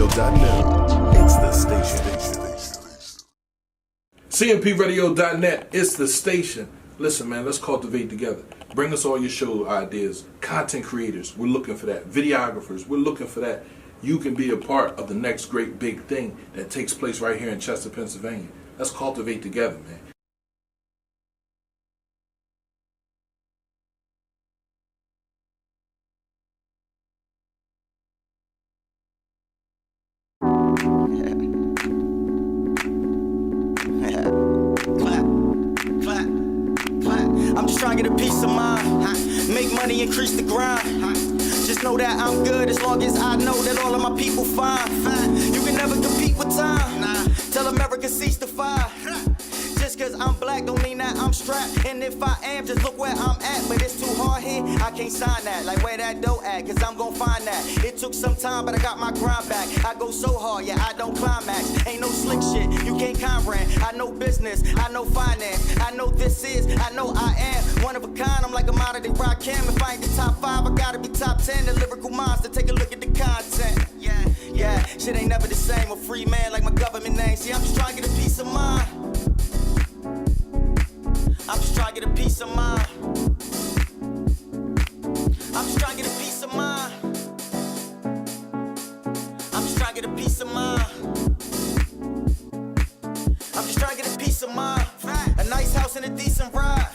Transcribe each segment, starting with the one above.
CMPRadio.net. It's the station. CMPRadio.net. It's the station. Listen, man, let's cultivate together. Bring us all your show ideas. Content creators, we're looking for that. Videographers, we're looking for that. You can be a part of the next great big thing that takes place right here in Chester, Pennsylvania. Let's cultivate together, man. I'm just trying to get a peace of mind. Make money, increase the grind. Just know that I'm good as long as I know that all of my people fine. You can never compete with time. Tell America cease to fire. Just cause I'm black don't mean that I'm strapped. And if I am, just look where I'm at. But it's too hard here, I can't sign that. Like where that dough at, cause I'm gon' find that. It took some time, but I got my grind back. I go so hard, yeah, I don't climax. Ain't no slick shit, you can't comprehend. I know business, I know finance. I know this is, I know I am one of a kind, I'm like a modern day Rakim. If I ain't the top 5, I gotta be top 10. The lyrical monster, take a look at the content. Yeah, shit ain't never the same. A free man like my government name. See, I'm just trying to get a peace of mind. I'm just trying to get a peace of mind. I'm just trying to get a peace of mind. I'm just trying to get a peace of mind. I'm just trying to get a peace of mind. A nice house and a decent ride.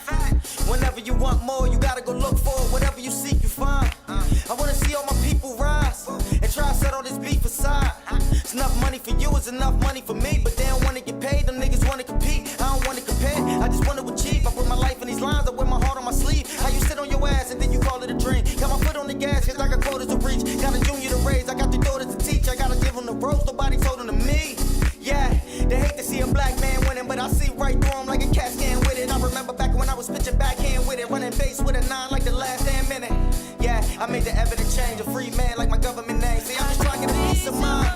Whenever you want more, you gotta go look for it. Whatever you seek, you find. I wanna see all my people rise and try to set all this beef aside. It's enough money for you, it's enough money for me. But they don't wanna get paid, them niggas wanna compete. I don't wanna compare, I just wanna achieve. I put my life in these lines, I wear my heart on my sleeve. How you sit on your ass and then you call it a dream. Got my foot on the gas, cause I got quotas to reach. Got a junior to raise, I got the daughters to teach. I gotta give them the ropes, nobody told them to me. Yeah, they hate to see a black man winning, but I see right through him like a cat scan with it. I remember back when I was pitching backhand with it, running base with a 9 like the last damn minute. Yeah, I made the evident change, a free man like my government name. See, I'm just trying to get a peace of mind.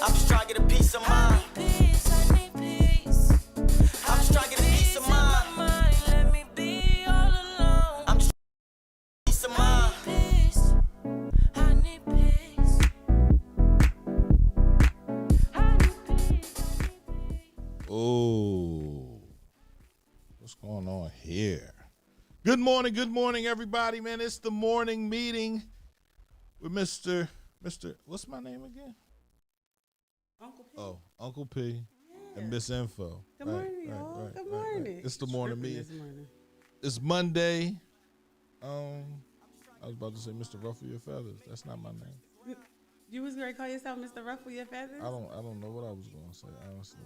I'm just trying to get a peace of mind. I'm just trying to get a peace of mind. I'm just trying to get a peace of mind. Oh, what's going on here? Good morning, everybody, man. It's the morning meeting with Mr. What's my name again? Uncle P. Oh, Uncle P and Miss Info. Good morning, y'all. Good morning. It's the morning meeting. This morning. It's Monday. I was about to say Mr. Ruffle Your Feathers. That's not my name. You was gonna call yourself Mr. Ruffle Your Feathers? I don't know what I was gonna say, honestly.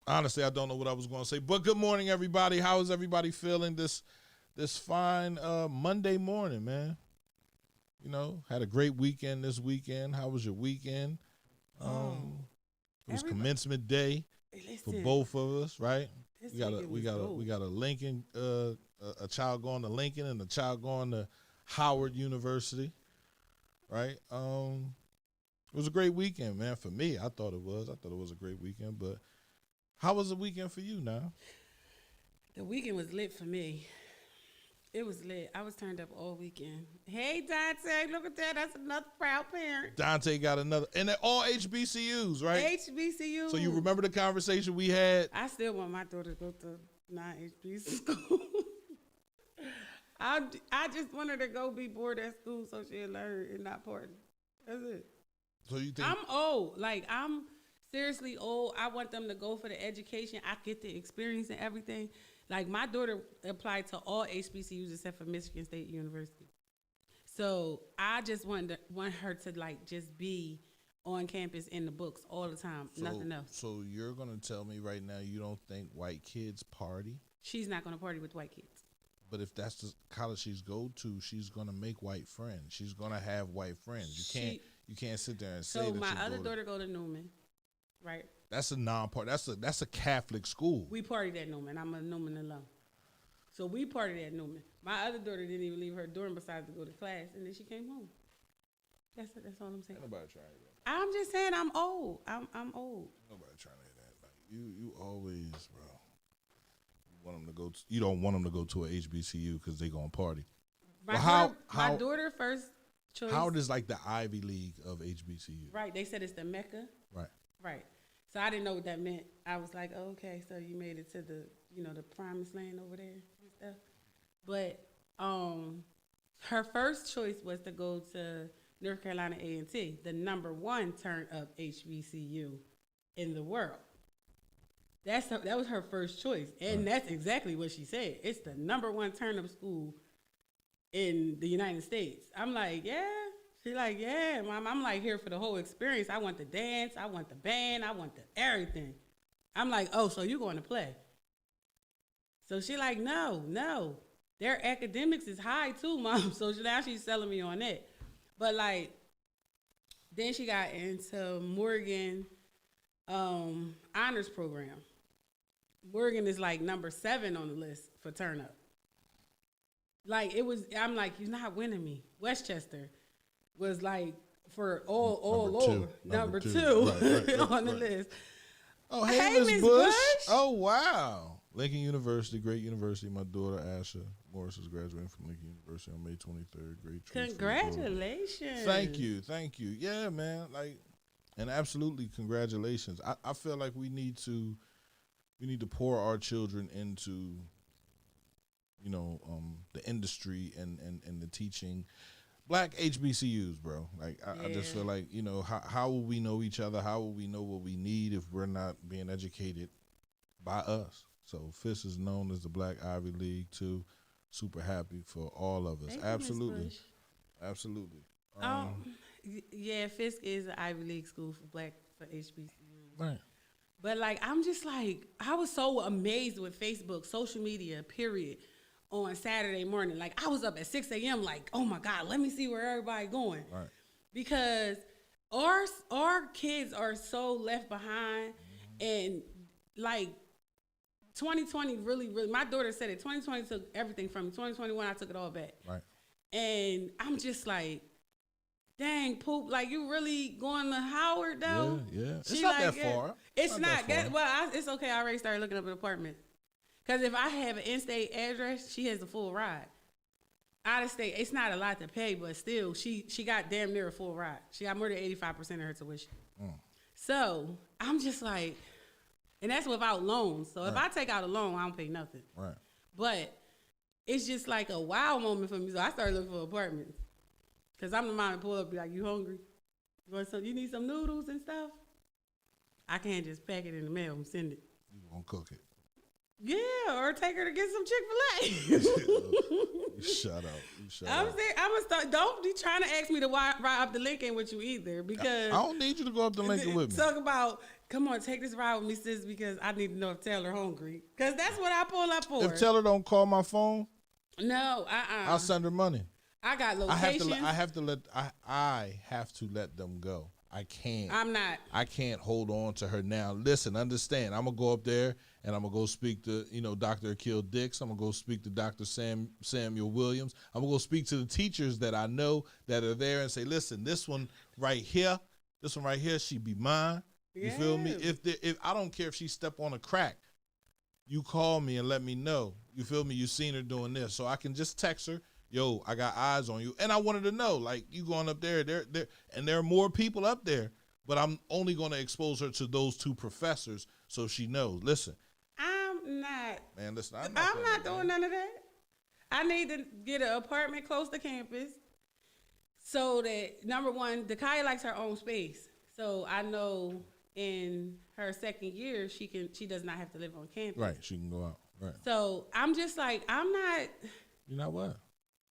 Honestly, I don't know what I was going to say. But good morning, everybody. How is everybody feeling this fine Monday morning, man? You know, had a great weekend this weekend. How was your weekend? It was commencement day for both of us, right? We got a Lincoln, a child going to Lincoln and a child going to Howard University, right? It was a great weekend, man. For me, I thought it was a great weekend, but how was the weekend for you now? The weekend was lit for me. It was lit. I was turned up all weekend. Hey, Dante, look at that. That's another proud parent. Dante got another. And they're all HBCUs, right? HBCUs. So you remember the conversation we had? I still want my daughter to go to non-HBCU school. I just want her to go be bored at school so she'll learn and not party. That's it. So you think? I'm old. Like, I'm seriously old. I want them to go for the education. I get the experience and everything. Like, my daughter applied to all HBCUs except for Michigan State University. So I just want her to, like, just be on campus in the books all the time, nothing else. So you're going to tell me right now you don't think white kids party? She's not going to party with white kids. But if that's the college she's go to, she's going to make white friends. She's going to have white friends. You can't sit there and say that. So my other daughter go to Newman. Right. That's a non-party. That's a Catholic school. We partied at Newman. I'm a Newman alum. So we partied at Newman. My other daughter didn't even leave her dorm besides to go to class, and then she came home. That's all I'm saying. Ain't nobody trying to hear that. I'm just saying I'm old. I'm old. Nobody trying to hear that. Like, you always, bro. You don't want them to go to a HBCU because they gonna party. My, Well, my daughter first choice. How is like the Ivy League of HBCU? Right, they said it's the Mecca. Right. Right. So I didn't know what that meant. I was like, oh, okay, so you made it to the, the promised land over there and stuff. But her first choice was to go to North Carolina A&T, the #1 turn-up HBCU in the world. That was her first choice, and that's exactly what she said. It's the #1 turn-up school in the United States. I'm like, yeah. She's like, yeah, Mom. I'm like here for the whole experience. I want the dance. I want the band. I want the everything. I'm like, oh, so you going to play? So she like, no. Their academics is high too, Mom. So now she's selling me on that. But like, then she got into Morgan honors program. Morgan is like #7 on the list for turn up. Like I'm like, you're not winning me. Westchester was like for all over number two right, on the list. Oh, Hey, Miss Miss Bush. Bush. Oh, wow. Lincoln University, great university. My daughter, Asha Morris, is graduating from Lincoln University on May 23rd. Great choice. Congratulations. Thank you. Yeah, man. Like, and absolutely congratulations. I feel like we need to pour our children into, the industry and the teaching. Black HBCUs, bro. Like, I just feel like, how will we know each other? How will we know what we need if we're not being educated by us? So FIS is known as the Black Ivy League too. Super happy for all of us. Thank Absolutely. You, Ms. Bush. Absolutely. Yeah, Fisk is an Ivy League school for HBCU. Right. But like, I'm just like, I was so amazed with Facebook, social media, period, on Saturday morning. Like, I was up at 6 a.m. like, oh my God, let me see where everybody going. Right. Because our kids are so left behind, and like 2020 really, my daughter said it, 2020 took everything from me. 2021, I took it all back. Right. And I'm just like, dang, Poop, like, you really going to Howard, though? Yeah. It's She not like, that far. It's not. that far. It's okay. I already started looking up an apartment. Because if I have an in-state address, she has the full ride. Out of state, it's not a lot to pay, but still, she got damn near a full ride. She got more than 85% of her tuition. So I'm just like, and that's without loans. So if I take out a loan, I don't pay nothing. Right. But it's just like a wow moment for me. So I started looking for apartments. Because I'm the mom and pull up and be like, you hungry? You need some noodles and stuff? I can't just pack it in the mail and send it. You gonna cook it. Yeah, or take her to get some Chick-fil-A. You shut up. I'm gonna start. Don't be trying to ask me to ride up to Lincoln with you either, because I don't need you to go up to Lincoln with me. Talk about, come on, take this ride with me, sis, because I need to know if Taylor hungry. Because that's what I pull up for. If Taylor don't call my phone, no, I'll send her money. I got locations. I have to let them go. I can't. I'm not. I can't hold on to her now. Listen, understand. I'm gonna go up there and I'm gonna go speak to Dr. Akil Dix. I'm gonna go speak to Dr. Samuel Williams. I'm gonna go speak to the teachers that I know that are there and say, listen, this one right here, she be mine. You feel me? If I don't care if she step on a crack, you call me and let me know. You feel me? You seen her doing this, so I can just text her. Yo, I got eyes on you. And I wanted to know, like, you going up there, and there are more people up there, but I'm only going to expose her to those two professors so she knows. Listen. I'm not. Man, listen, I'm not doing none of that. I need to get an apartment close to campus so that, number one, Dakaya likes her own space. So I know in her second year, she does not have to live on campus. Right, she can go out. Right. So I'm just like, I'm not. You're not what?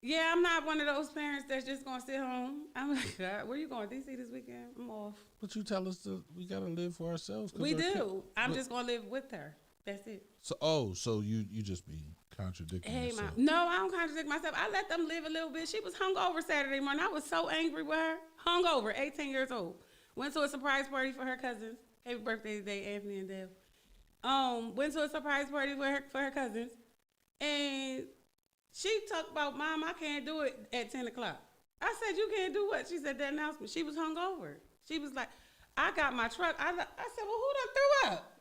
Yeah, I'm not one of those parents that's just gonna sit home. I'm like, God, where you going? DC this weekend? I'm off. But you tell us we gotta live for ourselves. We do. I'm just gonna live with her. That's it. So you just be contradicting yourself. No, I don't contradict myself. I let them live a little bit. She was hungover Saturday morning. I was so angry with her. Hungover, 18 years old. Went to a surprise party for her cousins. Happy birthday today, Anthony and Dale. Went to a surprise party for her cousins, and she talked about, Mom, I can't do it at 10 o'clock. I said, you can't do what? She said, that announcement. She was hungover. She was like, I got my truck. I said, well, who done threw up?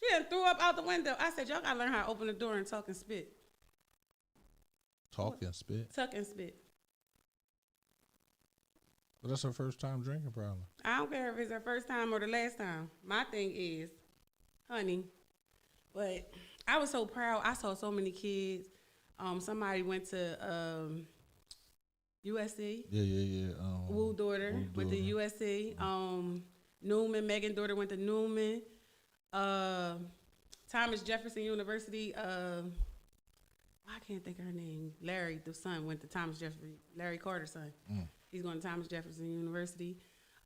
She done threw up out the window. I said, y'all gotta learn how to open the door and talk and spit. Talk and spit. Tuck and spit. But that's her first time drinking, probably. I don't care if it's her first time or the last time. My thing is, honey. But I was so proud. I saw so many kids. Somebody went to USC. Yeah. Woo daughter went to USC. Newman, Megan daughter went to Newman. Thomas Jefferson University. I can't think of her name. Larry, the son, went to Thomas Jefferson. Larry Carter's son. He's going to Thomas Jefferson University.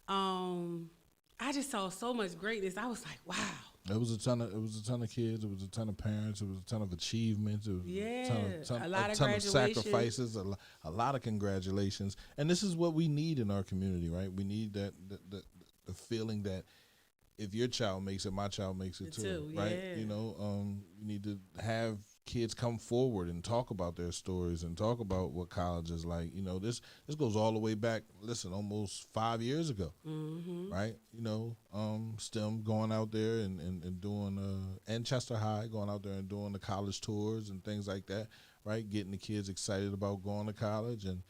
I just saw so much greatness. I was like, wow. It was a ton of kids. It was a ton of parents. It was a ton of achievements. It was a lot of ton of sacrifices. A lot of congratulations. And this is what we need in our community, right? We need that the feeling that if your child makes it, my child makes it too, right? Yeah. You know, you need to have kids come forward and talk about their stories and talk about what college is like. You know, this goes all the way back, almost 5 years ago, right? You know, STEM going out there and doing, and Chester High going out there and doing the college tours and things like that, right? Getting the kids excited about going to college. And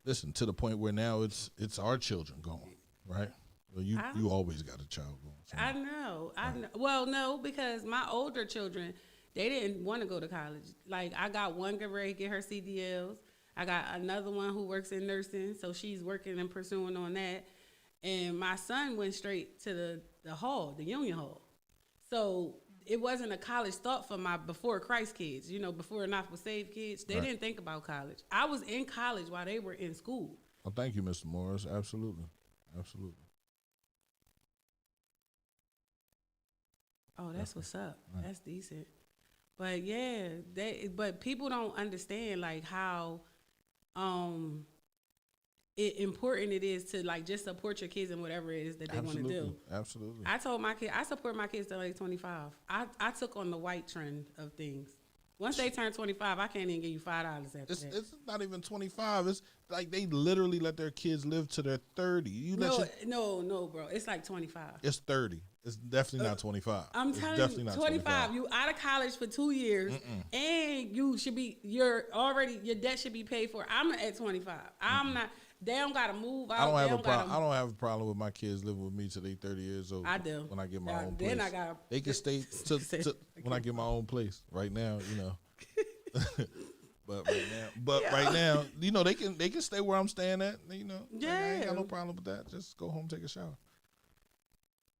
listen, to the point where now it's our children going, right? Well, you always got a child going. So. I know. Well, no, because my older children, they didn't want to go to college. Like, I got one getting ready to get her CDLs. I got another one who works in nursing, so she's working and pursuing on that. And my son went straight to the hall, the Union Hall. So it wasn't a college thought for my before Christ kids, you know, before Enough was saved kids. They didn't think about college. I was in college while they were in school. Well, thank you, Mr. Morris. Absolutely. Oh, that's what's up. Right. That's decent. But yeah, but people don't understand like how important it is to like just support your kids in whatever it is that they want to do. Absolutely. I told my kids I support my kids till they're 25. I took on the white trend of things. Once they turn 25, I can't even give you $5 after that. It's not even 25. It's like they literally let their kids live to their 30. No, bro. It's like 25. It's 30. It's definitely not 25. I'm telling you, 25. You out of college for 2 years, and you should be. Your debt should be paid for. I'm at 25. I'm not. They don't gotta move out. I don't have a problem with my kids living with me till they 30 years old. I do. When I get my own place. Then they can stay when I get my own place. Right now, you know. But right now, you know, they can stay where I'm staying at. You know. Yeah. I ain't got no problem with that. Just go home, take a shower.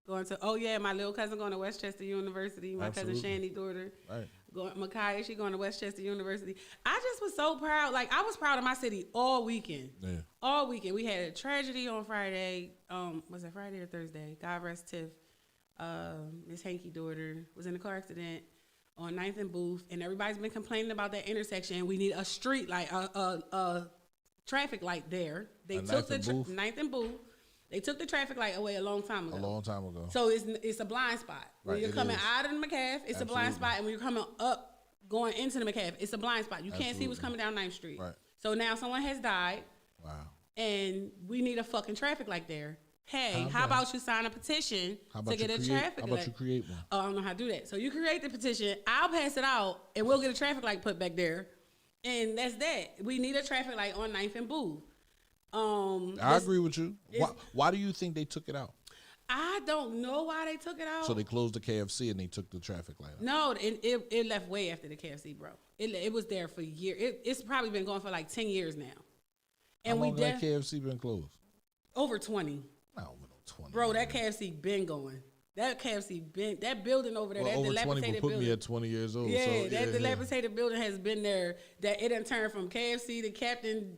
My little cousin going to Westchester University. My cousin Shandy's daughter. Right. Makaya, she going to Westchester University. I just was so proud. Like, I was proud of my city all weekend. Yeah. All weekend. We had a tragedy on Friday. Was it Friday or Thursday? God rest Tiff. Miss Hankey's daughter was in a car accident on 9th and Booth, and everybody's been complaining about that intersection. We need a street light, a traffic light there. They took the 9th and Booth. They took the traffic light away a long time ago. So it's a blind spot. When you're coming out of the McCaff, it's a blind spot. And when you're coming up, going into the McCaff, it's a blind spot. You can't see what's coming down 9th Street. Right. So now someone has died. Wow. And we need a fucking traffic light there. Hey, how about you sign a petition to get a traffic light? How about you create one? Oh, I don't know how to do that. So you create the petition. I'll pass it out, and we'll get a traffic light put back there. And that's that. We need a traffic light on 9th and Booth. I agree with you. Why do you think they took it out? I don't know why they took it out. So they closed the KFC and they took the traffic light out. No, it left way after the KFC, bro. It was there for years. It's probably been going for like 10 years now. And how long has that KFC been closed? Over 20. No, 20. Bro, that KFC been going. That building over there, that over dilapidated 20 would put building. me at 20 years old. Yeah, that dilapidated building has been there. That it done turned from KFC to Captain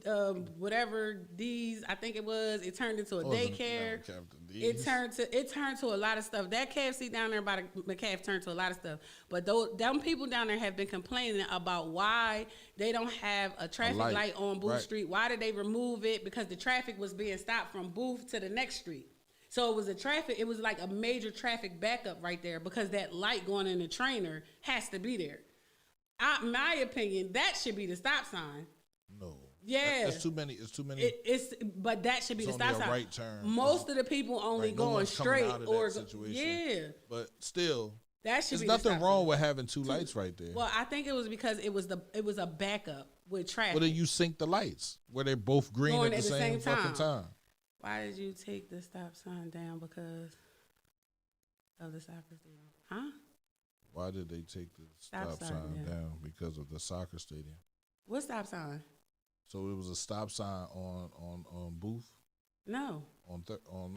whatever D's, I think it was. It turned into a daycare. It turned to a lot of stuff. That KFC down there by the McCaff turned to a lot of stuff. But them people down there have been complaining about why they don't have a traffic light on Booth Street. Why did they remove it? Because the traffic was being stopped from Booth to the next street. So it was like a major traffic backup right there because that light going in the trainer has to be there. My opinion, that should be the stop sign. No. Yeah. It's too many. But that should be the stop sign. Right turn. Most of the people only going straight out of that situation. yeah. But still, That should There's be nothing the stop wrong sign. with having two lights right there. Well, I think it was because it was a backup with traffic. Well, then you sync the lights where they're both green Going at the same fucking time. Why did you take the stop sign down because of the soccer stadium? Huh? Why did they take the Stop stop sign, sign yeah. down? Because of the soccer stadium. What stop sign? So it was a stop sign on Booth No. on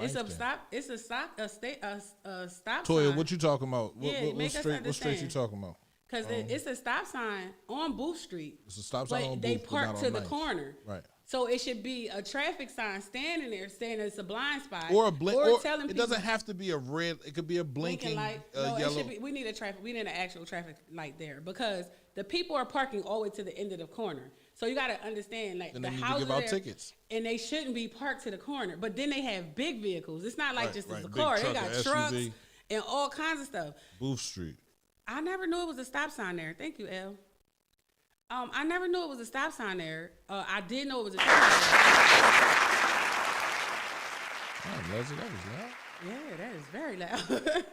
It's a 9th. stop. It's a stop. A stop Toya, sign. what you talking about? Yeah, make us What street you understand. talking about? Because it's a stop sign on Booth Street. It's a stop sign But on they Booth, but park not to on the 9th. corner. Right. So it should be a traffic sign standing there saying it's a blind spot. Or a blink. Or Or telling it people doesn't have to be a red. It could be a blinking light. No, yellow. it should be. We need an actual traffic light there because the people are parking all the way to the end of the corner. So you got to understand, like And the they need to houses give out there, tickets. and they shouldn't be parked to the corner. But then they have big vehicles. It's not like Right, just right. a Big car. They truck, got a trucks SUV. and all kinds of stuff. Booth Street. I never knew it was a stop sign there. Thank you, L. I never knew it was a stop sign there. I did know it was a traffic sign. Damn, Leslie, that was loud. Yeah, that is very loud.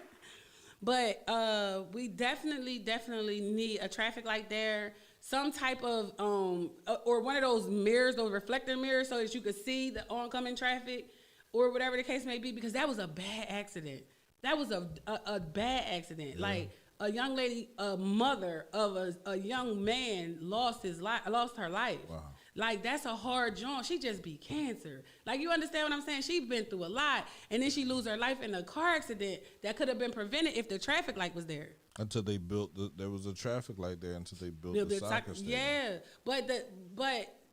But we definitely need a traffic light there. Some type of or one of those mirrors, those reflector mirrors, so that you could see the oncoming traffic, or whatever the case may be. Because that was a bad accident. That was a bad accident. Yeah. Like a young lady, a mother of a young man lost her life. Wow. Like, that's a hard joint. She just beat cancer. Like, you understand what I'm saying? She's been through a lot. And then she lose her life in a car accident that could have been prevented if the traffic light was there. Until they built, there was a traffic light there until they built the soccer stadium. Yeah, but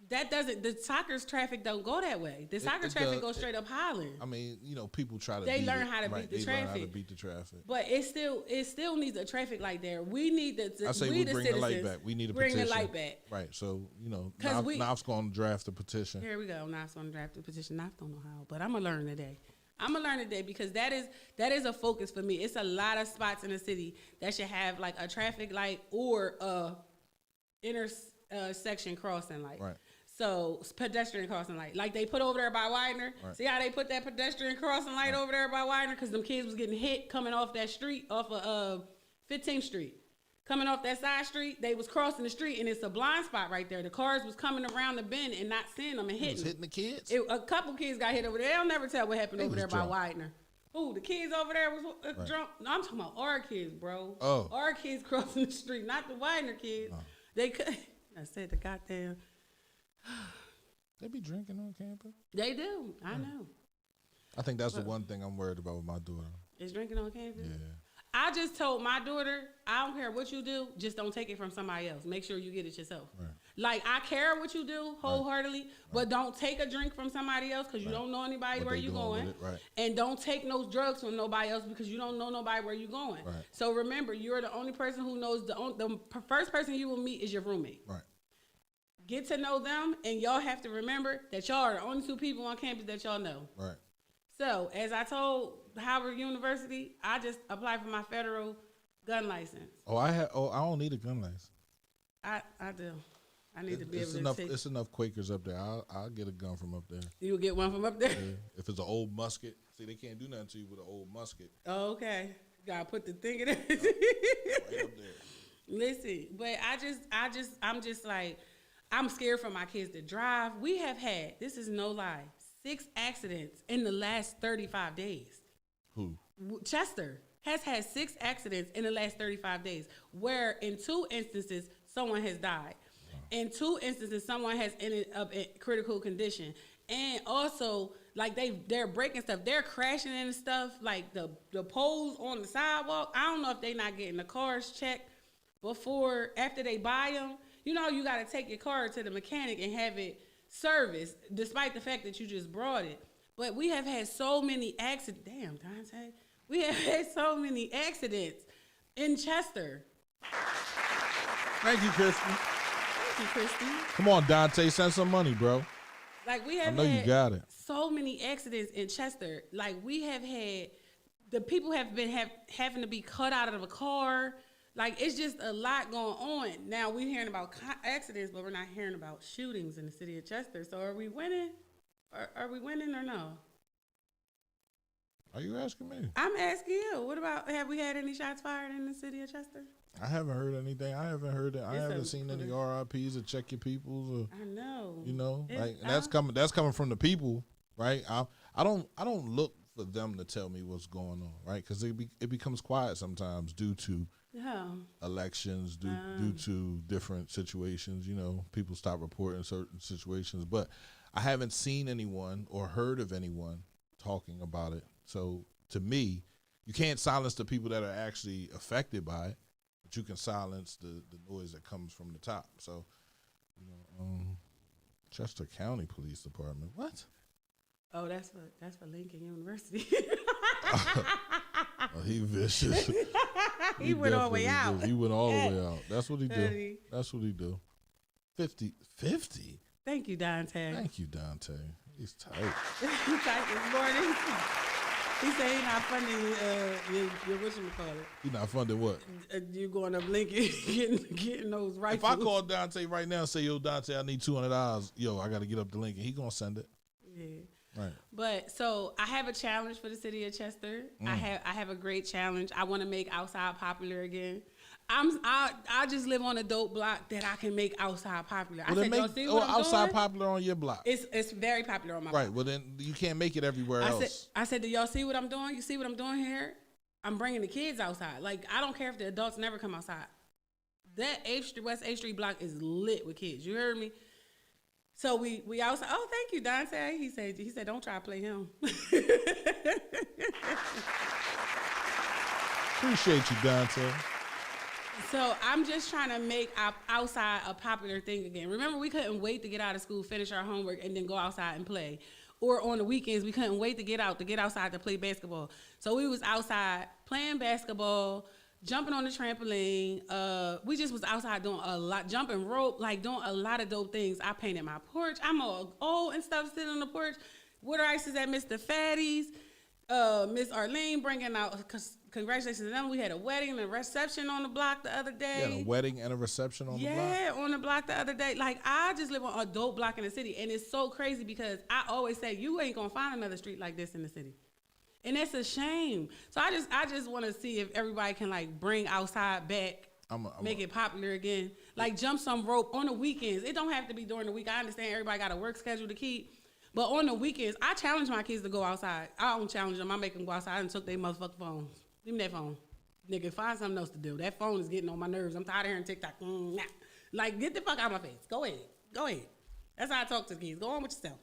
that doesn't, the soccer's traffic don't go that way. The soccer it traffic does. goes straight up Highland. I mean, people try to They beat learn it. how to Right, beat the they learn how to traffic. beat the traffic. But it still needs a traffic light there. We need I say we we bring the light back. We need a bring petition. the light back. Right. So, 'Cause we- Knopf's going to draft a petition. Here we go. Knopf's on the draft petition. Knopf don't know how, but I'm gonna learn today. Because that is a focus for me. It's a lot of spots in the city that should have like a traffic light or a intersection crossing light. Right. So pedestrian crossing light, like they put over there by Widener. Right. See how they put that pedestrian crossing light over there by Widener? Because them kids was getting hit coming off that street, off of 15th Street. Coming off that side street, they was crossing the street, and it's a blind spot right there. The cars was coming around the bend and not seeing them and He hitting was them. hitting the kids. A couple kids got hit over there. They'll never tell what happened They over was there by drunk. Widener. Ooh, the kids over there was Right. drunk. No, I'm talking about our kids, bro. Oh. Our kids crossing the street, not the Widener kids. Oh. They could. I said the goddamn. They be drinking on campus. They do. I know. I think that's the one thing I'm worried about with my daughter. Is drinking on campus? Yeah. I just told my daughter, I don't care what you do, just don't take it from somebody else. Make sure you get it yourself. Right. Like, I care what you do wholeheartedly, but don't take a drink from somebody else because you don't know anybody What where they you doing going. with it, right. And don't take no drugs from nobody else because you don't know nobody where you going. Right. So remember, you're the only person who knows, the first person you will meet is your roommate. Right. Get to know them, and y'all have to remember that y'all are the only two people on campus that y'all know. Right. So, as I told Howard University, I just applied for my federal gun license. I don't need a gun license. I do. I need to be It's able enough. to take. It's enough Quakers up there. I'll get a gun from up there. You'll get one from up there. Yeah. If it's an old musket, see, they can't do nothing to you with an old musket. Oh, okay. Gotta put the thing in it. Right up there. Listen, but I'm just like, I'm scared for my kids to drive. We have had, this is no lie, 6 accidents in the last 35 days. Who? Chester has had 6 accidents in the last 35 days, where in 2 instances, someone has died. In 2 instances, someone has ended up in critical condition. And also, like, they're breaking stuff. They're crashing into stuff, like the poles on the sidewalk. I don't know if they're not getting the cars checked after they buy them. You know, you got to take your car to the mechanic and have it serviced, despite the fact that you just brought it. But we have had so many accidents. Damn, Dante. We have had so many accidents in Chester. Thank you, Christy. Thank you, Christy. Come on, Dante, send some money, bro. Like, we have I know you had got it. so many accidents in Chester. Like, we have had, the people have been having to be cut out of a car. Like, it's just a lot going on. Now, we're hearing about accidents, but we're not hearing about shootings in the city of Chester. So are we winning? Are we winning or no? Are you asking me? I'm asking you. What about, have we had any shots fired in the city of Chester? I haven't heard anything. I haven't heard it. I It's haven't a- seen any RIPs or check your peoples or I know. you know, It's- like and that's coming from the people, right? I don't look for them to tell me what's going on, right? Because it becomes quiet sometimes due to Yeah. elections, due to different situations. You know, people stop reporting certain situations, but I haven't seen anyone or heard of anyone talking about it. So to me, you can't silence the people that are actually affected by it, but you can silence the noise that comes from the top. So, you know, Chester County Police Department. What? Oh, that's for Lincoln University. Oh, he vicious. He went all the way definitely out. He went all the way out. That's what he do. Daddy. That's what he do. 50. Thank you, Dante. Thank you, Dante. He's tight. He typed this morning. He said he's not funding your whatchamacallit. He not funding what? You going up Lincoln, getting those If rifles. I call Dante right now and say, yo, Dante, I need $200, yo, I got to get up to Lincoln, he going to send it. Yeah. Right. But so I have a challenge for the city of Chester. I have a great challenge. I want to make outside popular again. I just live on a dope block that I can make outside popular. Well, I then said, y'all make see what I'm outside doing? popular on your block. It's very popular on my block. Right. Well, then you can't make it everywhere else. I said, do y'all see what I'm doing? You see what I'm doing here? I'm bringing the kids outside. Like, I don't care if the adults never come outside. That West 8th Street block is lit with kids. You heard me? So we outside. Oh, thank you, Dante. He said, don't try to play him. Appreciate you, Dante. So I'm just trying to make outside a popular thing again. Remember, we couldn't wait to get out of school, finish our homework, and then go outside and play. Or on the weekends, we couldn't wait to get outside to play basketball. So we was outside playing basketball, jumping on the trampoline. We just was outside doing a lot, jumping rope, like doing a lot of dope things. I painted my porch. I'm all old and stuff sitting on the porch. Water ices at Mr. Fatty's. Miss Arlene bringing out congratulations to them. We had a wedding and a reception on the block the other day. Yeah, a wedding and a reception on the block. Yeah, on the block the other day. Like, I just live on a dope block in the city, and it's so crazy because I always say you ain't gonna find another street like this in the city, and that's a shame. So I just want to see if everybody can like bring outside back. Make it popular again. Like, jump some rope on the weekends. It don't have to be during the week. I understand everybody got a work schedule to keep. But on the weekends, I challenge my kids to go outside. I don't challenge them. I make them go outside and took their motherfucking phones. Give me that phone. Nigga, find something else to do. That phone is getting on my nerves. I'm tired of hearing TikTok. Nah. Like, get the fuck out of my face. Go ahead. That's how I talk to the kids. Go on with yourself.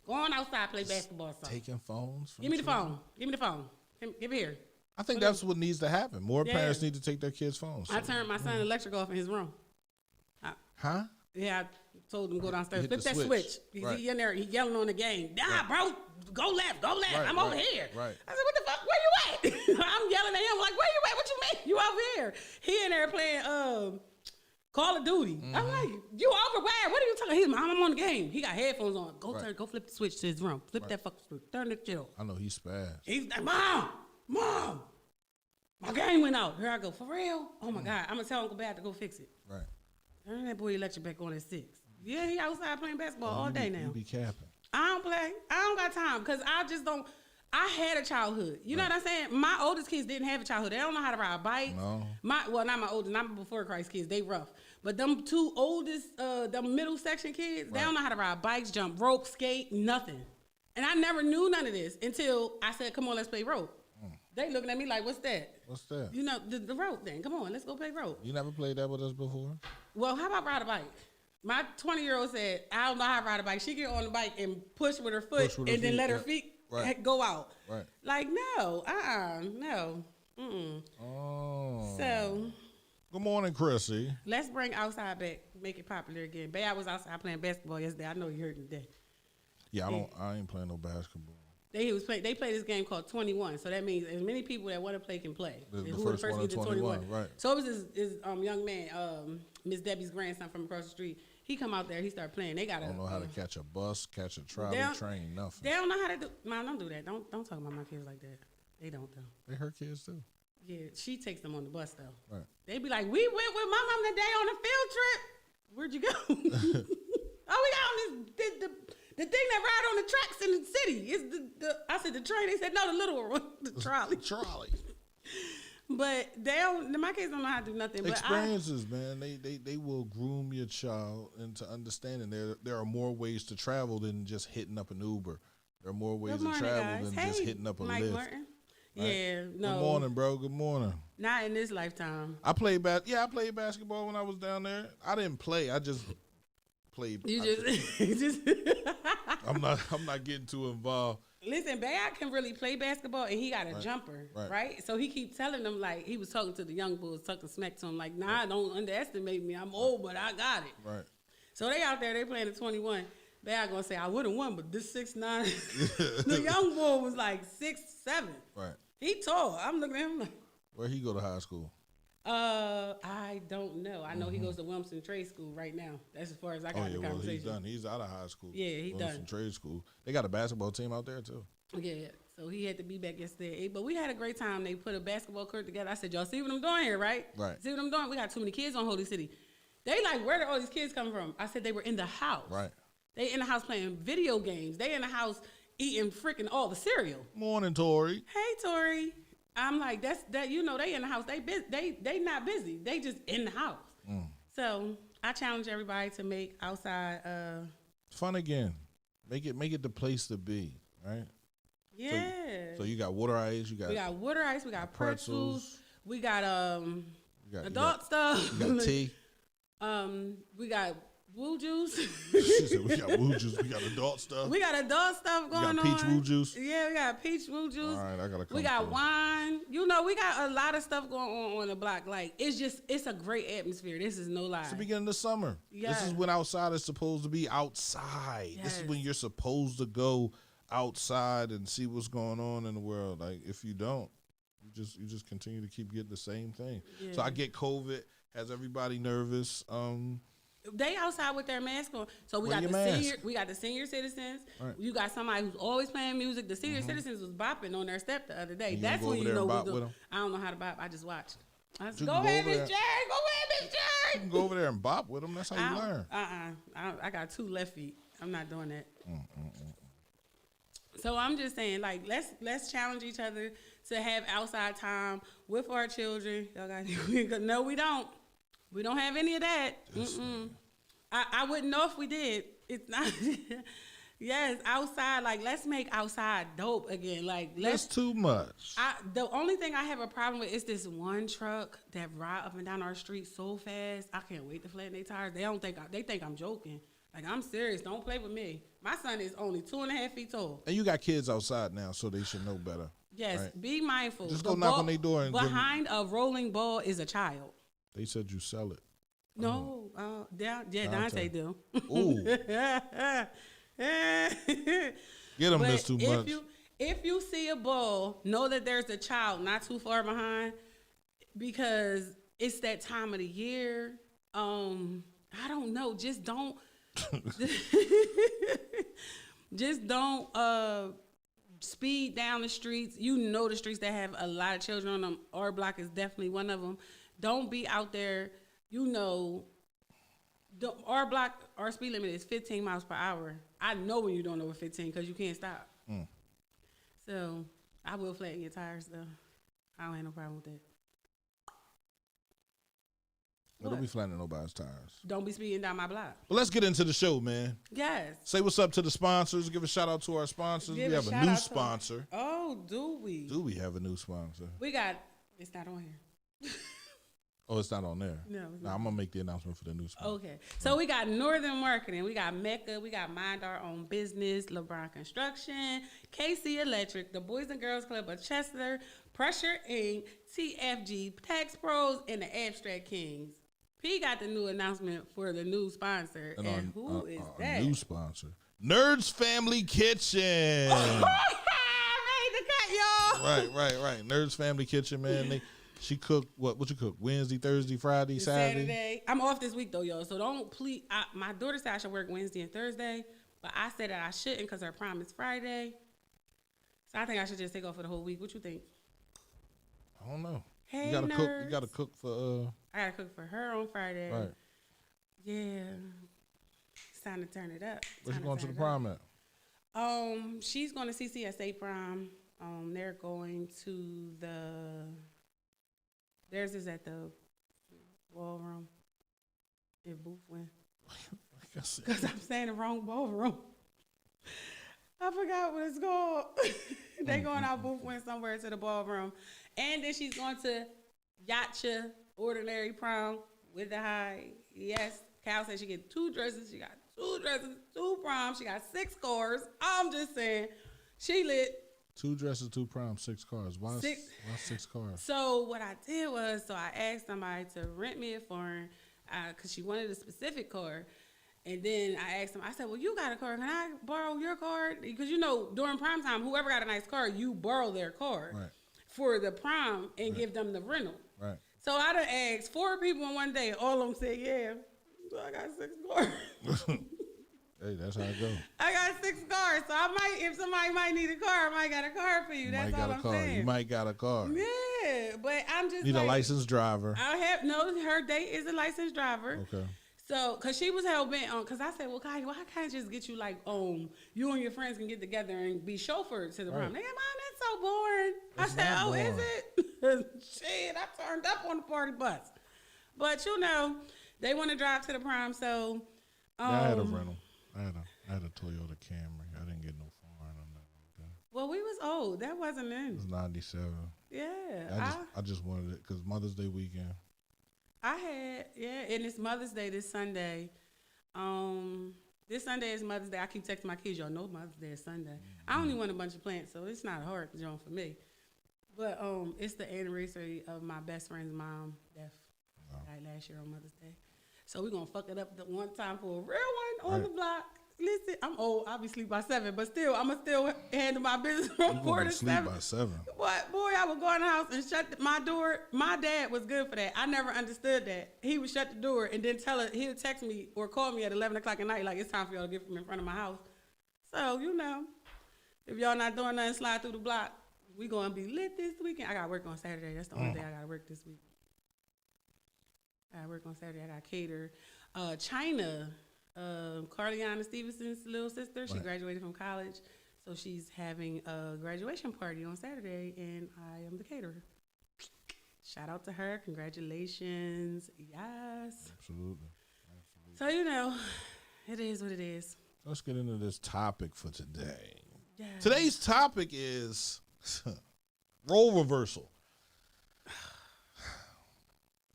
Go on outside, play basketball or something. Taking phones from Give me the children? phone. Give it here. I think that's what needs to happen. More Yeah. parents need to take their kids' phones. I turned my son's electric off in his room. Huh? Yeah, I told him go downstairs. Hit Flip the that switch. switch. Right. He in there, he yelling on the game. Nah, bro, go left. Right, I'm over right, here. right. I said, what the fuck? Where you at? I'm yelling at him like, where you at? What you mean? You over here? He in there playing Call of Duty. I'm like, you over where? What are you talking? He's mom, I'm on the game. He got headphones on. Go flip the switch to his room. Flip that fucking switch. Turn the shit off. I know he's spaz. He's like, Mom, my game went out. Here I go. For real? Oh my God. I'm gonna tell Uncle Bad to go fix it. Right. Turn that boy electric back on at 6. Yeah, he outside playing basketball all day now. You be capping. I don't play. I don't got time because I just don't. I had a childhood. You know what I'm saying? My oldest kids didn't have a childhood. They don't know how to ride bikes. No. Well, not my oldest, not my before Christ kids. They rough. But them two oldest, them middle section kids, they don't know how to ride bikes, jump rope, skate, nothing. And I never knew none of this until I said, come on, let's play rope. They looking at me like, what's that? What's that? You know, the rope thing. Come on, let's go play rope. You never played that with us before? Well, how about ride a bike? My 20-year-old said, I don't know how to ride a bike. She get on the bike and push with her foot Push with her and then feet, let her yeah. feet Right. go out. Right. Like, no, no. Mm-mm. Oh. So, Good morning, Chrissy. let's bring outside back, make it popular again. Babe, I was outside playing basketball yesterday. I know you heard me today. Yeah, I ain't playing no basketball. They play this game called 21. So that means as many people that want to play can play. The Who first one to in get to 21, right. So it was this young man, Miss Debbie's grandson from across the street. He come out there, he started playing. They got I don't know how to catch a bus, catch a trolley, They don't- train, nothing. They don't know how to do. Mom, don't do that. Don't talk about my kids like that. They don't though. They hurt kids too. Yeah, she takes them on the bus though. Right. They be like, we went with my mom today on a field trip. Where'd you go? Oh, we got on The thing that ride on the tracks in the city is the. I said the train. They said no, the little one, the trolley. Trolley. But they don't. My kids don't know how to do nothing. But Experiences, man. They will groom your child into understanding there are more ways to travel than just hitting up an Uber. There are more ways Good morning, to travel guys. than Hey, just hitting up a Mike Lyft. Martin. Right? Yeah, no. Good morning, bro. Good morning. Not in this lifetime. I played basketball when I was down there. I didn't play. I just played. You just I'm not getting too involved. Listen, Bayard can really play basketball, and he got a jumper, right? So he keep telling them, like, he was talking to the young bulls, talking smack to him, like, nah, don't underestimate me. I'm old, but I got it. Right. So they out there, they playing at 21. Bayard gonna say, I would have won, but this 6'9", the young bull was like 6'7". Right. He tall. I'm looking at him like, Where he go to high school? I don't know. I know he goes to Wilmington Trade School right now. That's as far as I got in the Well, conversation. he's done. He's out of high school. Yeah, he Wilson done. Trade school. They got a basketball team out there too. Yeah, so he had to be back yesterday. But we had a great time. They put a basketball court together. I said, y'all see what I'm doing here, right? Right. See what I'm doing? We got too many kids on Holy City. They like, where did all these kids come from? I said they were in the house. Right. They in the house playing video games. They in the house eating freaking all the cereal. Morning, Tori. Hey, Tori. I'm like, that you know, they in the house. They not busy. They just in the house. So I challenge everybody to make outside. Fun again. Make it the place to be. Right. Yeah. So you got water ice. You got. We got water ice. We got pretzels. pretzels. We got you got- adult stuff. You got tea. We got woo juice. She said we got woo juice. We got adult stuff. We got adult stuff going got on. peach woo juice? Yeah, we got peach woo juice. All right, I gotta come. We got through. wine. You know, we got a lot of stuff going on the block. Like, it's a great atmosphere. This is no lie. It's the beginning of summer. This is Yeah. when outside is supposed to be outside. This is Yes. when you're supposed to go outside and see what's going on in the world. Like if you don't, you just continue to keep getting the same thing. So Yeah. I get COVID, has everybody nervous. They outside with their mask on. So we Wear got your the mask. we got the senior citizens. Right. You got somebody who's always playing music. The senior citizens was bopping on their step the other day. You That's gonna go when over you there know and we bop do. with 'em? I don't know how to bop. I just watched. I said, You go can go ahead, over Miss there. Jerry. Go ahead, Miss You Jerry. can go over there and bop with them. That's how you learn. I got 2 left feet. I'm not doing that. So I'm just saying, like, let's challenge each other to have outside time with our children. Y'all got no, we don't. We don't have any of that. I wouldn't know if we did. It's not. Yes, outside. Like, let's make outside dope again. Like, That's let's. too much. The only thing I have a problem with is this one truck that ride up and down our street so fast. I can't wait to flatten their tires. They think I'm joking. Like, I'm serious. Don't play with me. My son is only 2.5 feet tall. And you got kids outside now, so they should know better. Yes, right? be mindful. Just The go knock ball- on their door and give 'em- behind a rolling ball is a child. They said you sell it. No, Dante Dante. do. Ooh, get them. But That's too much. if you see a ball, know that there's a child not too far behind, because it's that time of the year. I don't know. Just don't. Just don't speed down the streets. You know the streets that have a lot of children on them. Our block is definitely one of them. Don't be out there. You know, our block, our speed limit is 15 miles per hour. I know when you're doing over 15 because you can't stop. So I will flatten your tires though. I don't have no problem with that. Well, don't be flattening nobody's tires. Don't be speeding down my block. But let's get into the show, man. Yes. Say what's up to the sponsors. Give a shout out to our sponsors. Give we a have a shout new out to- sponsor. Oh, do we? Do we have a new sponsor? We got. It's not on here. Oh, it's not on there. No, it's Nah, I'm gonna make the announcement for the new sponsor. Okay. So we got Northern Marketing. We got Mecca. We got Mind Our Own Business, LeBron Construction, KC Electric, the Boys and Girls Club of Chester, Pressure Inc., TFG, Tax Pros, and the Abstract Kings. P got the new announcement for the new sponsor. And, who is our that? new sponsor? Nerds Family Kitchen. I made the cut, y'all. right. Nerds Family Kitchen, man. She cooked what you cook? Wednesday, Thursday, Friday, Saturday. I'm off this week though, y'all. So don't please. My daughter said I should work Wednesday and Thursday, but I said that I shouldn't because her prom is Friday. So I think I should just take off for the whole week. What you think? I don't know. Hey, you gotta cook. You nerds. gotta cook for. I gotta cook for her on Friday. Right. Yeah. time to turn it up. Where's she Time going to the turn it up. prom at? She's going to CCSA prom. They're going to theirs is at the ballroom in Boothwyn. Because I'm saying the wrong ballroom. I forgot what it's called. They going out Boothwyn somewhere to the ballroom. And then she's going to Yacha Ordinary Prom with the high. Yes, Cal said she get 2 dresses. She got 2 dresses, 2 proms. She got 6 cars. I'm just saying, she lit. 2 dresses, 2 proms, 6 cars. Why 6 cars? So what I did was, I asked somebody to rent me a foreign, because she wanted a specific car. And then I asked them, I said, well, you got a car. Can I borrow your car? Because, during prime time, whoever got a nice car, you borrow their car for the prom and give them the rental. Right. So I done asked 4 people in one day. All of them said, yeah. So I got 6 cars. Hey, that's how it goes. I got 6 cars. So I might, if somebody might need a car, I might got a car for you. That's all I'm saying. You might got a car. Yeah, but I'm just Need a licensed driver. Her date is a licensed driver. Okay. So, cause she was hell bent on, cause I said, well, Kai, why can't I just get you like, you and your friends can get together and be chauffeured to the prom? They go, Mom, that's so boring. I said, boring. Is it? Shit, I turned up on the party bus. But they want to drive to the prom, so. I had a rental. I had a Toyota Camry. I didn't get no foreign on that. Well, we was old. That wasn't It in. was 97. Yeah. I just wanted it because Mother's Day weekend. And it's Mother's Day this Sunday. This Sunday is Mother's Day. I keep texting my kids, y'all know Mother's Day is Sunday. I only want a bunch of plants, so it's not hard to join for me. But it's the anniversary of my best friend's mom death. Died last year on Mother's Day. So we're going to fuck it up the one time for a real one on the block. Listen, I'm old. I'll be asleep by 7, but still, I'm going to still handle my business from 4 to 7. By 7. What? Boy, I would go in the house and shut my door. My dad was good for that. I never understood that. He would shut the door and then he would text me or call me at 11 o'clock at night, like, it's time for y'all to get from in front of my house. So, if y'all not doing nothing, slide through the block. We going to be lit this weekend. I got to work on Saturday. That's the only day I got to work this week. I work on Saturday. I got cater. China, Carliana Stevenson's little sister, she graduated from college. So she's having a graduation party on Saturday, and I am the caterer. Shout out to her. Congratulations. Yes. Absolutely. So, it is what it is. Let's get into this topic for today. Yeah. Today's topic is role reversal.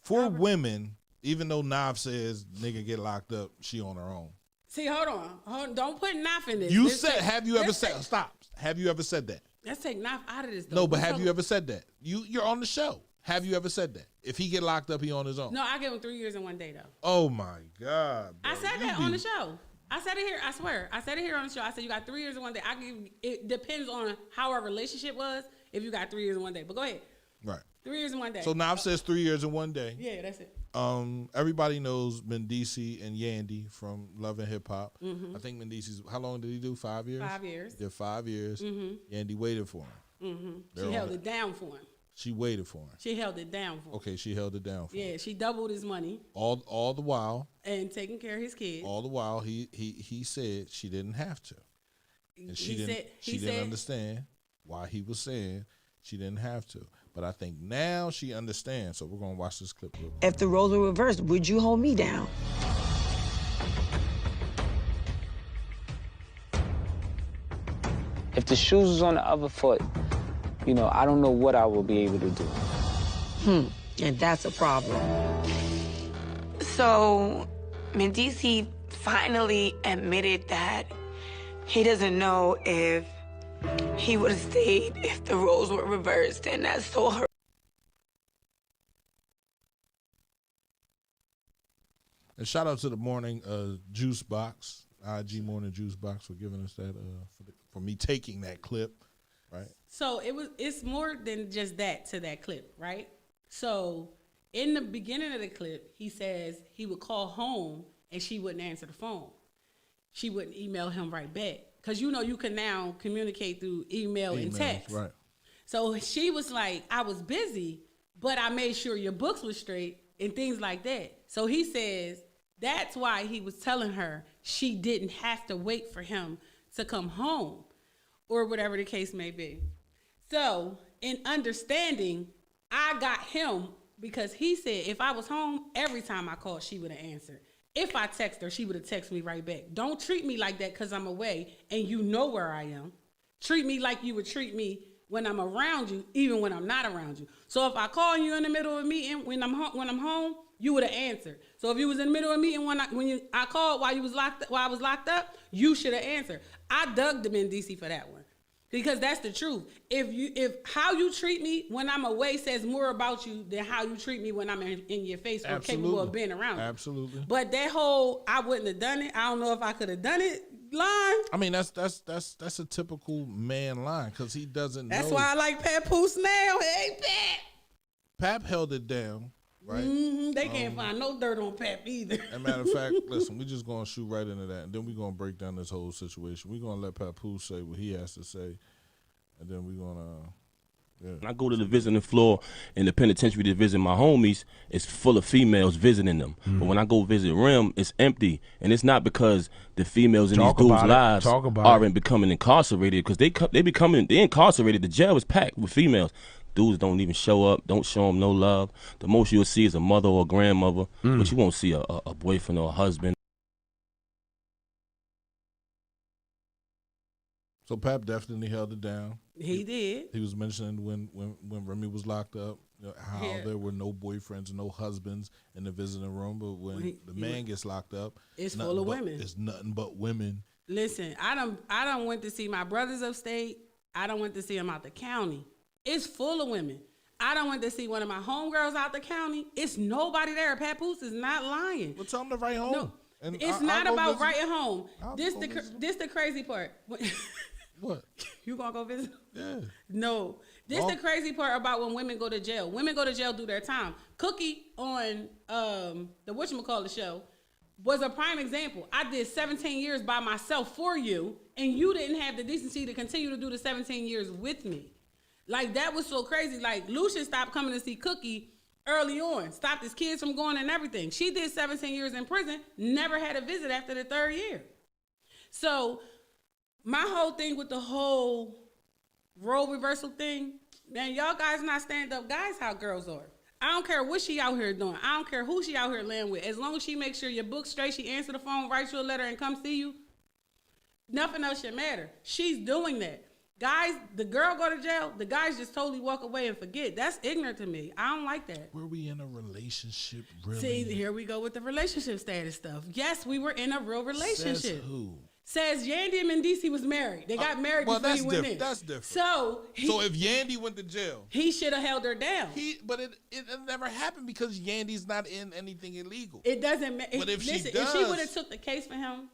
For women, even though Nav says nigga get locked up, she on her own. See, hold on. Don't put Naf in this. You said, have you ever said, stop. Have you ever said that? Let's take Naf out of this, though. No, but have you ever said that? You're on the show. Have you ever said that? If he get locked up, he on his own. No, I give him 3 years in one day, though. Oh, my God. Bro. I said that on the show. I said it here. I swear. I said it here on the show. I said you got 3 years in one day. It depends on how our relationship was if you got 3 years in one day. But go ahead. Right. 3 years in one day. So Nav says 3 years in one day. Yeah, that's it. Everybody knows Mendici and Yandy from Love and Hip Hop. Mm-hmm. I think Mendici's, how long did he do? 5 years? 5 years. Did 5 years. Mm-hmm. Yandy waited for him. Mm-hmm. She held it down for him. She waited for him. She held it down for him. Okay, she held it down for him. Yeah, she doubled his money. All the while. And taking care of his kids. All the while, he said she didn't have to. And she didn't understand why he was saying she didn't have to. But I think now she understands. So we're going to watch this clip real quick. If the roles were reversed, would you hold me down? If the shoes was on the other foot, I don't know what I will be able to do. And that's a problem. So, Mendici finally admitted that he doesn't know if he would have stayed if the roles were reversed, and that's so hurt. And shout out to the morning juice box, IG morning juice box for giving us that, for me taking that clip, right? So it's more than just that to that clip, right? So in the beginning of the clip, he says he would call home and she wouldn't answer the phone. She wouldn't email him right back. Because you can now communicate through email and text. Right. So she was like, I was busy, but I made sure your books were straight and things like that. So he says, That's why he was telling her she didn't have to wait for him to come home or whatever the case may be. So in understanding, I got him because he said if I was home, every time I called, she would have answered. If I text her, she would have texted me right back. Don't treat me like that because I'm away and you know where I am. Treat me like you would treat me when I'm around you, even when I'm not around you. So if I call you in the middle of a meeting when I'm home, you would have answered. So if you was in the middle of a meeting when I called while I was locked up, you should have answered. I dug them in DC for that one. Because that's the truth. If how you treat me when I'm away says more about you than how you treat me when I'm in your face or capable of being around you. Absolutely. But that whole I wouldn't have done it, I don't know if I could have done it line. I mean, that's a typical man line because he doesn't know. That's why I like Papoose now. Hey, Pap. Pap held it down, right? Mm-hmm. They can't find no dirt on Pap either. As a matter of fact, listen, we're just going to shoot right into that, and then we're going to break down this whole situation. We're going to let Papoose say what he has to say, and then we're going to, When I go to the visiting floor in the penitentiary to visit my homies, it's full of females visiting them. But when I go visit Rim, it's empty. And it's not because the females in these dudes' lives aren't becoming incarcerated, because they incarcerated. The jail is packed with females. Dudes don't even show up, don't show them no love. The most you'll see is a mother or a grandmother, but you won't see a boyfriend or a husband. So Pap definitely held it down. He did. He was mentioning when Remy was locked up, how there were no boyfriends, no husbands in the visiting room. But when the man gets locked up, it's full of women. It's nothing but women. Listen, I don't went to see my brothers upstate. I don't went to see them out the county. It's full of women. I don't went to see one of my homegirls out the county. It's nobody there. Papoose is not lying. Well, tell him to write home. No, and it's not about writing home. This the crazy part. What? You gonna go visit? Yeah. No. This the crazy part about when women go to jail. Women go to jail, do their time. Cookie on the whatchamacallit show was a prime example. I did 17 years by myself for you, and you didn't have the decency to continue to do the 17 years with me. Like, that was so crazy. Like, Lucian stopped coming to see Cookie early on, stopped his kids from going and everything. She did 17 years in prison, never had a visit after the 3rd year. So my whole thing with the whole role reversal thing, man, y'all guys not stand-up guys how girls are. I don't care what she out here doing. I don't care who she out here laying with. As long as she makes sure your book's straight, she answer the phone, writes you a letter, and come see you, nothing else should matter. She's doing that. Guys, the girl go to jail, the guys just totally walk away and forget. That's ignorant to me. I don't like that. Were we in a relationship, really? See, here we go with the relationship status stuff. Yes, we were in a real relationship. Says who? Says Yandy and Mendici was married. They got married before he went in. That's different. So if Yandy went to jail, he should have held her down. But it never happened because Yandy's not in anything illegal. It doesn't matter. But if she would have took the case for him,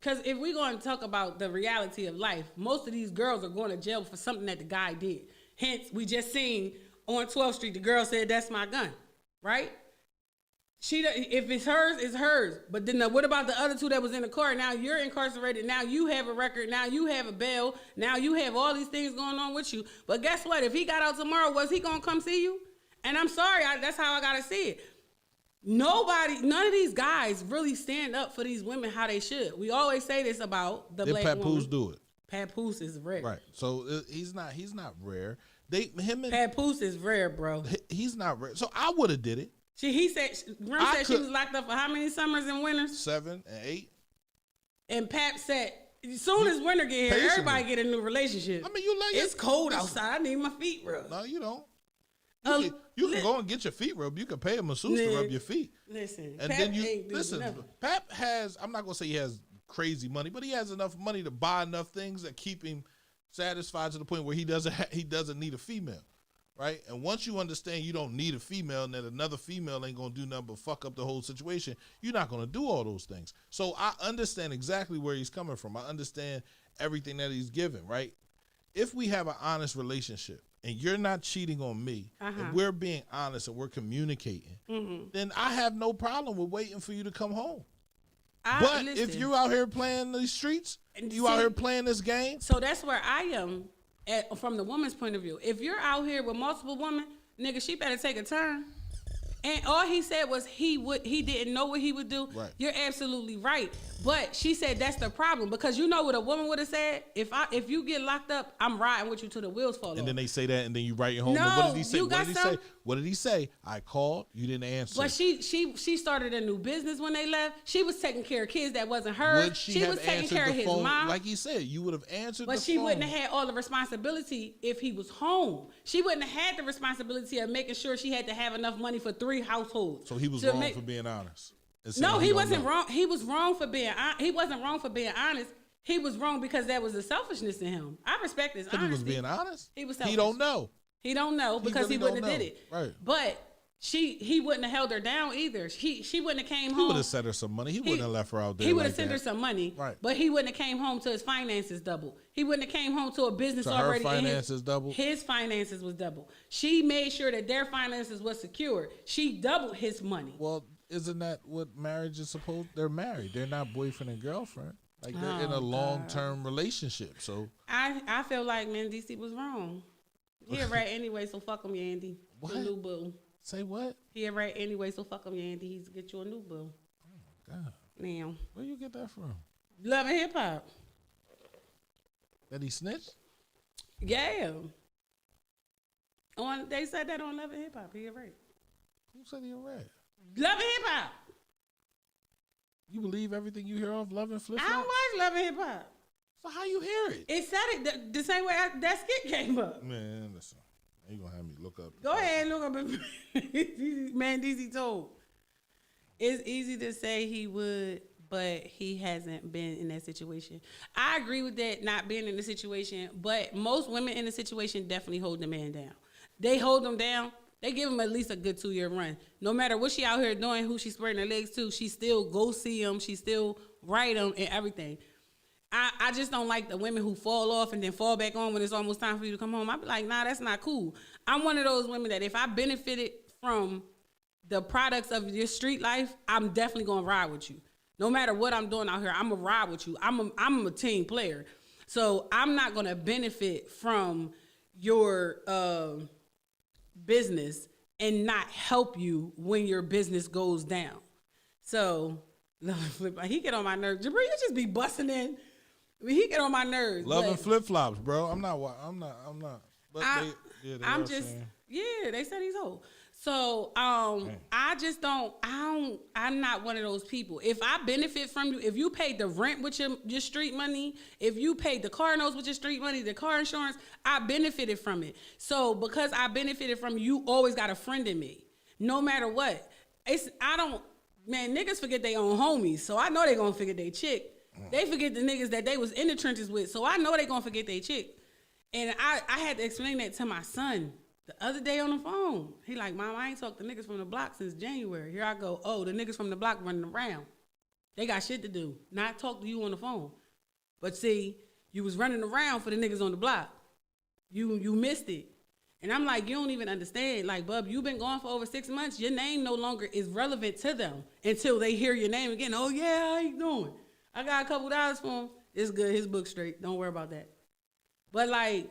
because if we're going to talk about the reality of life, most of these girls are going to jail for something that the guy did. Hence, we just seen on 12th Street, the girl said, "That's my gun," right? If it's hers, it's hers. But then what about the other two that was in the car? Now you're incarcerated. Now you have a record. Now you have a bail. Now you have all these things going on with you. But guess what? If he got out tomorrow, was he going to come see you? And I'm sorry, that's how I got to see it. None of these guys really stand up for these women how they should. We always say this about the black woman. Papoose do it. Papoose is rare. Right. So he's not rare. Papoose is rare, bro. He's not rare. So I would have did it. He said she was locked up for how many summers and winters? 7 and 8. And Pap said, as soon as winter get here, everybody get a new relationship. I mean, it's cold outside. I need my feet rubbed. No, you don't. You can go and get your feet rubbed. You can pay a masseuse to rub your feet. Listen, and Pap then ain't doing nothing. Pap has, I'm not going to say he has crazy money, but he has enough money to buy enough things that keep him satisfied to the point where he doesn't need a female. Right? And once you understand you don't need a female and that another female ain't going to do nothing but fuck up the whole situation, you're not going to do all those things. So I understand exactly where he's coming from. I understand everything that he's given, right? If we have an honest relationship and you're not cheating on me and we're being honest and we're communicating, then I have no problem with waiting for you to come home. But if you out here playing these streets, out here playing this game. So that's where I am. From the woman's point of view, if you're out here with multiple women, nigga, she better take a turn. And all he said was he didn't know what he would do. Right. You're absolutely right. But she said that's the problem, because you know what a woman would have said? If you get locked up, I'm riding with you till the wheels fall off. And then they say that, and then you write your home. No, but what did he say? you got some. What did he say? I called. You didn't answer. But she started a new business when they left. She was taking care of kids that wasn't hers. Would she was have taking answered care the of his phone? mom. Like he said, you would have answered But the she phone. wouldn't have had all the responsibility if he was home. She wouldn't have had the responsibility of making sure she had to have enough money for 3 households. So he was wrong for being honest. No, he wasn't wrong. He was wrong for being. He wasn't wrong for being honest. He was wrong because there was a selfishness in him. I respect his honesty. He was being honest. He was selfish. He don't know. He don't know because he wouldn't have did it. Right. But he wouldn't have held her down either. She wouldn't have came home. He would have sent her some money. He wouldn't have left her out there. He would have like sent that. her some money. Right. But he wouldn't have came home to his finances double. He wouldn't have came home to a business To already. her finances double? His finances was double. She made sure that their finances was secure. She doubled his money. Well, isn't that what marriage is supposed? They're married. They're not boyfriend and girlfriend. Like they're in a long-term relationship. So I feel like DC was wrong. He a rat anyway, so fuck him, Yandy. What? A new boo. say what? He a rat anyway, so fuck him, Yandy. He's get you a new boo. God, Now, where you get that from? Love and Hip Hop. That he snitched? Yeah. They said that on Love and Hip Hop. He a rat. Who said he a rat? Love and Hip Hop. You believe everything you hear off Love and Flip I don't Flop? watch Love and Hip Hop. So how you hear it? It said it the same way that skit came up. Man, listen. You gonna have me look up. Go ahead and look up. Man, DC told. It's easy to say he would, but he hasn't been in that situation. I agree with that, not being in the situation, but most women in the situation definitely hold the man down. They hold him down. They give him at least a good 2-year run. No matter what she out here doing, who she spreading her legs to, she still go see him. She still write him and everything. I just don't like the women who fall off and then fall back on when it's almost time for you to come home. I be like, nah, that's not cool. I'm one of those women that if I benefited from the products of your street life, I'm definitely gonna ride with you. No matter what I'm doing out here, I'm gonna ride with you. I'm a team player. So I'm not gonna benefit from your business and not help you when your business goes down. So he get on my nerves. Jabril, you just be busting in. I mean, he get on my nerves. Love and Flip Flops, bro. I'm not. But I'm just saying. Yeah, they said he's old. So I just don't. I'm not one of those people. If I benefit from you, if you paid the rent with your street money, if you paid the car notes with your street money, the car insurance, I benefited from it. So because I benefited from you, you always got a friend in me, no matter what. Man, niggas forget their own homies, so I know they gonna forget their chick. They forget the niggas that they was in the trenches with, so I know they gonna forget their chick. And I had to explain that to my son the other day on the phone. He like, Mom, I ain't talked to niggas from the block since January. Here I go, oh, the niggas from the block running around. They got shit to do, not talk to you on the phone. But see, you was running around for the niggas on the block. You missed it. And I'm like, you don't even understand. Like, bub, you've been gone for over 6 months. Your name no longer is relevant to them until they hear your name again. Oh, yeah, how you doing? I got a couple dollars for him. It's good. His book straight. Don't worry about that. But, like,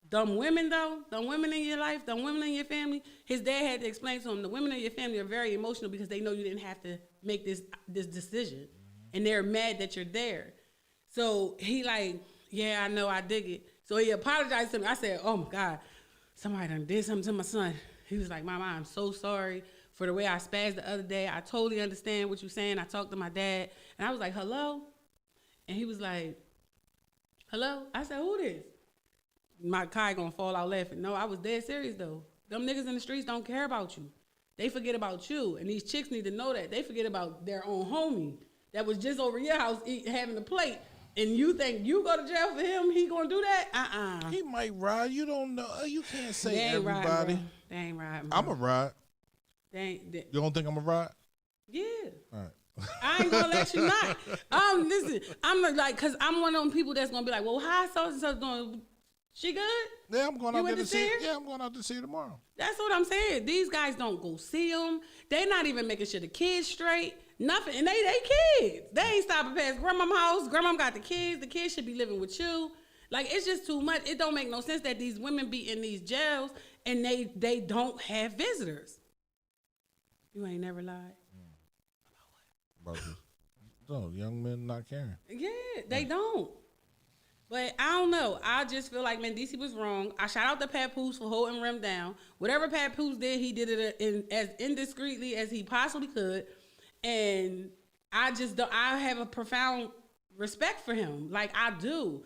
them women, though, them women in your life, them women in your family, his dad had to explain to him, the women in your family are very emotional because they know you didn't have to make this decision. And they're mad that you're there. So he like, yeah, I know, I dig it. So he apologized to me. I said, oh, my God. Somebody done did something to my son. He was like, Mama, I'm so sorry for the way I spazzed the other day. I totally understand what you're saying. I talked to my dad. And I was like, hello? And he was like, hello? I said, who this? My Kai gonna fall out laughing. No, I was dead serious, though. Them niggas in the streets don't care about you. They forget about you. And these chicks need to know that. They forget about their own homie that was just over your house having a plate. And you think you go to jail for him, he gonna do that? He might ride. You don't know. You can't say They ain't everybody. riding, they ain't riding. I'm a ride. You don't think I'm a ride? Yeah. All right. I ain't gonna let you not. Listen, I'm like, cause I'm one of them people that's gonna be like, well, how so and so doing? She good? Yeah, I'm going out there to see her. her? Yeah, I'm going out to see her tomorrow. That's what I'm saying. These guys don't go see them. They not even making sure the kids straight. Nothing. And they kids. They ain't stopping past grandma's house. Grandma got the kids. The kids should be living with you. Like, it's just too much. It don't make no sense that these women be in these jails and they don't have visitors. You ain't never lied. About this. No, young men not caring. Yeah, they don't. But I don't know. I just feel like Mendeecees was wrong. I shout out to Papoose for holding Rem down. Whatever Papoose did, he did it as indiscreetly as he possibly could. And I have a profound respect for him. Like, I do.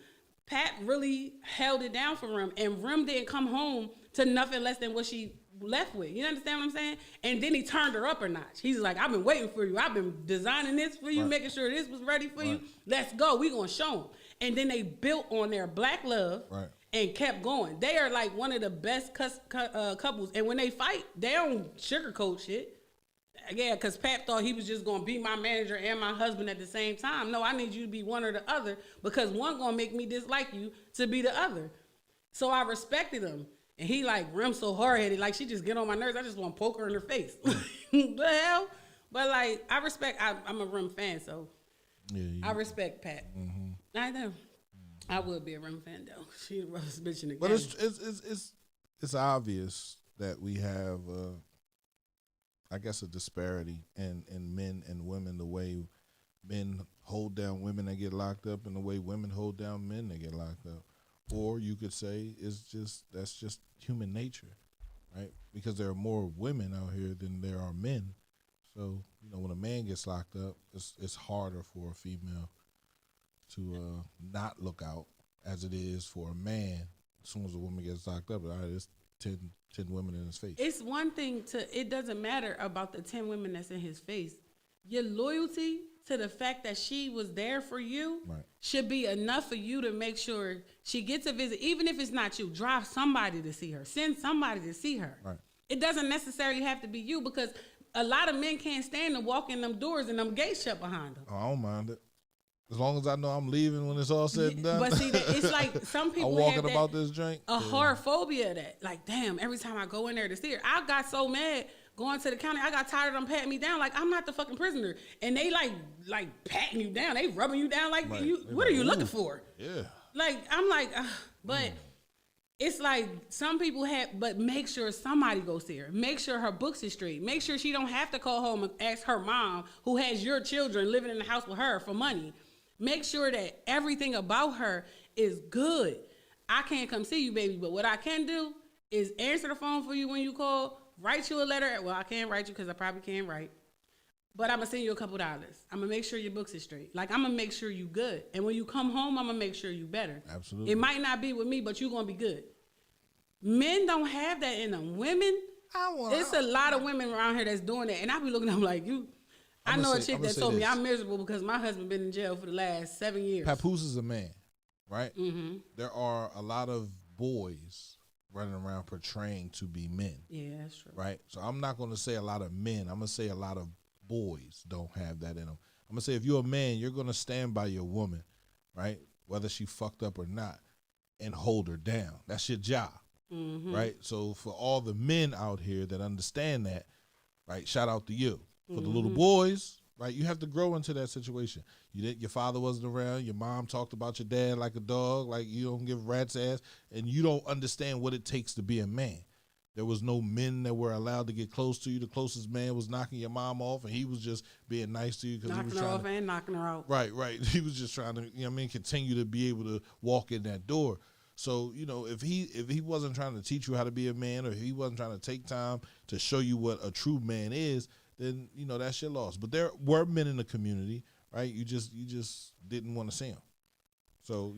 Pat really held it down for Rem. And Rem didn't come home to nothing less than what she left with. You understand what I'm saying? And then he turned her up a notch. He's like, I've been waiting for you. I've been designing this for you, making sure this was ready for you. Let's go. We gonna show them. And then they built on their black love and kept going. They are like one of the best couples. And when they fight, they don't sugarcoat shit. Yeah, because Pat thought he was just gonna be my manager and my husband at the same time. No, I need you to be one or the other, because one gonna make me dislike you to be the other. So I respected him. And he like, Rem so hard-headed, like she just get on my nerves. I just want to poke her in her face. The hell? But like, I respect, I'm a Rem fan, so I respect Pat. I know. I would be a Rem fan though. She the roughest bitch in the game. But it's obvious that we have, I guess, a disparity in men and women, the way men hold down women that get locked up and the way women hold down men that get locked up. Or you could say that's just human nature, right? Because there are more women out here than there are men. So, you know, when a man gets locked up, it's harder for a female to not look out as it is for a man. As soon as a woman gets locked up, there's 10 women in his face. It's one thing it doesn't matter about the 10 women that's in his face. Your loyalty to the fact that she was there for you should be enough for you to make sure she gets a visit. Even if it's not you, drive somebody to see her. Send somebody to see her. Right. It doesn't necessarily have to be you, because a lot of men can't stand to walk in them doors and them gates shut behind them. Oh, I don't mind it. As long as I know I'm leaving when it's all said and done. But see, it's like some people I'm walking about this drink. A horror phobia of that. Like, damn, every time I go in there to see her, I got so mad going to the county. I got tired of them patting me down. Like, I'm not the fucking prisoner. And they like patting you down. They rubbing you down like, what are you looking for? Yeah. Like, I'm like, but it's like some people but make sure somebody goes see her. Make sure her books is straight. Make sure she don't have to call home and ask her mom, who has your children living in the house with her, for money. Make sure that everything about her is good. I can't come see you, baby, but what I can do is answer the phone for you when you call, write you a letter. Well, I can't write you because I probably can't write. But I'm going to send you a couple dollars. I'm going to make sure your books is straight. Like, I'm going to make sure you good. And when you come home, I'm going to make sure you better. Absolutely. It might not be with me, but you're going to be good. Men don't have that in them. Women, it's a lot of women around here that's doing that. And I be looking at them like, I know a chick that told me I'm miserable because my husband been in jail for the last 7 years. Papoose is a man, right? Mm-hmm. There are a lot of boys running around portraying to be men. Yeah, that's true. Right? So I'm not going to say a lot of men. I'm going to say a lot of boys don't have that in them. I'm going to say if you're a man, you're going to stand by your woman, right? Whether she fucked up or not, and hold her down. That's your job, right? So for all the men out here that understand that, right, shout out to you. For the little boys, right, you have to grow into that situation. Your father wasn't around. Your mom talked about your dad like a dog, like you don't give rat's ass, and you don't understand what it takes to be a man. There was no men that were allowed to get close to you. The closest man was knocking your mom off, and he was just being nice to you because he was trying off and knocking her out. Right. He was just trying to, continue to be able to walk in that door. So, if he wasn't trying to teach you how to be a man, or if he wasn't trying to take time to show you what a true man is, then, that's your loss. But there were men in the community, right? You just didn't want to see them. So,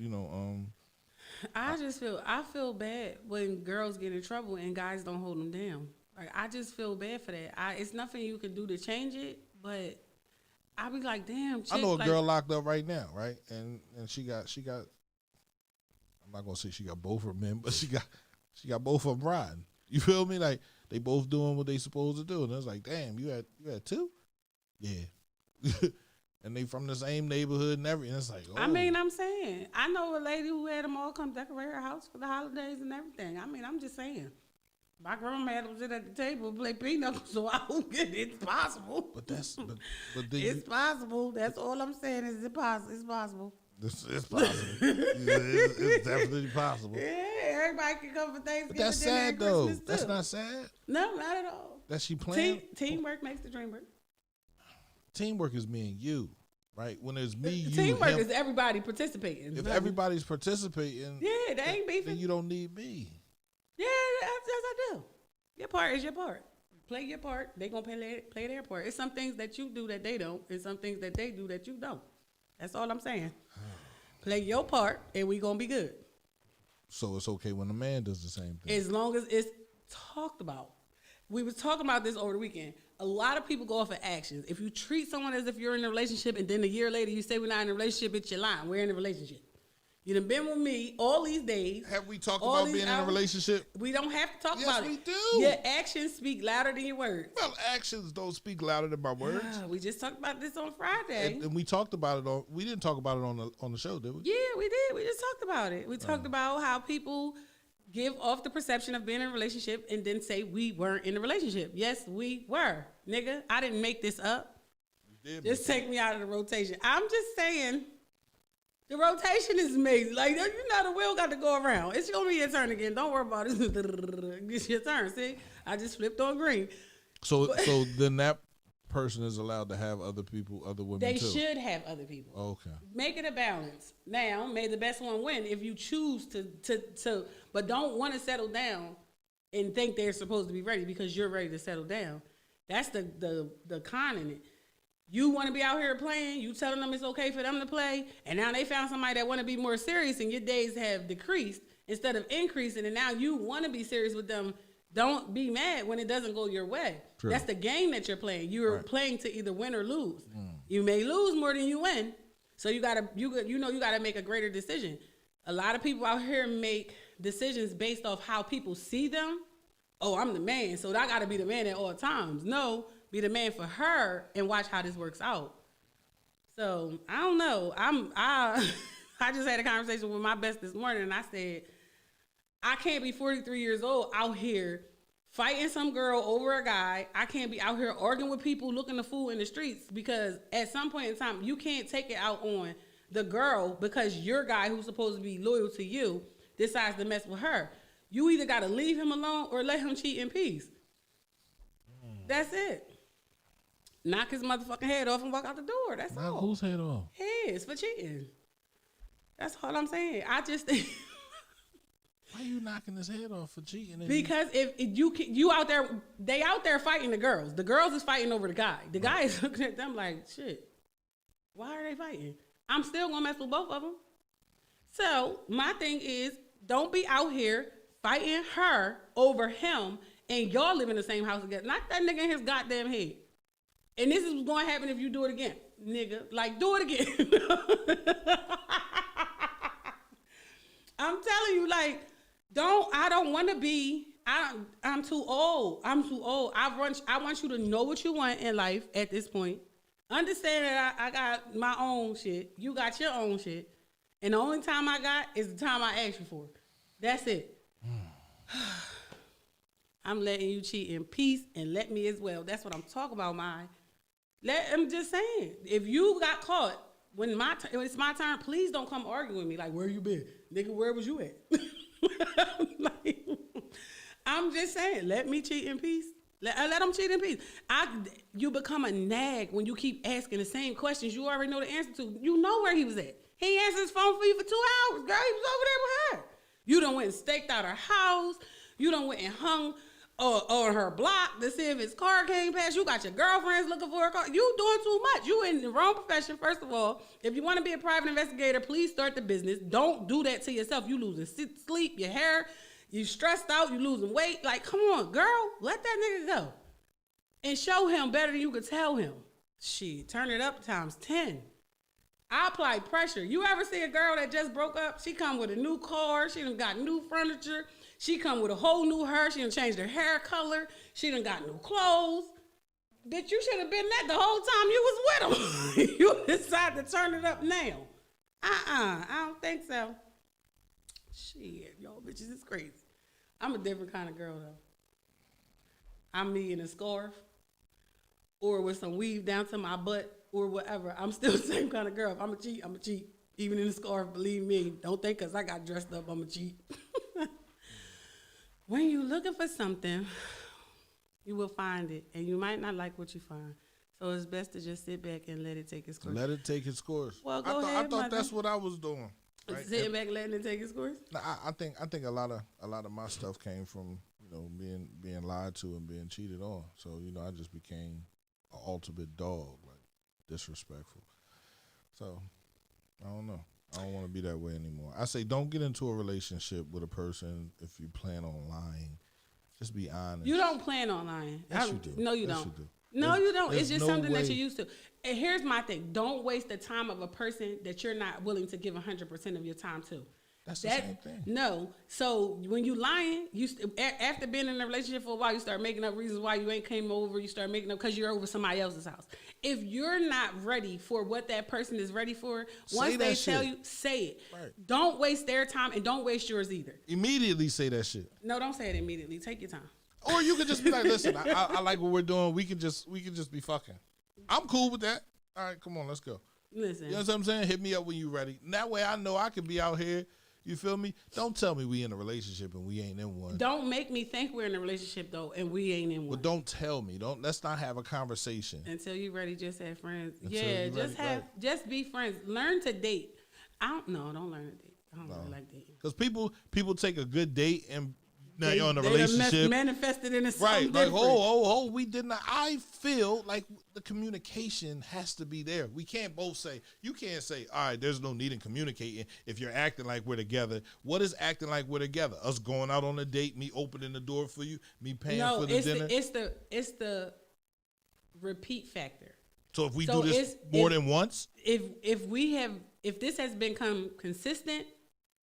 I feel bad when girls get in trouble and guys don't hold them down. Like, I just feel bad for that. It's nothing you can do to change it, but I be like, damn, chick, I know a girl locked up right now, right? And she got I'm not gonna say she got both of her men, but she got both of them riding. You feel me? Like, they both doing what they supposed to do. And I was like, damn, you had two? Yeah. And they from the same neighborhood and everything. It's like, oh. I mean, I'm saying, I know a lady who had them all come decorate her house for the holidays and everything. I mean, I'm just saying. My grandma had them sit at the table and play pinochle, so I don't get it. It's possible. But it's possible. That's all I'm saying is it's possible. It's possible. It's definitely possible. Yeah, everybody can come for Thanksgiving. But that's sad, though. That's not sad. No, not at all. that she planned. Teamwork makes the dream work. Teamwork is me and you, right? When it's me, you, teamwork him. is everybody participating. If everybody's participating, yeah, they ain't beefing. Then you don't need me. Yeah, yes, I do. Your part is your part. Play your part. They gonna play their part. It's some things that you do that they don't, and some things that they do that you don't. That's all I'm saying. Play your part, and we gonna be good. So it's okay when a man does the same thing, as long as it's talked about. We was talking about this over the weekend. A lot of people go off of actions. If you treat someone as if you're in a relationship, and then a year later you say we're not in a relationship, it's your line. We're in a relationship. You done been with me all these days. Have we talked about being in a relationship? We don't have to talk about it. Yes, we do. Your actions speak louder than your words. Well, actions don't speak louder than my words. We just talked about this on Friday. And we talked about it on. We didn't talk about it on the show, did we? Yeah, we did. We just talked about it. We talked about how people give off the perception of being in a relationship and then say we weren't in a relationship. Yes, we were. Nigga, I didn't make this up. You did. Just take me out of the rotation. I'm just saying. The rotation is amazing. Like, you know, the wheel got to go around. It's going to be your turn again. Don't worry about it. It's your turn. See? I just flipped on green. So then that person is allowed to have other people, other women they too? They should have other people. Okay. Make it a balance. Now, may the best one win if you choose to but don't want to settle down and think they're supposed to be ready because you're ready to settle down. That's the con in it. You want to be out here playing, you telling them it's okay for them to play, and now they found somebody that want to be more serious and your days have decreased instead of increasing, and now you want to be serious with them. Don't be mad when it doesn't go your way. True. That's the game that you're playing. You're playing to either win or lose. You may lose more than you win, so you gotta make a greater decision. A lot of people out here make decisions based off how people see them. Oh, I'm the man, so I gotta be the man at all times. No. Be the man for her and watch how this works out. So I don't know. I just had a conversation with my best this morning, and I said I can't be 43 years old out here fighting some girl over a guy. I can't be out here arguing with people, looking a fool in the streets, because at some point in time you can't take it out on the girl because your guy who's supposed to be loyal to you decides to mess with her. You either got to leave him alone or let him cheat in peace. That's it. Knock his motherfucking head off and walk out the door. That's all. Whose head off? His for cheating. That's all I'm saying. I just think. Why are you knocking his head off for cheating? Because if you out there, they out there fighting the girls. The girls is fighting over the guy. The guy is looking at them like, shit, why are they fighting? I'm still gonna mess with both of them. So my thing is, don't be out here fighting her over him and y'all live in the same house together. Knock that nigga in his goddamn head. And this is what's going to happen if you do it again, nigga. Like, do it again. I'm telling you, like, I don't want to be, I'm too old. I want you to know what you want in life at this point. Understand that I got my own shit. You got your own shit. And the only time I got is the time I asked you for. That's it. I'm letting you cheat in peace and let me as well. That's what I'm talking about, I'm just saying, if you got caught when it's my turn, please don't come argue with me. Like, where you been? Nigga, where was you at? Like, I'm just saying, let me cheat in peace. Let them cheat in peace. You become a nag when you keep asking the same questions you already know the answer to. You know where he was at. He answered his phone for you for 2 hours. Girl, he was over there with her. You done went and staked out her house. You done went and hung on her block to see if his car came past. You got your girlfriends looking for her car. You doing too much. You in the wrong profession, first of all. If you want to be a private investigator, please start the business. Don't do that to yourself. You losing sleep, your hair, you stressed out, you losing weight. Like, come on, girl. Let that nigga go. And show him better than you could tell him. Shit, turn it up times 10. I apply pressure. You ever see a girl that just broke up? She come with a new car. She done got new furniture. She come with a whole new hair. She done changed her hair color. She done got new clothes. Bitch, you should have been that the whole time you was with him. You decide to turn it up now. I don't think so. Shit, y'all bitches is crazy. I'm a different kind of girl, though. I'm me in a scarf or with some weave down to my butt or whatever. I'm still the same kind of girl. If I'm a cheat, I'm a cheat. Even in the scarf, believe me. Don't think because I got dressed up, I'm a cheat. When you looking for something, You will find it, and you might not like what you find. So it's best to just sit back and let it take its course. Let it take its course. Well, go ahead. I thought that's what I was doing. Right? Sitting back, letting it take its course. I think a lot of my stuff came from being lied to and being cheated on. So I just became an ultimate dog, like disrespectful. So I don't know. I don't want to be that way anymore. I say don't get into a relationship with a person if you plan on lying. Just be honest. You don't plan on lying. Yes, you do. No, you Yes, don't. You do. No, you don't. It's there's just no something that way. you're used to. And here's my thing. Don't waste the time of a person that you're not willing to give 100% of your time to. That's the same thing. No. So when you lying, after being in a relationship for a while, you start making up reasons why you ain't came over. You start making up because you're over somebody else's house. If you're not ready for what that person is ready for, once they tell you, say it. Right. Don't waste their time and don't waste yours either. Immediately say that shit. No, don't say it immediately. Take your time. Or you could just be like, listen, I like what we're doing. We can just be fucking. I'm cool with that. All right, come on, let's go. Listen. You know what I'm saying? Hit me up when you're ready. And that way I know I can be out here. You feel me? Don't tell me we in a relationship and we ain't in one. Don't make me think we're in a relationship though, and we ain't in one. But don't tell me. Let's not have a conversation. Until you're ready, just have friends. Until Yeah, you're ready, just be friends. Learn to date. Don't learn to date. I don't really like dating. Because people take a good date and now They- you're in a they done relationship. manifested into something Right, like, different. we did not. I feel like the communication has to be there. We can't both say, you can't say, all right, there's no need in communicating if you're acting like we're together. What is acting like we're together? Us going out on a date, me opening the door for you, me paying for the dinner? It's the repeat factor. So if we do this more than once? If this has become consistent,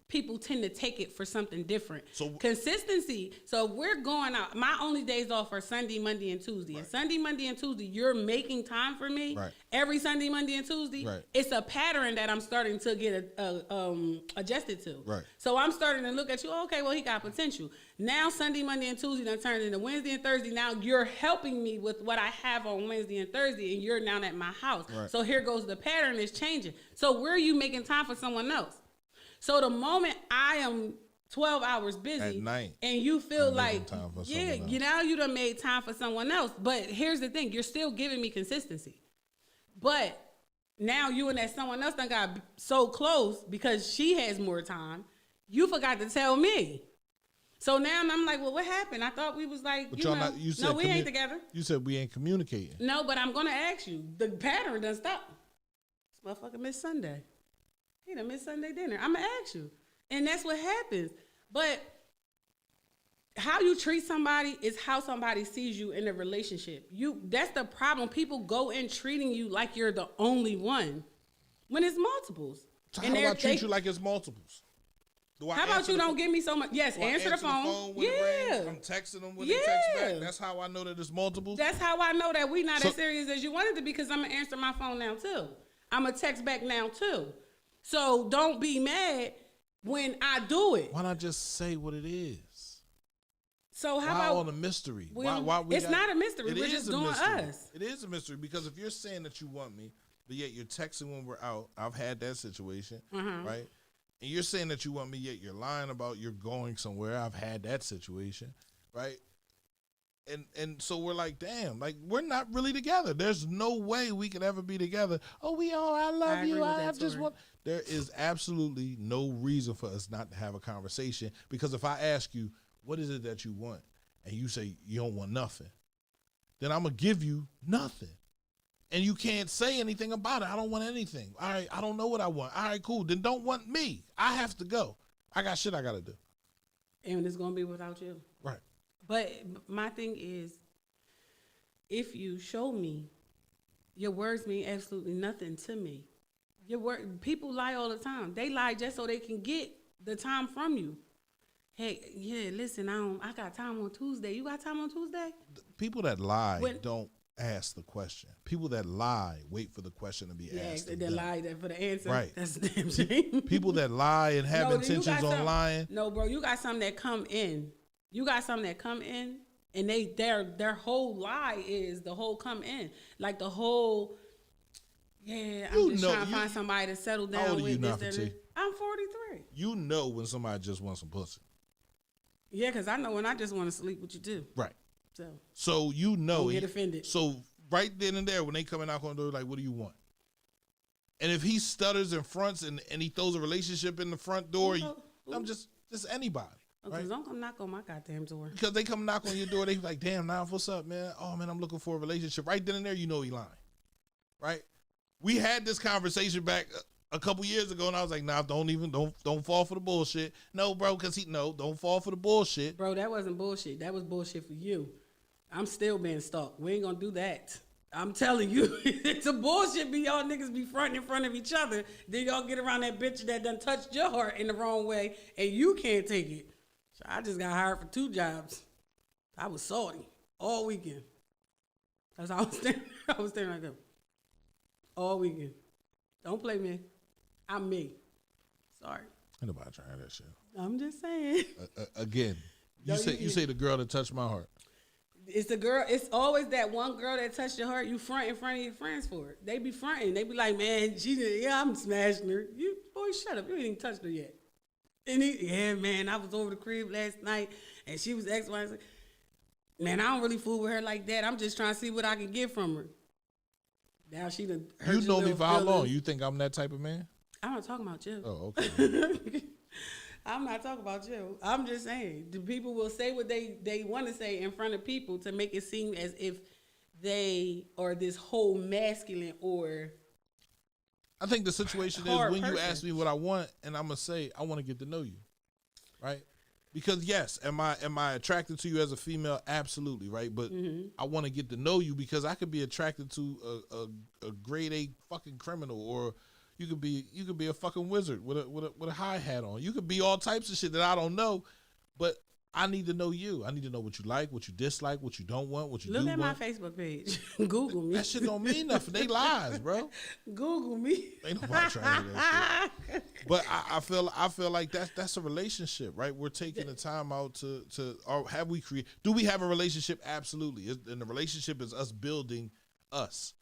people tend to take it for something different. So consistency. So if we're going out, my only days off are Sunday, Monday, and Tuesday. And Sunday, Monday, and Tuesday, you're making time for me. Right. Every Sunday, Monday, and Tuesday. Right. It's a pattern that I'm starting to get adjusted to. Right. So I'm starting to look at you. Okay, well, he got potential. Now Sunday, Monday, and Tuesday done turned into Wednesday and Thursday. Now you're helping me with what I have on Wednesday and Thursday, and you're now at my house. Right. So here goes the pattern is changing. So where are you making time for someone else? So the moment I am 12 hours busy At night, and you feel I'm like, making time for yeah, someone else. you done made time for someone else. But here's the thing, you're still giving me consistency. But now you and that someone else done got so close because she has more time. You forgot to tell me. So now I'm like, well, what happened? I thought we was like, But you know, no, we ain't together. You said we ain't communicating. No, but I'm going to ask you. The pattern done stop. This motherfucker missed Sunday. He done missed Sunday dinner. I'm going to ask you. And that's what happens. But how you treat somebody is how somebody sees you in a relationship. That's the problem. People go in treating you like you're the only one when it's multiples. So how do I treat you like it's multiples? How about you don't give me so much? Yes, answer the phone. When it Yeah. rings? I'm texting them when they text back. That's how I know that it's multiples. That's how I know that we not as serious as you wanted to be because I'm going to answer my phone now too. I'm going to text back now too. So don't be mad when I do it. Why not just say what it is? So how why about all the mystery? It's not a mystery. We're just doing mystery. us. It is a mystery because if you're saying that you want me, but yet you're texting when we're out, I've had that situation, right? And you're saying that you want me, yet you're lying about you're going somewhere. I've had that situation, right? And so we're like, damn, like we're not really together. There's no way we could ever be together. Oh, I love you. I just want. There is absolutely no reason for us not to have a conversation because if I ask you, what is it that you want? And you say you don't want nothing, then I'm going to give you nothing. And you can't say anything about it. I don't want anything. All right, I don't know what I want. All right, cool. Then don't want me. I have to go. I got shit I got to do. And it's going to be without you. Right. But my thing is, if you show me, your words mean absolutely nothing to me. People lie all the time. They lie just so they can get the time from you. Hey, yeah, listen, I got time on Tuesday. You got time on Tuesday? People that lie don't ask the question. People that lie wait for the question to be asked. They lie for the answer. Right. That's the damn shame. People that lie and have intentions on lying. No, bro, you got some that come in. And their whole lie is the whole come in. Like the whole, I'm just trying to find somebody to settle down how old with. Are you this, now, I'm 43. You know when somebody just wants some pussy. Yeah, because I know when I just want to sleep with you too. Right. So you know, don't get offended. So right then and there, when they come and knock on the door, like, what do you want? And if he stutters and fronts and he throws a relationship in the front door, I'm just anybody. Right? Don't come knock on my goddamn door. Because they come knock on your door, they like, damn, now what's up, man? Oh man, I'm looking for a relationship. Right then and there, you know he lying. Right? We had this conversation back a couple years ago, and I was like, nah, don't fall for the bullshit. No, bro, because don't fall for the bullshit. Bro, that wasn't bullshit. That was bullshit for you. I'm still being stalked. We ain't gonna do that. I'm telling you, it's a bullshit. Y'all niggas be fronting in front of each other. Then y'all get around that bitch that done touched your heart in the wrong way, and you can't take it. So I just got hired for 2 jobs. I was salty all weekend. That's how I was standing. I was standing like that all weekend. Don't play me. I'm me. Sorry. Ain't nobody trying that shit. I'm just saying. Again, you say the girl that touched my heart. It's the girl. It's always that one girl that touched your heart. You front in front of your friends for it. They be fronting. They be like, man, I'm smashing her. You boy, shut up. You ain't even touched her yet. And man, I was over the crib last night and she was X, Y, and Z. Man, I don't really fool with her like that. I'm just trying to see what I can get from her. Now she done. You know me for how long? You think I'm that type of man? I'm not talking about you. Oh, okay. I'm not talking about you. I'm just saying the people will say what they want to say in front of people to make it seem as if they are this whole masculine or. I think the situation is when you ask me what I want, and I'm gonna say I want to get to know you, right? Because yes, am I attracted to you as a female? Absolutely, right. But I want to get to know you because I could be attracted to a grade A fucking criminal, or you could be a fucking wizard with a high hat on. You could be all types of shit that I don't know, but I need to know you. I need to know what you like, what you dislike, what you don't want, what you Look do at want. my Facebook page. Google me. That shit don't mean nothing. They lies, bro. Google me. Ain't nobody trying to do that shit. But I feel like that's a relationship, right? We're taking the time out to or do we have a relationship? Absolutely. And the relationship is us building us,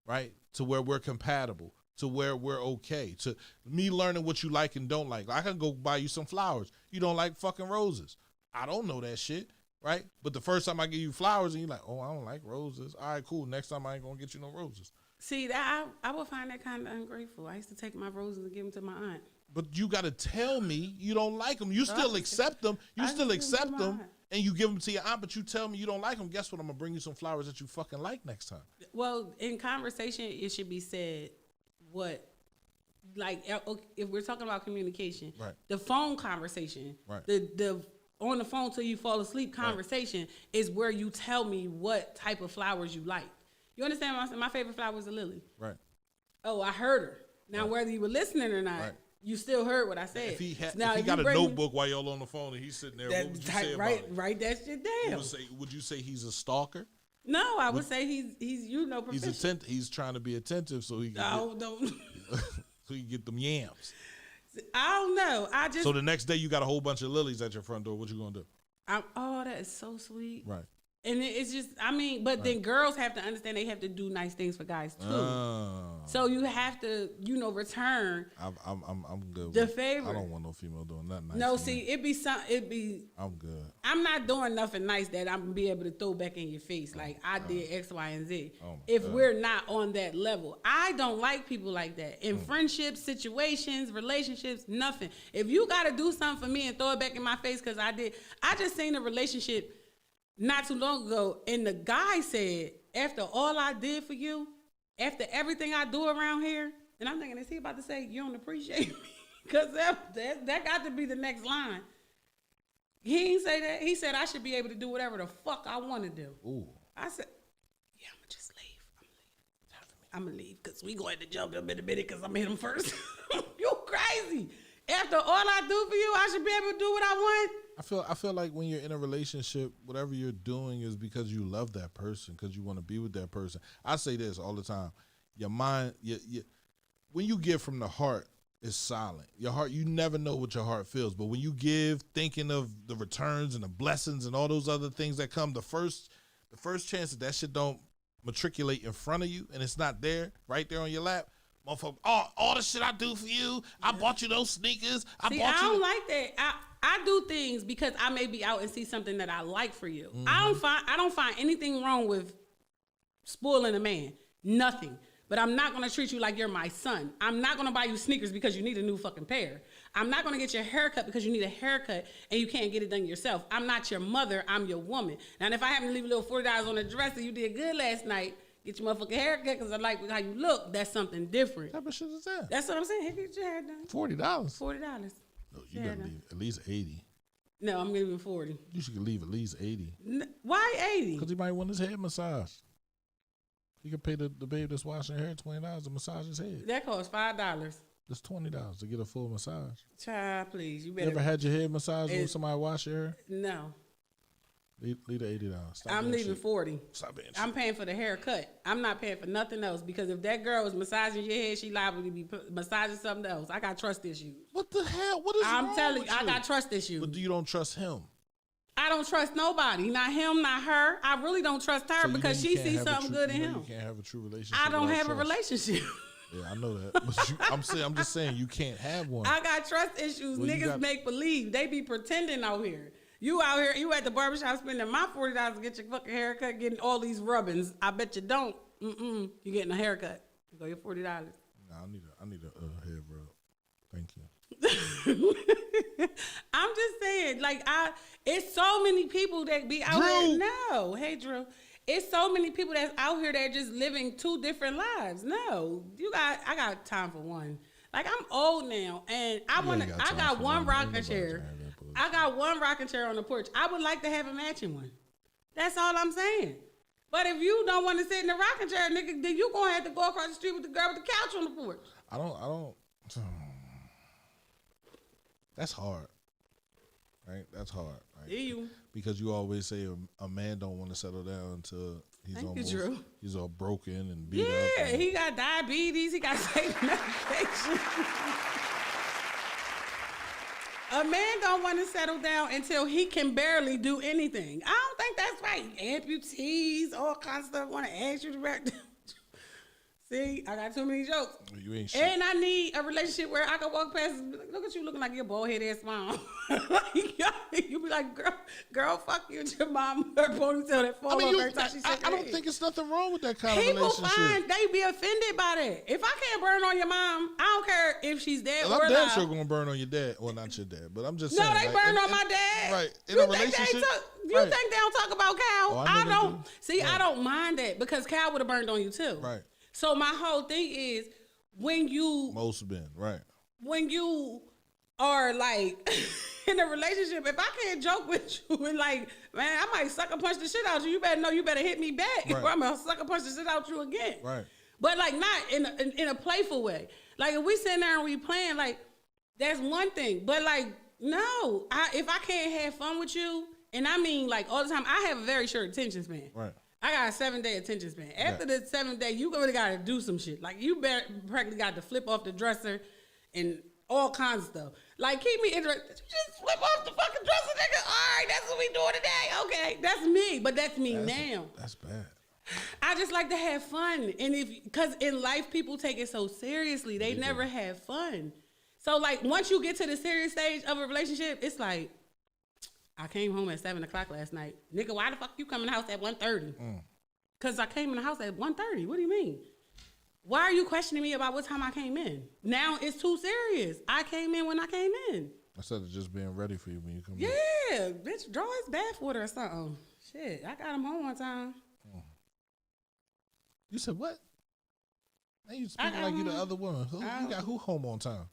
right? To where we're compatible, to where we're okay, to me learning what you like and don't like. I can go buy you some flowers. You don't like fucking roses. I don't know that shit, right? But the first time I give you flowers and you're like, oh, I don't like roses. All right, cool. Next time I ain't gonna get you no roses. See, that I would find that kind of ungrateful. I used to take my roses and give them to my aunt. But you got to tell me you don't like them. You still accept them. You still accept them, and you give them to your aunt, but you tell me you don't like them. Guess what? I'm going to bring you some flowers that you fucking like next time. Well, in conversation, it should be said what, like, if we're talking about communication, right. The phone conversation, right. the on the phone till you fall asleep conversation right. is where you tell me what type of flowers you like. You understand what I'm saying? My favorite flower is a lily. Right. Oh, I heard her. Now, whether you were listening or not, you still heard what I said. If he got a notebook while y'all on the phone and he's sitting there, what would you say about it? Write that shit down. Would you say he's a stalker? No, I would say he's proficient. He's trying to be attentive so he can so he can get them yams. I don't know. So the next day you got a whole bunch of lilies at your front door. What you gonna do? That is so sweet. Right. And it's just, then girls have to understand they have to do nice things for guys too. So you have to, return. I'm good. The favor. I don't want no female doing nothing nice. No, see, I'm good. I'm not doing nothing nice that I'm gonna be able to throw back in your face like I did X, Y, and Z. If we're not on that level, I don't like people like that in friendships, situations, relationships, nothing. If you gotta do something for me and throw it back in my face because I just seen a relationship not too long ago, and the guy said, after all I did for you, after everything I do around here, and I'm thinking, is he about to say, you don't appreciate me? Because that got to be the next line. He didn't say that. He said, I should be able to do whatever the fuck I want to do. Ooh. I said, yeah, I'm going to just leave. I'm going to leave because we going to jump him in a minute because I'm going to hit him first. You crazy. After all I do for you, I should be able to do what I want. I feel like when you're in a relationship, whatever you're doing is because you love that person, because you want to be with that person. I say this all the time. Your mind, when you give from the heart, it's silent. Your heart, you never know what your heart feels. But when you give, thinking of the returns and the blessings and all those other things that come, the first chance that shit don't matriculate in front of you and it's not there, right there on your lap, motherfucker, all the shit I do for you, I bought you those sneakers. I don't like that. I do things because I may be out and see something that I like for you. Mm-hmm. I don't find anything wrong with spoiling a man. Nothing. But I'm not gonna treat you like you're my son. I'm not gonna buy you sneakers because you need a new fucking pair. I'm not gonna get your haircut because you need a haircut and you can't get it done yourself. I'm not your mother, I'm your woman. Now, if I happen to leave a little $40 on the dresser, you did good last night, get your motherfucking haircut because I like how you look, that's something different. What type of shit is that? That's what I'm saying. Hey, get your hair done. $40. $40. No, you gotta leave at least 80. No, I'm giving 40. You should leave at least 80. Why 80? Because he might want his head massaged. He could pay the babe that's washing her hair $20 to massage his head. That costs $5. That's $20 to get a full massage. Child, please. You You better. ever had your head massaged when somebody wash your hair? No. Leave the $80. Stop I'm being leaving cheap. 40. Stop being cheap. I'm paying for the haircut. I'm not paying for nothing else because if that girl is massaging your head, she liable to be massaging something else. I got trust issues. What the hell? What is I'm wrong telling with you, I got trust issues. But you don't trust him. I don't trust nobody. Not him, not her. I really don't trust her So you because know she you can't sees have a something true- good in you know him. You can't have a true relationship. I don't without have a trust. relationship. Yeah, I know that. But I'm just saying you can't have one. I got trust issues. Well, you Niggas got- make believe. They be pretending out here. You out here, you at the barbershop spending my $40 to get your fucking haircut, getting all these rubbings. I bet you don't. You getting a haircut. You go your $40. Nah, I need a hair rub. Thank you. I'm just saying, like, it's so many people that be out Drew. here. No, hey Drew. It's so many people that's out here that just living two different lives. No, I got time for one. Like, I'm old now, and I got one rocking chair. I got one rocking chair on the porch. I would like to have a matching one. That's all I'm saying. But if you don't want to sit in the rocking chair, nigga, then you gonna have to go across the street with the girl with the couch on the porch. I don't. That's hard, right? That's hard, right? Do you? Because you always say a man don't want to settle down until he's all broken and beat up. Yeah, and- he got diabetes. He got to take medication. A man don't want to settle down until he can barely do anything. I don't think that's right. Amputees, all kinds of stuff. Want to ask you to wreck. See, I got too many jokes. You ain't shit. And I need a relationship where I can walk past and be like, look at you looking like your bald head ass mom. You be like, girl, fuck you and your mom, her ponytail that fall off every time she shake her I don't head. think it's nothing wrong with that kind of People relationship. find they be offended by that. If I can't burn on your mom, I don't care if she's dead Well, or I'm damn alive. sure gonna burn on your dad. Well, not your dad, but I'm just No, saying. they like, burn on my dad. Right. In You a think relationship. you right. think they don't talk about Cal? Oh, I know I they don't. do. See, Right. I don't mind that because Cal would have burned on you too. Right. So my whole thing is when you are like in a relationship, if I can't joke with you and like, man, I might sucker punch the shit out you. You better know you better hit me back, Right. or I'm gonna sucker punch the shit out you again. Right. But like not in a playful way. Like if we sitting there and we playing, like that's one thing. But like no, if I can't have fun with you, and I mean like all the time, I have a very short attention span. Right. I got a 7-day attention span. After the 7th day, you really got to do some shit. Like you practically got to flip off the dresser and all kinds of stuff. Like keep me interested. Just flip off the fucking dresser, nigga. All right, that's what we doing today. Okay, that's me, but that's me now. That's bad. I just like to have fun, and because in life people take it so seriously, they never have fun. So like once you get to the serious stage of a relationship, it's like I came home at 7 o'clock last night, nigga. Why the fuck you come in the house at 1:30? Cause I came in the house at 1:30. What do you mean? Why are you questioning me about what time I came in? Now it's too serious. I came in when I came in. Instead of just being ready for you when you come in. Yeah, bitch, draw his bath water or something. Shit, I got him home one time. You said what? Now you speaking like you the other woman. You got who home on time?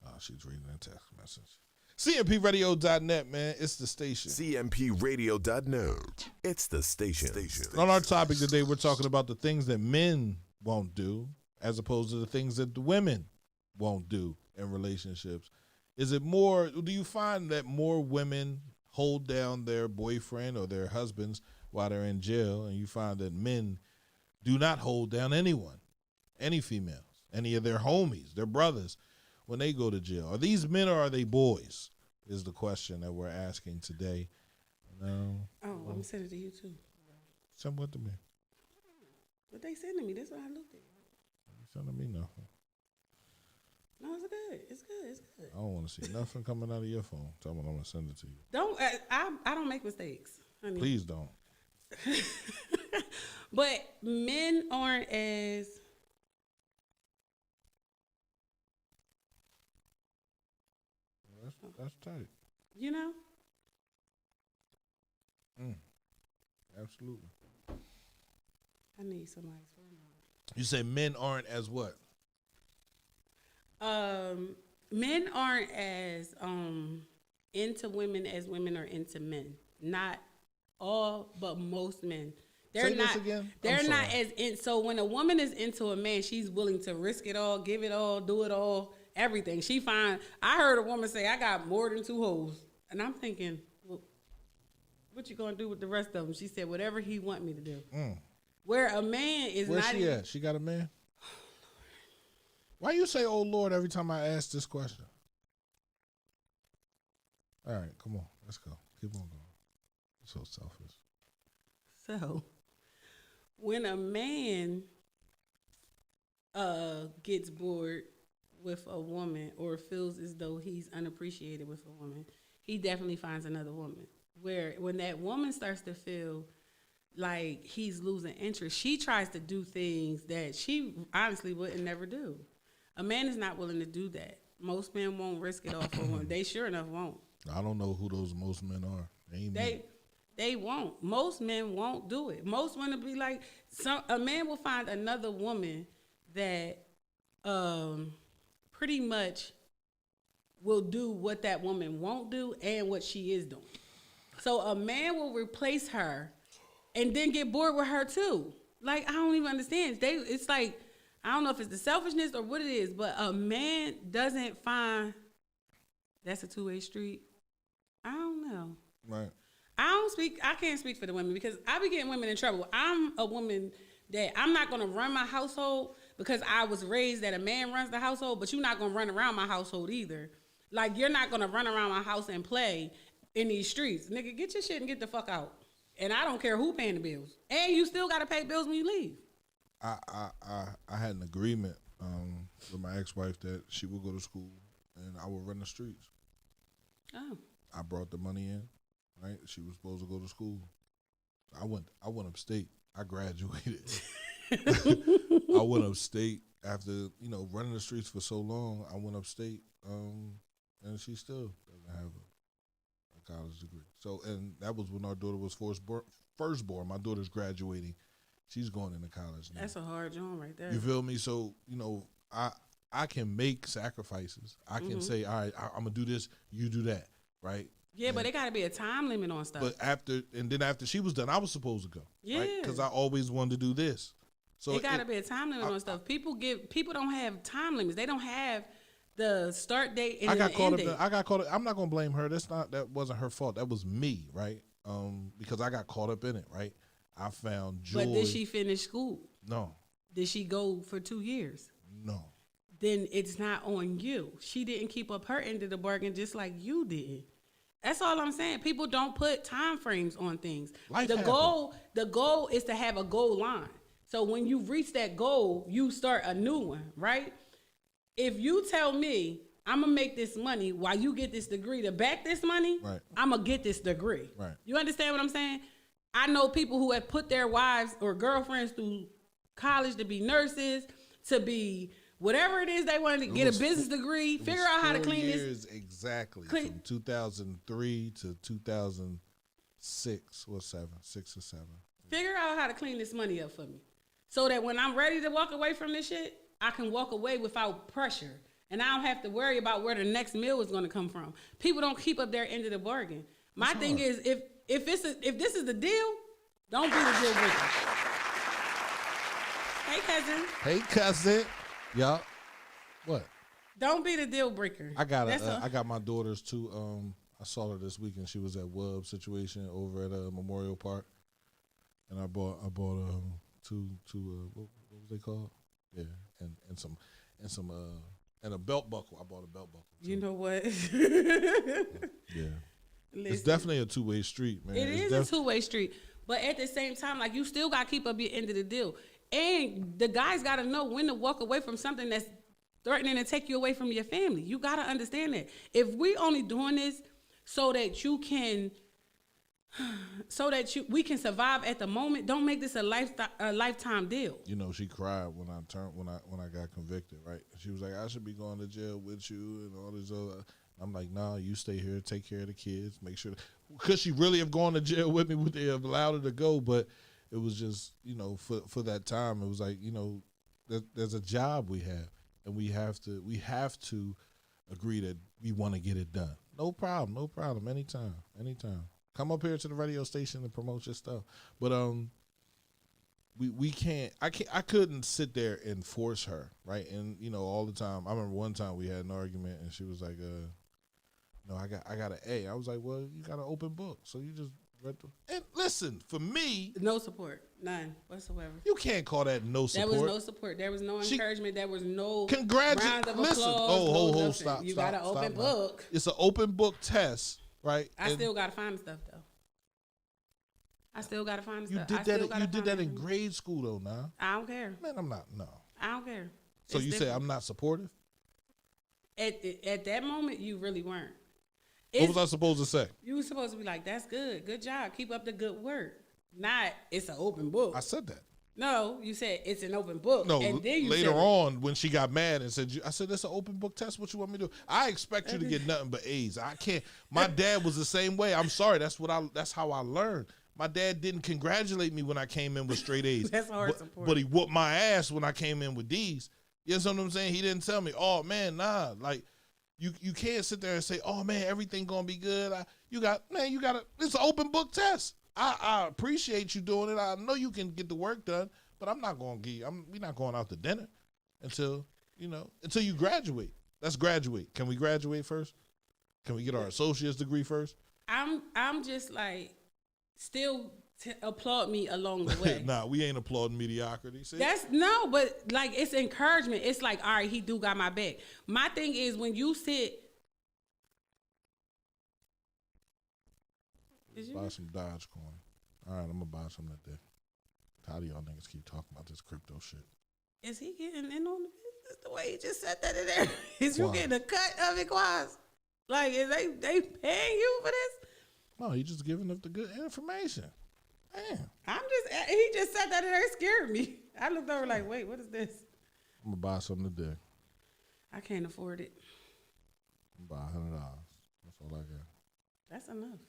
Oh, she's reading that text message. CMPRadio.net, man. It's the station. CMPRadio.net. It's the station. On our topic today, we're talking about the things that men won't do as opposed to the things that the women won't do in relationships. Is it more, do you find that more women hold down their boyfriend or their husbands while they're in jail, and you find that men do not hold down anyone, any females, any of their homies, their brothers, when they go to jail? Are these men or are they boys is the question that we're asking today. No. Oh, I'm sending it to you too. Send what to me? What they sending me? That's what I looked at. Send to me nothing. No, it's good. It's good. It's good. I don't want to see nothing coming out of your phone. Tell me I'm gonna send it to you. Don't. I don't make mistakes, honey. Please don't. But men aren't as. That's tight. You know. Absolutely. I need somebody's phone. You say men aren't as what? Men aren't as into women as women are into men. Not all, but most men. They're Say not. this again? They're I'm not sorry. as in. So when a woman is into a man, she's willing to risk it all, give it all, do it all, everything. She find. I heard a woman say, "I got more than 2 hoes," and I'm thinking, well, what you gonna do with the rest of them? She said, "Whatever he want me to do." Where a man is Where's not. she even, at? She got a man? Why you say "Oh Lord" every time I ask this question? All right, come on, let's go. Keep on going. So selfish. So, when a man gets bored with a woman or feels as though he's unappreciated with a woman, he definitely finds another woman. Where when that woman starts to feel like he's losing interest, she tries to do things that she honestly wouldn't never do. A man is not willing to do that. Most men won't risk it all for a woman. They sure enough won't. I don't know who those most men are. Ain't me. They won't. Most men won't do it. Most women be like, a man will find another woman that pretty much will do what that woman won't do and what she is doing. So a man will replace her and then get bored with her too. Like, I don't even understand. It's like, I don't know if it's the selfishness or what it is, but a man doesn't find that's a two-way street. I don't know. Right. I can't speak for the women because I be getting women in trouble. I'm a woman that I'm not going to run my household because I was raised that a man runs the household, but you're not going to run around my household either. Like, you're not going to run around my house and play in these streets. Nigga, get your shit and get the fuck out. And I don't care who paying the bills. And you still got to pay bills when you leave. I had an agreement with my ex-wife that she would go to school and I would run the streets. Oh. I brought the money in, right? She was supposed to go to school. I went upstate. I graduated. I went upstate after, running the streets for so long. I went upstate, and she still doesn't have a college degree. So, and that was when our daughter was firstborn. My daughter's graduating. She's going into college now. That's a hard job right there. You feel me? So, I can make sacrifices. I can say, all right, I'm going to do this, you do that, right? Yeah, but there got to be a time limit on stuff. But after she was done, I was supposed to go. Yeah. Right? Because I always wanted to do this. So it got to be a time limit on stuff. People don't have time limits. They don't have the start date and the end date. I got caught up. I'm not going to blame her. That wasn't her fault. That was me, right? Because I got caught up in it, right? I found joy. But did she finish school? No. Did she go for 2 years? No. Then it's not on you. She didn't keep up her end of the bargain just like you did. That's all I'm saying. People don't put time frames on things. The goal is to have a goal line. So when you reach that goal, you start a new one, right? If you tell me I'm gonna make this money while you get this degree to back this money, right. I'm gonna get this degree. Right. You understand what I'm saying? I know people who have put their wives or girlfriends through college to be nurses, to be whatever it is they wanted to get a business degree, figure out how to clean this. Exactly. From 2003 to 2006 or 6 or 7. Figure out how to clean this money up for me. So that when I'm ready to walk away from this shit, I can walk away without pressure. And I don't have to worry about where the next meal is going to come from. People don't keep up their end of the bargain. My thing is, if this is the deal, don't be the deal breaker. Hey, cousin. Hey, cousin. Yeah. What? Don't be the deal breaker. I got my daughters too. I saw her this weekend. She was at Wub situation over at Memorial Park, and I bought two what was they called? Yeah, and a belt buckle. I bought a belt buckle too. You know what? Yeah. Listen, it's definitely a two-way street, man. It is a two-way street. But at the same time, like, you still got to keep up your end of the deal. And the guys got to know when to walk away from something that's threatening to take you away from your family. You got to understand that. If we only doing this so that you can, we can survive at the moment, don't make this a lifetime deal. You know, she cried when I got convicted, right? She was like, I should be going to jail with you and all this other. I'm like, nah, you stay here, take care of the kids, make sure. Could she really have gone to jail with me? Would they have allowed her to go? But it was just, you know, for that time, it was like, you know, there's a job we have, and we have to agree that we want to get it done. No problem, anytime. Come up here to the radio station and promote your stuff. But we can't. I couldn't sit there and force her, right? And you know, all the time. I remember one time we had an argument, and she was like, "No, I got an A." I was like, "Well, you got an open book, so you just read the." And listen, for me, no support, none whatsoever. You can't call that no support. There was no support. There was no encouragement. There was no congratulations. Listen, hold, stop. You got an open book. It's an open book test, right? I still gotta find the stuff though. I still gotta find the you stuff. You did that in grade school though, nah. I don't care. Man, I'm not. No. I don't care. So you say I'm not supportive? At that moment, you really weren't. What was I supposed to say? You were supposed to be like, "That's good. Good job. Keep up the good work." Not, it's an open book. I said that. No, you said it's an open book. No, and then later on when she got mad and said, I said, "That's an open book test. What you want me to do?" I expect you to get nothing but A's. I can't. My dad was the same way. I'm sorry. That's how I learned. My dad didn't congratulate me when I came in with straight A's. That's hard support. But he whooped my ass when I came in with D's. You know what I'm saying? He didn't tell me, "Oh man, nah." Like you can't sit there and say, "Oh man, everything gonna be good." It's an open book test. I appreciate you doing it. I know you can get the work done, but I'm not going to we're not going out to dinner until you graduate. Let's graduate. Can we graduate first? Can we get our associate's degree first? I'm just like, still applaud me along the way. Nah, we ain't applauding mediocrity. See? But like, it's encouragement. It's like, all right, he do got my back. My thing is when you sit. Buy some Dogecoin. All right, I'm gonna buy some today. How do y'all niggas keep talking about this crypto shit? Is he getting in on the business the way he just said that in there? Is you getting a cut of it, Quaz? Like, is they paying you for this? No, he just giving up the good information. Damn. He just said that in there, it scared me. I looked over like, wait, what is this? I'm gonna buy something today. I can't afford it. Buy $100. That's all I got. That's enough.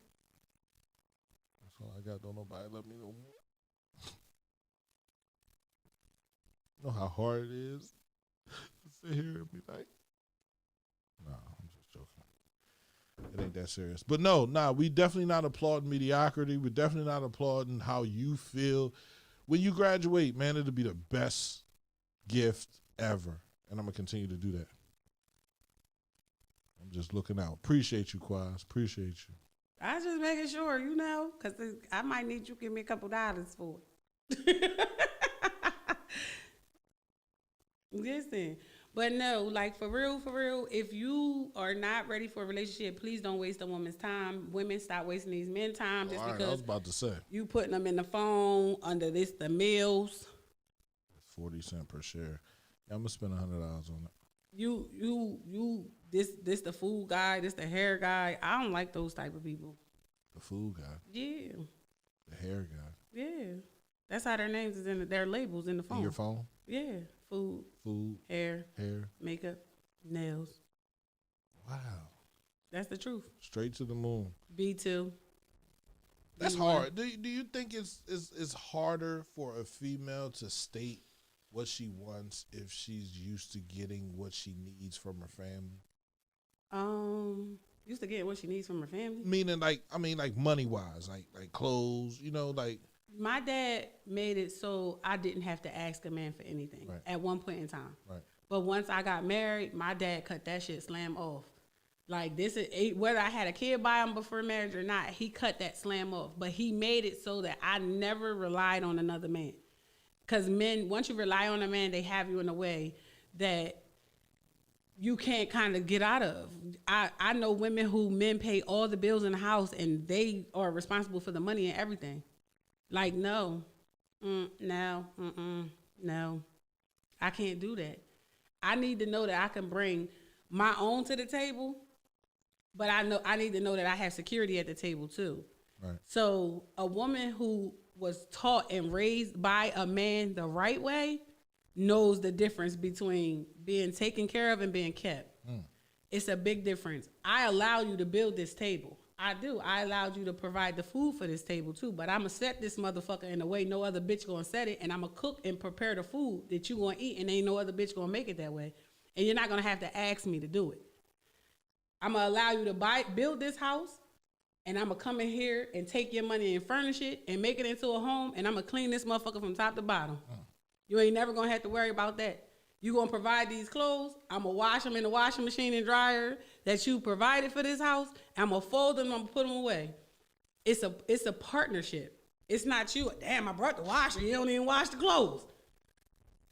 That's all I got. Don't nobody let me know. You know how hard it is to sit here and be like, nah, I'm just joking. It ain't that serious. But we definitely not applauding mediocrity. We're definitely not applauding how you feel. When you graduate, man, it'll be the best gift ever. And I'm going to continue to do that. I'm just looking out. Appreciate you, Quaz. Appreciate you. I was just making sure, because I might need you to give me a couple dollars for it. Listen, but no, like for real, if you are not ready for a relationship, please don't waste a woman's time. Women, stop wasting these men's time just because I was about to say. You putting them in the phone under the meals. 40 cents per share. Yeah, I'm gonna spend $100 on it. This the food guy, this the hair guy. I don't like those type of people. The food guy. Yeah. The hair guy. Yeah. That's how their names is their labels in the phone. In your phone? Yeah. Food, hair, makeup, nails. Wow. That's the truth. Straight to the moon. B2. That's hard. Do you think it's harder for a female to state what she wants if she's used to getting what she needs from her family? Used to get what she needs from her family? Meaning like money wise, like clothes, like. My dad made it so I didn't have to ask a man for anything at one point in time. Right. But once I got married, my dad cut that shit slam off. Like this is whether I had a kid by him before marriage or not, he cut that slam off. But he made it so that I never relied on another man. Because men, once you rely on a man, they have you in a way that you can't kind of get out of. I know women who men pay all the bills in the house and they are responsible for the money and everything. Like, no, I can't do that. I need to know that I can bring my own to the table, but I need to know that I have security at the table too. Right. So a woman who was taught and raised by a man the right way knows the difference between being taken care of and being kept. It's a big difference. I allow you to build this table. I do. I allowed you to provide the food for this table too, but I'm gonna set this motherfucker in a way no other bitch gonna set it, and I'm gonna cook and prepare the food that you gonna eat, and ain't no other bitch gonna make it that way. And you're not gonna have to ask me to do it. I'm gonna allow you to build this house, and I'm gonna come in here and take your money and furnish it and make it into a home, and I'm gonna clean this motherfucker from top to bottom. You ain't never gonna have to worry about that. You gonna provide these clothes, I'm gonna wash them in the washing machine and dryer that you provided for this house, I'm gonna fold them, I'm gonna put them away. It's a partnership. It's not you, damn, I brought the washer, you don't even wash the clothes.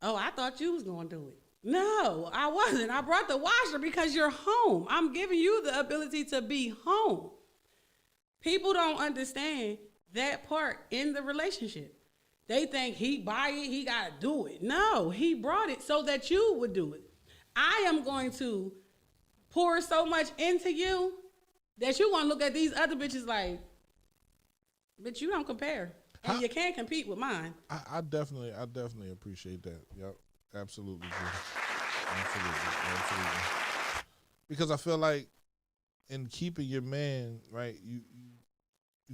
Oh, I thought you was gonna do it. No, I wasn't. I brought the washer because you're home. I'm giving you the ability to be home. People don't understand that part in the relationship. They think he buy it, he gotta do it. No, he brought it so that you would do it. I am going to pour so much into you that you're gonna look at these other bitches like, bitch, you don't compare. And you can't compete with mine. I definitely appreciate that. Yep, absolutely. Absolutely. Because I feel like in keeping your man, right, you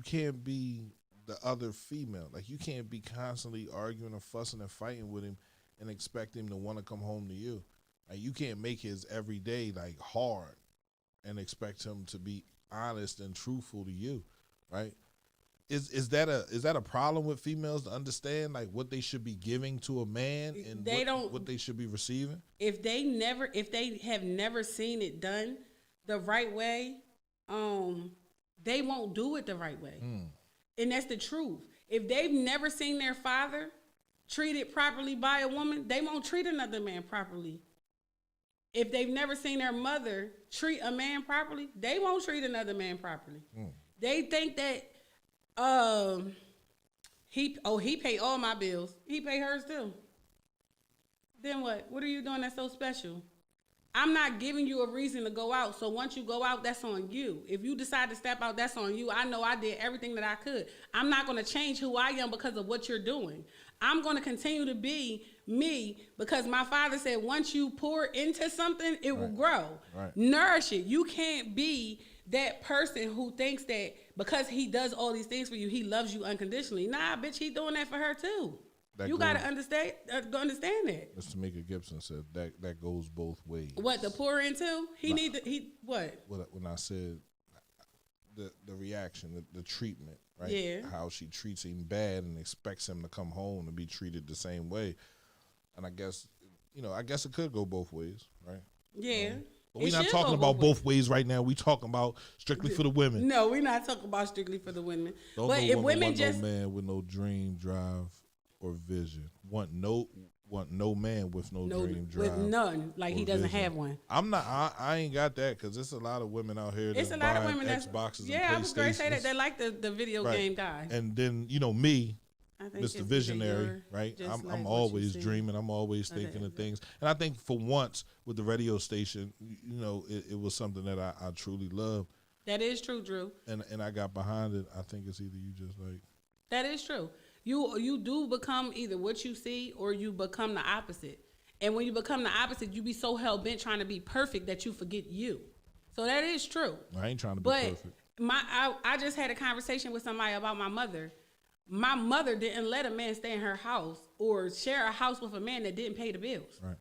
can't be the other female. Like, you can't be constantly arguing and fussing and fighting with him and expect him to want to come home to you. Like, you can't make his everyday like hard and expect him to be honest and truthful to you, right? Is that a problem with females to understand like what they should be giving to a man and what they should be receiving? If they have never seen it done the right way, they won't do it the right way. And that's the truth. If they've never seen their father treated properly by a woman, they won't treat another man properly. If they've never seen their mother treat a man properly, they won't treat another man properly. They think that he paid all my bills. He paid hers too. Then what? What are you doing that's so special? I'm not giving you a reason to go out. So once you go out, that's on you. If you decide to step out, that's on you. I know I did everything that I could. I'm not going to change who I am because of what you're doing. I'm going to continue to be me because my father said once you pour into something, it will grow. Right. Nourish it. You can't be that person who thinks that because he does all these things for you, he loves you unconditionally. Nah, bitch, he doing that for her too. You got to understand that. Mr. Tamika Gibson said that goes both ways. What, to pour into? What? When I said the reaction, the treatment, right? Yeah. How she treats him bad and expects him to come home and be treated the same way. And I guess it could go both ways, right? Yeah. But we're not talking about both ways right now. We talking about strictly for the women. No, we're not talking about strictly for the women. Don't but if women just no man with no dream, drive, or vision. Want no man with no dream, drive, with none. Like he doesn't have one. I ain't got that because there's a lot of women out here. It's a lot of women Xboxes and PlayStations. Yeah, I was going to say that they like the video game guy. And then me, Mr. Visionary, right? I'm always dreaming. I'm always thinking of things. And I think for once with the radio station, it was something that I truly loved. That is true, Drew. And I got behind it. I think it's either you just like. That is true. You do become either what you see or you become the opposite. And when you become the opposite, you be so hell-bent trying to be perfect that you forget you. So that is true. I ain't trying to be perfect. I just had a conversation with somebody about my mother. My mother didn't let a man stay in her house or share a house with a man that didn't pay the bills. Right.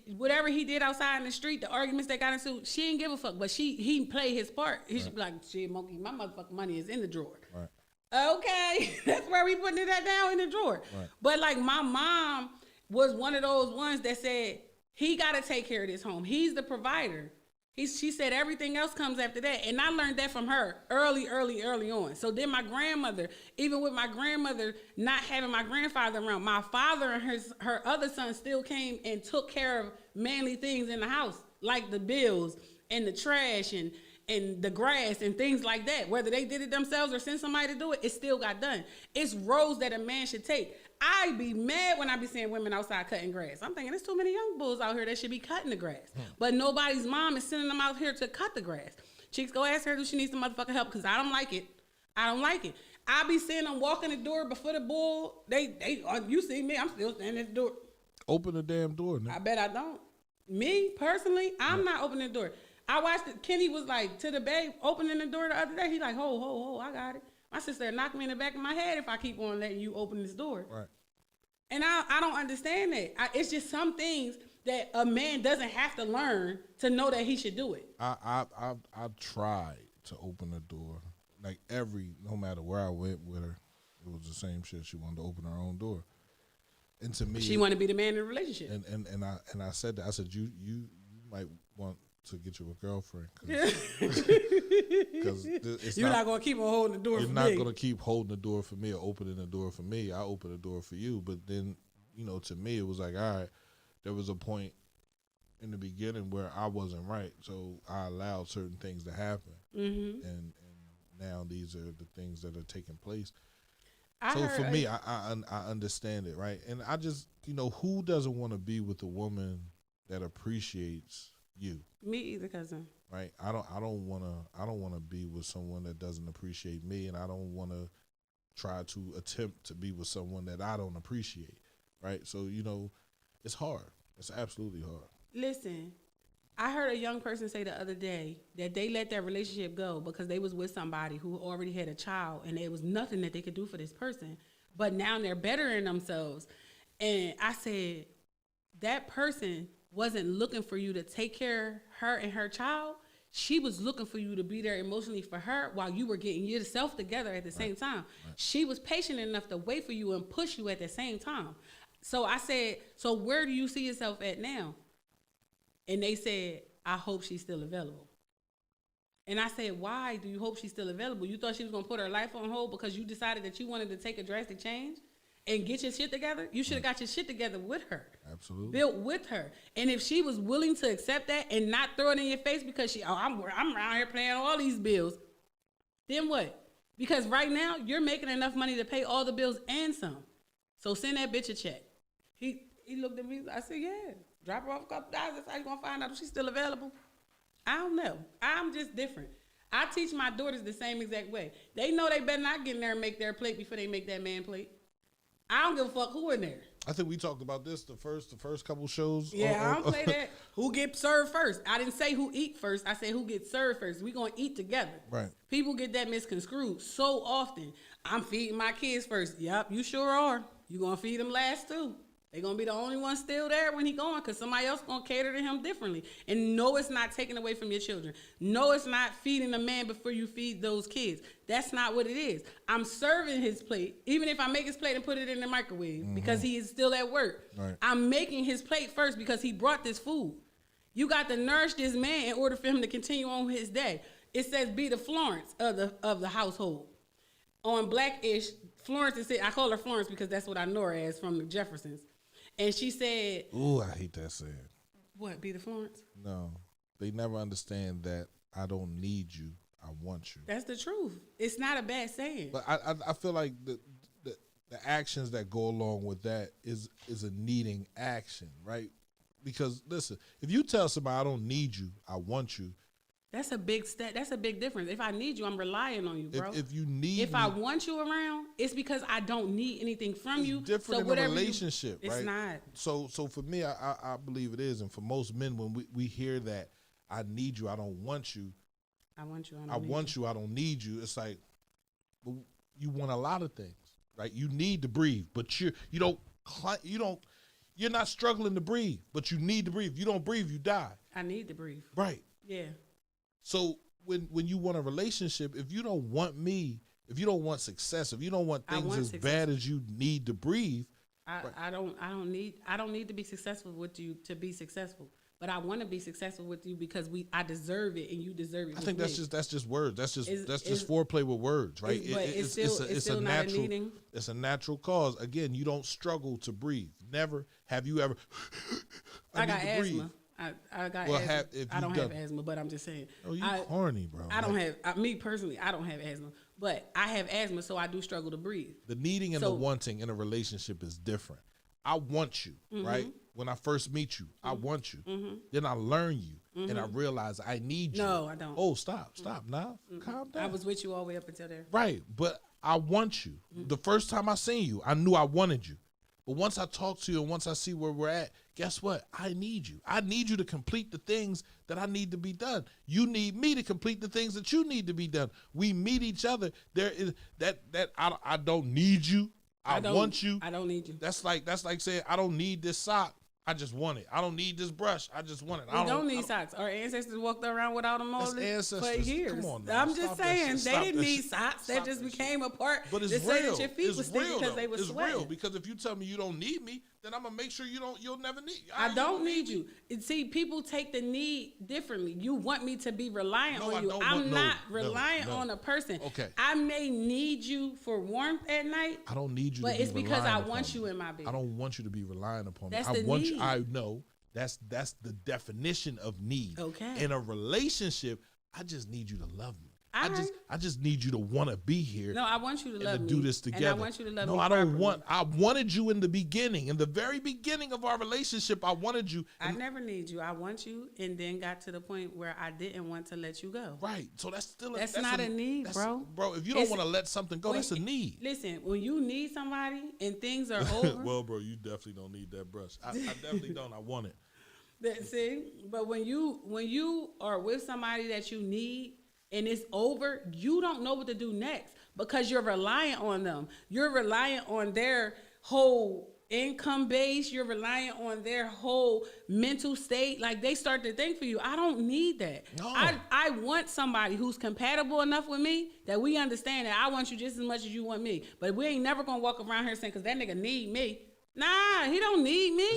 Whatever he did outside in the street, the arguments they got into, she didn't give a fuck. But he played his part. He should be like, shit, Monkey, my motherfucking money is in the drawer. Right. Okay, that's where we putting that down in the drawer. Right. But like my mom was one of those ones that said, he got to take care of this home. He's the provider. She said everything else comes after that. And I learned that from her early on. So then my grandmother, even with my grandmother not having my grandfather around, my father and her other son still came and took care of manly things in the house, like the bills and the trash and the grass and things like that. Whether they did it themselves or sent somebody to do it, it still got done. It's roles that a man should take. I be mad when I be seeing women outside cutting grass. I'm thinking there's too many young bulls out here that should be cutting the grass. But nobody's mom is sending them out here to cut the grass. Chicks, go ask her if she needs some motherfucking help because I don't like it. I don't like it. I be seeing them walk in the door before the bull. You see me, I'm still standing at the door. Open the damn door, nigga. I bet I don't. Me, personally, I'm not opening the door. I watched it. Kenny was like, to the babe, opening the door the other day. He like, ho, I got it. My sister knocked me in the back of my head if I keep on letting you open this door. Right. And I don't understand that. It's just some things that a man doesn't have to learn to know that he should do it. I tried to open the door. Like no matter where I went with her, it was the same shit. She wanted to open her own door. And to me, she wanted to be the man in the relationship. And I said that. I said, you might want to get you a girlfriend. Because you're not going to keep on holding the door for me. You're not going to keep holding the door for me or opening the door for me. I open the door for you. But then, to me, it was like, all right, there was a point in the beginning where I wasn't right. So I allowed certain things to happen. Mm-hmm. And now these are the things that are taking place. For me, I understand it, right? And I just, who doesn't want to be with a woman that appreciates you? Me either, cousin. Right? I don't want to be with someone that doesn't appreciate me, and I don't want to try to attempt to be with someone that I don't appreciate, right? So, it's hard. It's absolutely hard. Listen, I heard a young person say the other day that they let their relationship go because they was with somebody who already had a child and there was nothing that they could do for this person. But now they're bettering themselves. And I said, that person wasn't looking for you to take care of her and her child. She was looking for you to be there emotionally for her while you were getting yourself together at the same time. Right. She was patient enough to wait for you and push you at the same time. So I said, so where do you see yourself at now? And they said, I hope she's still available. And I said, why do you hope she's still available? You thought she was going to put her life on hold because you decided that you wanted to take a drastic change and get your shit together? You should have got your shit together with her. Absolutely. Built with her. And if she was willing to accept that and not throw it in your face because I'm around here paying all these bills, then what? Because right now, you're making enough money to pay all the bills and some. So send that bitch a check. He looked at me, I said, yeah. Drop her off a couple $. That's how you gonna find out if she's still available. I don't know. I'm just different. I teach my daughters the same exact way. They know they better not get in there and make their plate before they make that man plate. I don't give a fuck who in there. I think we talked about this the first couple shows. Yeah, I don't play that. Who get served first? I didn't say who eat first. I said who gets served first. We gonna eat together. Right. People get that misconstrued so often. I'm feeding my kids first. Yep, you sure are. You gonna feed them last too. They're going to be the only one still there when he going because somebody else going to cater to him differently. And no, it's not taking away from your children. No, it's not feeding a man before you feed those kids. That's not what it is. I'm serving his plate, even if I make his plate and put it in the microwave because he is still at work. Right. I'm making his plate first because he brought this food. You got to nourish this man in order for him to continue on his day. It says be the Florence of the household. On Black-ish, Florence is I call her Florence because that's what I know her as from the Jeffersons. And she said, ooh, I hate that saying. What, be the Florence? No. They never understand that I don't need you, I want you. That's the truth. It's not a bad saying. But I feel like the actions that go along with that is a needing action, right? Because, listen, if you tell somebody I don't need you, I want you. That's a big step. That's a big difference. If I need you, I'm relying on you, bro. If you need If I want you around, it's because I don't need anything from you. It's different in a relationship, right? It's not. So for me, I believe it is. And for most men, when we hear that, I need you, I don't want you. I want you, I want you, I don't need you. It's like, well, you want a lot of things, right? You need to breathe, but you're not struggling to breathe, but you need to breathe. If you don't breathe, you die. I need to breathe. Right. Yeah. So when you want a relationship, if you don't want me, if you don't want success, if you don't want things as bad as you need to breathe, I don't need to be successful with you to be successful. But I want to be successful with you because I deserve it and you deserve it. I think that's just words. That's just foreplay with words, right? It's still not natural. A needing. It's a natural cause. Again, you don't struggle to breathe. Never have you ever. I got asthma. I got asthma. I don't have asthma, but I'm just saying. Oh, you corny, bro. I don't have me personally. I don't have asthma, but I have asthma, so I do struggle to breathe. The needing and the wanting in a relationship is different. I want you, right? When I first meet you, I want you. Then I learn you, and I realize I need you. No, I don't. Oh, stop now. Calm down. I was with you all the way up until there. Right, but I want you. The first time I seen you, I knew I wanted you. But once I talk to you and once I see where we're at, guess what? I need you. I need you to complete the things that I need to be done. You need me to complete the things that you need to be done. We meet each other. There is that I don't need you. I want you. I don't need you. That's like saying I don't need this sock. I just want it. I don't need this brush. I just want it. We don't need socks. Our ancestors walked around without them all for years. Come on now. I'm just saying, they didn't need socks. That just became a part. But it's to real. Say that your feet were sticky because they were it's sweating. real because if you tell me you don't need me, then I'm gonna make sure you'll never need. I don't need you. See, people take the need differently. You want me to be reliant on you. I'm not reliant on a person. Okay. I may need you for warmth at night. I don't need you. But it's because I want me. you in my bed. I don't want you to be relying upon That's me. the need. I know. That's the definition of need. Okay. In a relationship, I just need you to love me. All right. I just need you to want to be here. No, I want you to love me. Do this together. And I want you to love me. No, I don't want. I wanted you in the beginning, in the very beginning of our relationship. I wanted you. I never need you. I want you, and then got to the point where I didn't want to let you go. Right. So that's still that's not a need, bro. Bro, if you don't want to let something go, that's a need. Listen, when you need somebody and things are over. Well, bro, you definitely don't need that brush. I definitely don't. I want it. See, but when you are with somebody that you need and it's over, you don't know what to do next because you're reliant on them. You're reliant on their whole income base. You're reliant on their whole mental state. Like, they start to think for you. I don't need that. No. I want somebody who's compatible enough with me that we understand that I want you just as much as you want me. But we ain't never gonna walk around here saying, because that nigga need me. Nah, he don't need me.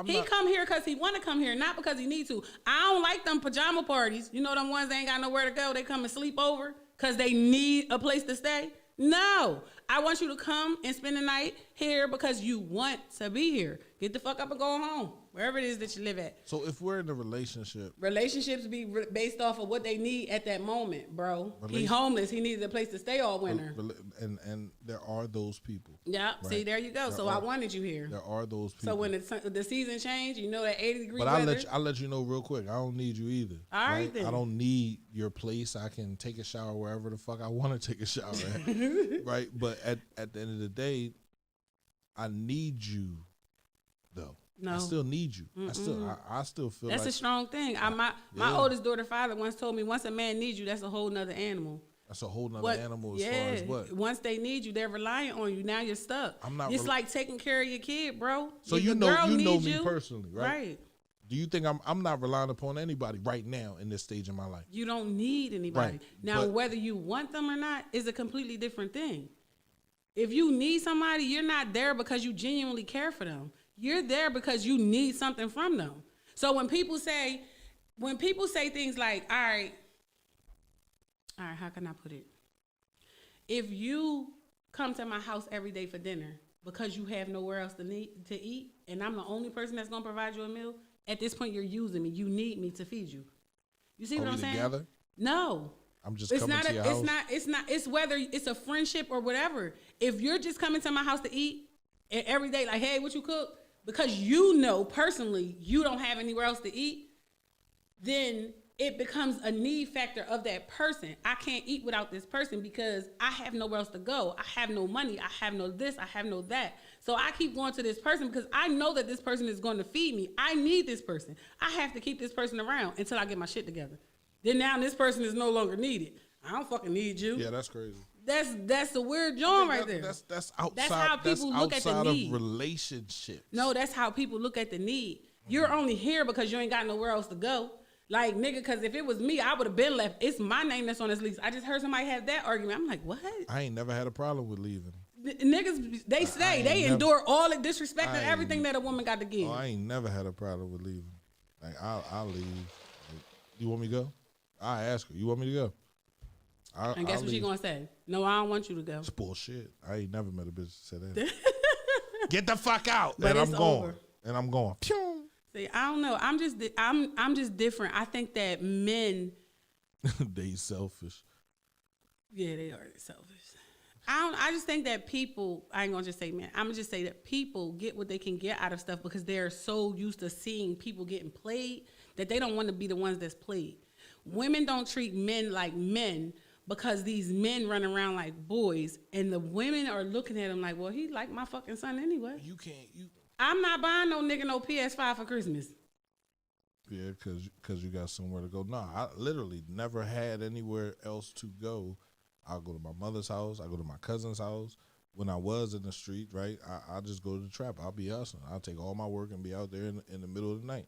He come here because he want to come here, not because he need to. I don't like them pajama parties. You know them ones that ain't got nowhere to go. They come and sleep over because they need a place to stay. No, I want you to come and spend the night here because you want to be here. Get the fuck up and go home, wherever it is that you live at. So if we're in a relationship. Relationships be based off of what they need at that moment, bro. He homeless. He needs a place to stay all winter. And there are those people. Yeah, right? See, there you go. I wanted you here. There are those people. So when the season change, you know that 80-degree but weather. I'll let you know real quick. I don't need you either. All right then. I don't need your place. I can take a shower wherever the fuck I want to take a shower at. Right? But at the end of the day, I need you though. No. I still need you. I still feel that's like a strong thing. My oldest daughter father once told me, once a man needs you, that's a whole nother animal. That's a whole nother animal as far as what? Once they need you, they're reliant on you. Now you're stuck. It's like taking care of your kid, bro. So you know me personally, right? Right. Do you think I'm not relying upon anybody right now in this stage of my life? You don't need anybody. Right. Now, whether you want them or not is a completely different thing. If you need somebody, you're not there because you genuinely care for them. You're there because you need something from them. So when people say things like, all right, how can I put it? If you come to my house every day for dinner because you have nowhere else to eat, and I'm the only person that's gonna provide you a meal, at this point you're using me. You need me to feed you. You see what I'm saying? Together? No. I'm just coming to your house. It's whether it's a friendship or whatever. If you're just coming to my house to eat every day, like, hey, what you cook? Because you know personally you don't have anywhere else to eat, then it becomes a need factor of that person. I can't eat without this person because I have nowhere else to go. I have no money. I have no this. I have no that. So I keep going to this person because I know that this person is going to feed me. I need this person. I have to keep this person around until I get my shit together. Then now this person is no longer needed. I don't fucking need you. Yeah, that's crazy. That's a weird joint right there. That's outside. That's how people look at the need. Of relationships. No, that's how people look at the need. You're only here because you ain't got nowhere else to go. Like, nigga, because if it was me, I would have been left. It's my name that's on this lease. I just heard somebody have that argument. I'm like, what? I ain't never had a problem with leaving. Niggas, they endure all the disrespect and everything that a woman got to give. I ain't never had a problem with leaving. Like, I'll leave. Like, you want me to go? I ask her. You want me to go? And guess what she gonna say? No, I don't want you to go. It's bullshit. I ain't never met a bitch that said that. Get the fuck out. But and I'm going. Over. And I'm going. Pew. See, I don't know. I'm just different. I think that men they selfish. Yeah, they are selfish. I just think that people, I ain't gonna just say man, I'm gonna just say that people get what they can get out of stuff because they're so used to seeing people getting played that they don't want to be the ones that's played. Women don't treat men like men because these men run around like boys, and the women are looking at them like, well, he like my fucking son anyway. I'm not buying no nigga no PS5 for Christmas. Yeah, because you got somewhere to go. No, I literally never had anywhere else to go. I'll go to my mother's house. I go to my cousin's house. When I was in the street, right, I just go to the trap. I'll be hustling. I'll take all my work and be out there in the middle of the night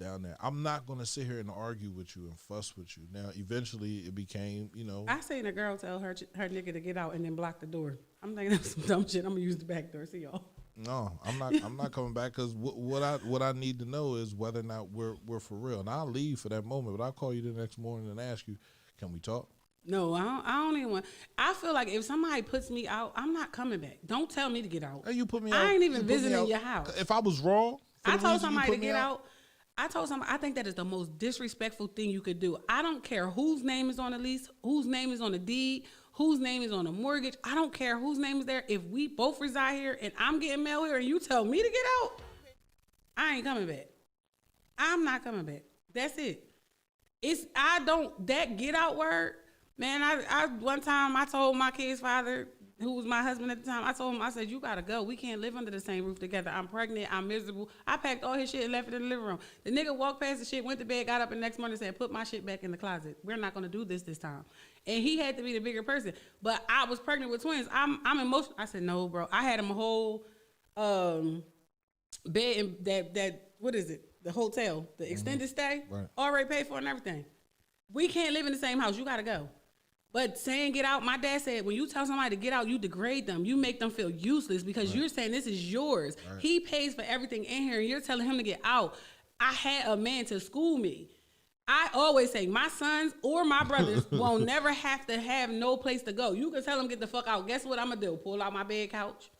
down there. I'm not going to sit here and argue with you and fuss with you. Now, eventually it became, I seen a girl tell her nigga to get out and then block the door. I'm thinking that's some dumb shit. I'm going to use the back door. See y'all. No, I'm not coming back because what I need to know is whether or not we're for real. And I'll leave for that moment, but I'll call you the next morning and ask you, can we talk? No, I don't even want. I feel like if somebody puts me out, I'm not coming back. Don't tell me to get out. Hey, you put me out. I ain't even visiting your house. If I was wrong, I told somebody to get out. I told somebody I think that is the most disrespectful thing you could do. I don't care whose name is on the lease, whose name is on the deed, whose name is on the mortgage. I don't care whose name is there. If we both reside here and I'm getting mail here and you tell me to get out, I ain't coming back. I'm not coming back. That's it. That get out word. Man, I one time I told my kid's father, who was my husband at the time, I told him, I said, you gotta go. We can't live under the same roof together. I'm pregnant. I'm miserable. I packed all his shit and left it in the living room. The nigga walked past the shit, went to bed, got up the next morning and said, put my shit back in the closet. We're not gonna do this time. And he had to be the bigger person. But I was pregnant with twins. I'm emotional. I said, no, bro. I had him a whole bed in that what is it? The hotel, the extended stay, right. Already paid for and everything. We can't live in the same house. You gotta go. But saying get out, my dad said, when you tell somebody to get out, you degrade them. You make them feel useless because you're saying this is yours. Right. He pays for everything in here and you're telling him to get out. I had a man to school me. I always say my sons or my brothers will never have to have no place to go. You can tell them get the fuck out. Guess what I'm going to do? Pull out my bed couch.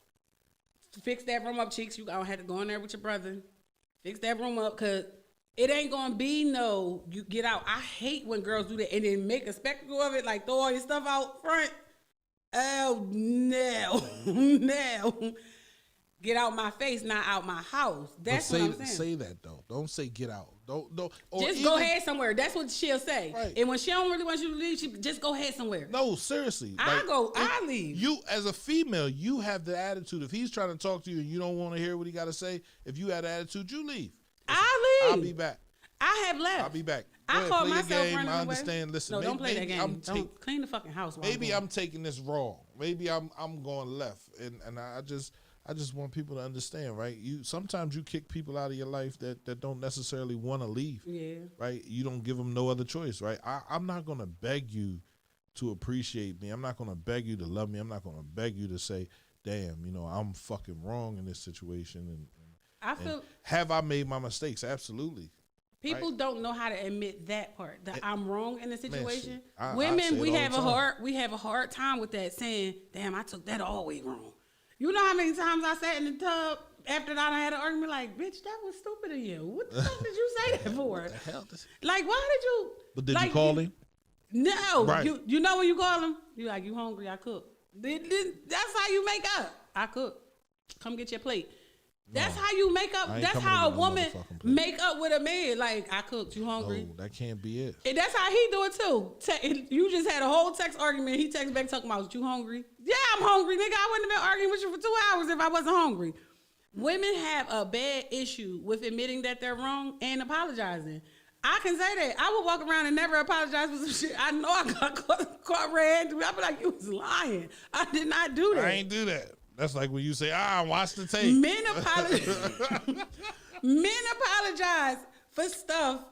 Fix that room up, cheeks. You don't have to go in there with your brother. Fix that room up because it ain't gonna be no, you get out. I hate when girls do that and then make a spectacle of it, like throw all your stuff out front. Oh, no. No. Get out my face, not out my house. That's what I'm saying. Say that, though. Don't say get out. Don't. Just go ahead somewhere. That's what she'll say. Right. And when she don't really want you to leave, she just go ahead somewhere. No, seriously. I leave. You, as a female, you have the attitude. If he's trying to talk to you and you don't want to hear what he got to say, if you had the attitude, you leave. I leave. I'll be back. I have left. I'll be back. I call myself running away. I understand. Listen, no, don't play that game. Don't clean the fucking house. Maybe I'm taking this wrong. Maybe I'm going left, and I just want people to understand, right? Sometimes you kick people out of your life that don't necessarily want to leave. Yeah. Right. You don't give them no other choice, right? I'm not gonna beg you to appreciate me. I'm not gonna beg you to love me. I'm not gonna beg you to say, damn, I'm fucking wrong in this situation. And have I made my mistakes? Absolutely. People don't know how to admit that part, that I'm wrong in the situation. Man, Women, we have a hard time with that, saying, damn, I took that all the way wrong. You know how many times I sat in the tub after that I had an argument like, bitch, that was stupid of you. What the fuck did you say that for? What the hell? Like, why did you? But did you call him? No. Right. You know when you call him? You like, you hungry? I cook. That's how you make up. I cook. Come get your plate. That's how you make up. That's how a woman make up with a man. Like, I cooked. You hungry? No, that can't be it. And that's how he do it too. You just had a whole text argument. He texts back talking about, you hungry? Yeah, I'm hungry, nigga. I wouldn't have been arguing with you for 2 hours if I wasn't hungry. Women have a bad issue with admitting that they're wrong and apologizing. I can say that. I would walk around and never apologize for some shit. I know I got caught red-handed. I'd be like, you was lying. I did not do that. I ain't do that. That's like when you say, watch the tape. Men apologize for stuff,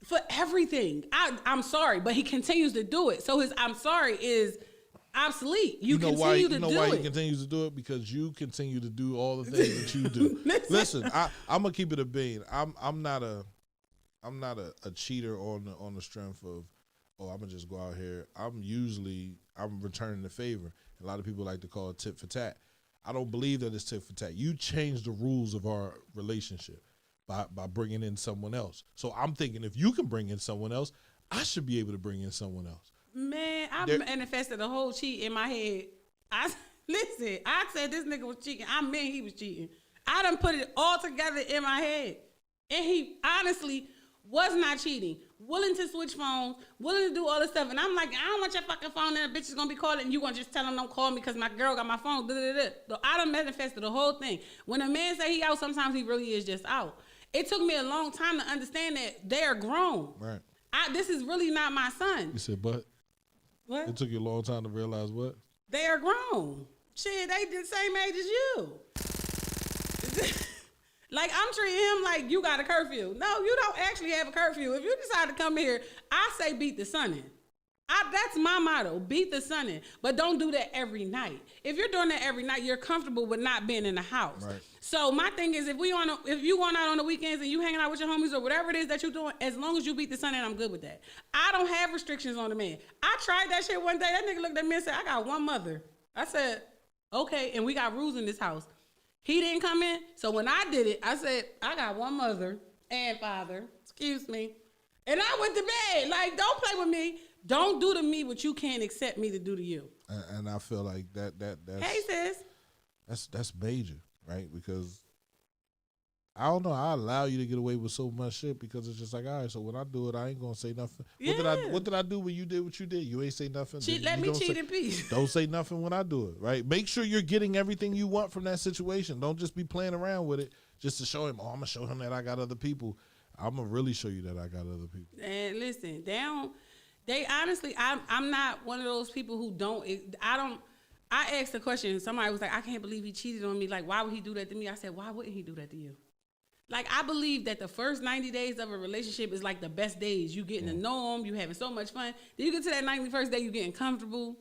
for everything. I'm sorry, but he continues to do it. So his I'm sorry is obsolete. You know why he continues to do it? Because you continue to do all the things that you do. Listen, I'm gonna keep it a bean. I'm not a cheater on the strength of, I'm gonna just go out here. I'm returning the favor. A lot of people like to call it tit for tat. I don't believe that it's tit for tat. You changed the rules of our relationship by bringing in someone else. So I'm thinking if you can bring in someone else, I should be able to bring in someone else. Man, I manifested a whole cheat in my head. I said this nigga was cheating. I meant he was cheating. I done put it all together in my head. And he honestly was not cheating. Willing to switch phones, willing to do all this stuff. And I'm like, I don't want your fucking phone, and the bitch is going to be calling, and you going to just tell him don't call me because my girl got my phone. So I done manifested the whole thing. When a man say he out, sometimes he really is just out. It took me a long time to understand that they are grown. Right. this is really not my son. You said, but? What? It took you a long time to realize what? They are grown. Shit, they the same age as you. Like, I'm treating him like you got a curfew. No, you don't actually have a curfew. If you decide to come here, I say beat the sun in. That's my motto, beat the sun in. But don't do that every night. If you're doing that every night, you're comfortable with not being in the house. Right. So my thing is, if you going out on the weekends and you hanging out with your homies or whatever it is that you're doing, as long as you beat the sun in, I'm good with that. I don't have restrictions on the man. I tried that shit one day. That nigga looked at me and said, I got one mother. I said, okay, and we got rules in this house. He didn't come in, so when I did it, I said, I got one mother and father, excuse me, and I went to bed. Like, don't play with me. Don't do to me what you can't accept me to do to you. And I feel like that's hey sis, that's major, right? Because I don't know, I allow you to get away with so much shit because it's just like, all right, so when I do it, I ain't gonna say nothing. Yeah. What did I do when you did what you did? You ain't say nothing. Let me cheat in peace. Don't say nothing when I do it, right? Make sure you're getting everything you want from that situation. Don't just be playing around with it just to show him, I'm gonna show him that I got other people. I'm gonna really show you that I got other people. And listen, they honestly, I'm not one of those people who I asked the question, somebody was like, I can't believe he cheated on me. Like, why would he do that to me? I said, why wouldn't he do that to you? Like, I believe that the first 90 days of a relationship is like the best days. You getting to know them, you having so much fun. Then you get to that 91st day, you getting comfortable.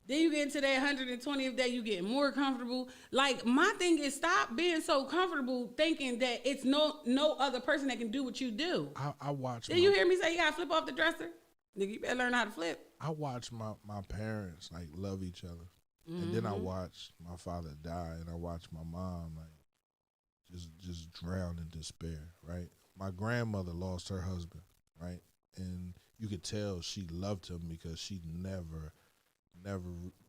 Then you get into that 120th day, you getting more comfortable. Like, my thing is, stop being so comfortable thinking that it's no other person that can do what you do. I watch. Did you hear me say you gotta flip off the dresser? Nigga, you better learn how to flip. I watch my parents like love each other. Mm-hmm. And then I watched my father die, and I watched my mom like just drown in despair, right? My grandmother lost her husband, right? And you could tell she loved him because she never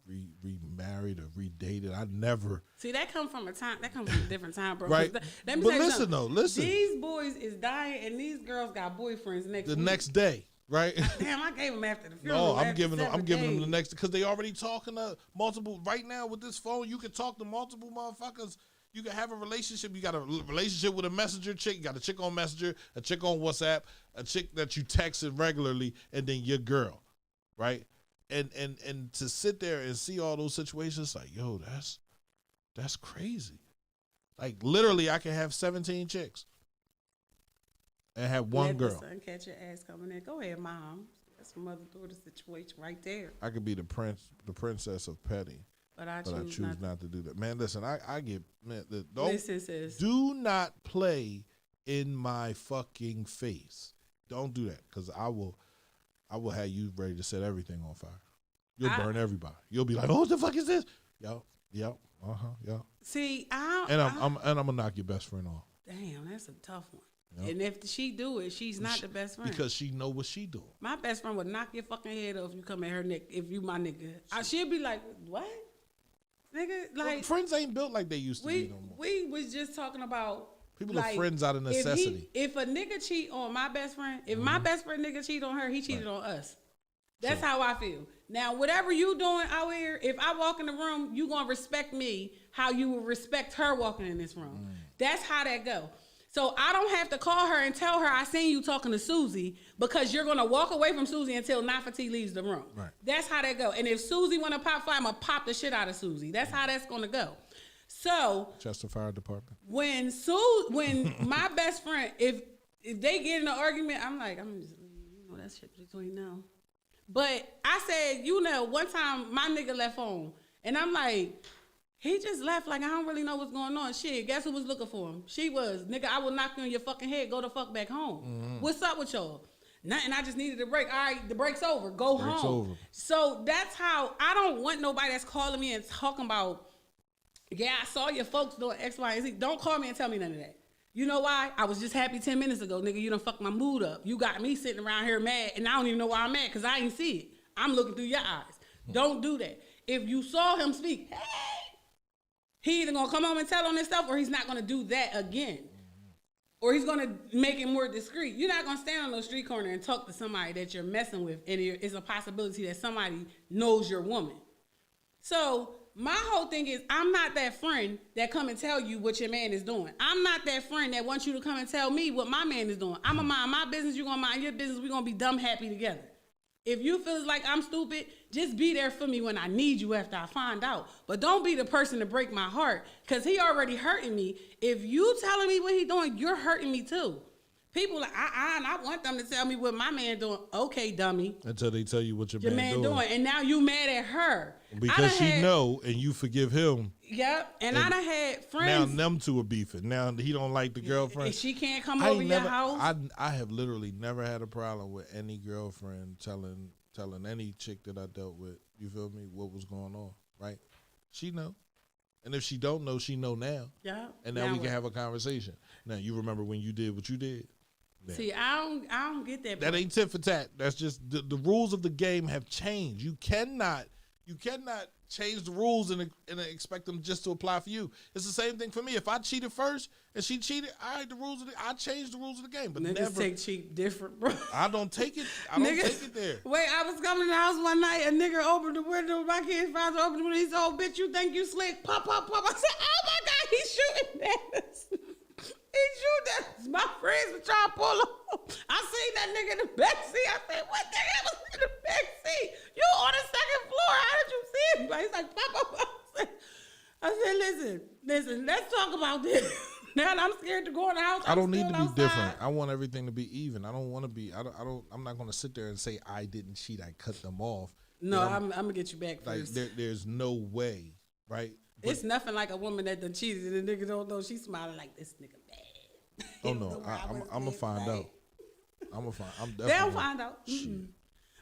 remarried or redated. I never. See, that come from a different time, bro. Right. Let me but tell you listen though, listen. These boys is dying and these girls got boyfriends next day. Right. Damn, I gave them after the funeral. No, I'm giving them the next, because they already talking to multiple. Right now with this phone, you can talk to multiple motherfuckers. You can have a relationship. You got a relationship with a messenger chick. You got a chick on Messenger, a chick on WhatsApp, a chick that you texting regularly, and then your girl, right? And to sit there and see all those situations, like, yo, that's crazy. Like, literally, I can have 17 chicks and have one girl. Son, catch your ass coming in. Go ahead, mom. That's a mother-daughter situation right there. I could be the princess of petty. But I choose not to do that. Man, listen, I get, man, listen, sis. Do not play in my fucking face. Don't do that, because I will have you ready to set everything on fire. You'll burn everybody. You'll be like, oh, what the fuck is this? Yo. See, and I'm gonna knock your best friend off. Damn, that's a tough one. Yep. And if she do it, she's not the best friend. Because she know what she doing. My best friend would knock your fucking head off if you come at her neck, if you my nigga. She'd be like, what? Nigga, like, well, friends ain't built like they used to be no more. We was just talking about people are friends out of necessity. If a nigga cheat on my best friend, if my best friend nigga cheat on her, he cheated on us. That's how I feel. Now, whatever you doing out here, if I walk in the room, you gonna respect me how you would respect her walking in this room. That's how that go. So I don't have to call her and tell her I seen you talking to Susie, because you're gonna walk away from Susie until Nafati leaves the room. Right. That's how that go. And if Susie wanna pop fire, I'm gonna pop the shit out of Susie. That's how that's gonna go. So Chester Fire Department. When my best friend, if they get in an argument, I'm just, that shit between them. But I said, one time my nigga left home, and I'm like, he just left, like, I don't really know what's going on. Shit, guess who was looking for him? She was. Nigga, I will knock you on your fucking head. Go the fuck back home. Mm-hmm. What's up with y'all? Nothing, I just needed a break. All right, the break's over. Go home. Over. So that's how, I don't want nobody that's calling me and talking about, yeah, I saw your folks doing X, Y, and Z. Don't call me and tell me none of that. You know why? I was just happy 10 minutes ago, nigga. You done fucked my mood up. You got me sitting around here mad, and I don't even know why I'm mad, because I ain't see it. I'm looking through your eyes. Don't do that. If you saw him speak, hey, he either gonna come home and tell on himself, or he's not gonna do that again. Or he's gonna make it more discreet. You're not gonna stand on the street corner and talk to somebody that you're messing with, and it's a possibility that somebody knows your woman. So my whole thing is, I'm not that friend that come and tell you what your man is doing. I'm not that friend that wants you to come and tell me what my man is doing. I'm gonna mind my business, you're gonna mind your business, we're gonna be dumb happy together. If you feel like I'm stupid, just be there for me when I need you after I find out. But don't be the person to break my heart, because he already hurting me. If you telling me what he doing, you're hurting me too. People like, and I want them to tell me what my man doing. Okay, dummy. Until they tell you what your man doing. And now you mad at her. Because she know and you forgive him. Yep. And I done had friends. Now them two are beefing. Now he don't like the girlfriend. She can't come over your house. I have literally never had a problem with any girlfriend telling any chick that I dealt with, you feel me, what was going on, right? She know. And if she don't know, she know now. Yeah. And now we can have a conversation. Now, you remember when you did what you did? Yeah. See, I don't get that. That ain't tit for tat. That's just the rules of the game have changed. You cannot change the rules and expect them just to apply for you. It's the same thing for me. If I cheated first and she cheated, all right, I changed the rules of the game. But niggas never take cheat different, bro. I don't take it. I don't take it there. Wait, I was coming to the house one night. A nigga opened the window. My kid's father opened the window. He said, "Oh, bitch, you think you slick?" Pop, pop, pop. I said, "Oh my God, he's shooting at us." He shooting at us. My friends were trying to pull him. I seen that nigga in the backseat. I said, "What nigga was in the backseat? You on the second floor? How did you see him?" He's like, "Pop, pop, pop." I said, listen, let's talk about this. Now I'm scared to go in the house. I don't need to be different. I want everything to be even. I don't want to be. I'm not going to sit there and say I didn't cheat. I cut them off. No, I'm gonna get you back first. There's no way, right? But it's nothing like a woman that done cheated and the nigga don't know. She's smiling like, this nigga bad. Oh no, I'm gonna find out. I'm definitely. They'll find out.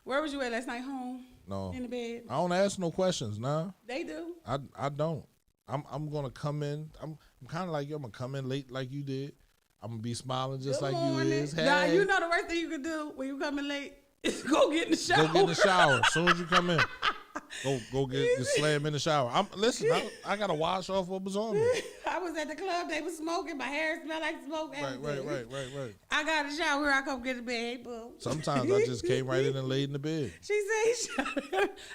Where was you at last night? Home? No. In the bed? I don't ask no questions. Nah. They do. I don't. I'm gonna come in. I'm kind of like you. I'm gonna come in late like you did. I'm gonna be smiling just Good like morning. you is. Hey. Nah, you know the worst thing you can do when you come in late is go get in the shower. Go get in the shower as soon as you come in. Go get slam in the shower. I gotta wash off what was on me. I was at the club. They was smoking. My hair smelled like smoke. Right. I got a shower. I come get in bed. Hey, boo. Sometimes I just came right in and laid in the bed. She said,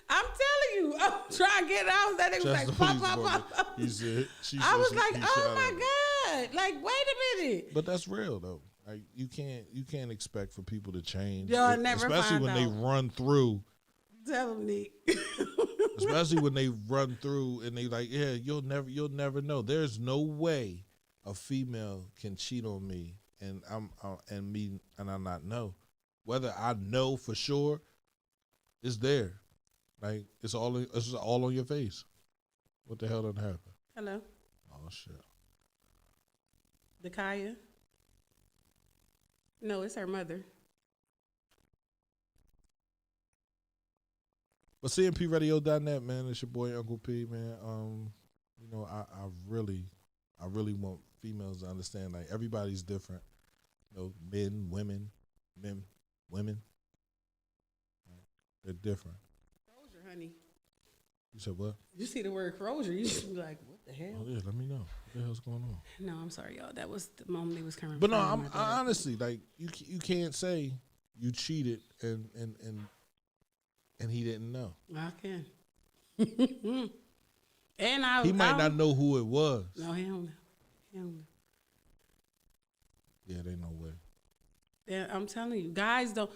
I'm telling you, I'm trying to get out. That nigga was like, pop, pop, pop. He said, I was like, oh my God. Like, wait a minute. But that's real though. Like you can't expect for people to change. Y'all never especially when they run through. Tell them, Nick. Especially when they run through and they like, yeah, you'll never know. There's no way a female can cheat on me and I not know. Whether I know for sure, it's there. Like it's all on your face. What the hell done happen? Hello. Oh shit. Dakaya. No, it's her mother. But CMPRadio.net, man, it's your boy Uncle P, man. I really want females to understand, like, everybody's different. Men, women. They're different. Crozier, honey. You said what? You see the word Crozier, you should be like, what the hell? Oh yeah, let me know. What the hell's going on? No, I'm sorry, y'all. That was the moment they was coming. But no, I honestly, like, you can't say you cheated and he didn't know. I can. And he might not know who it was. No, he don't know. Yeah, they no way. Yeah, I'm telling you, guys don't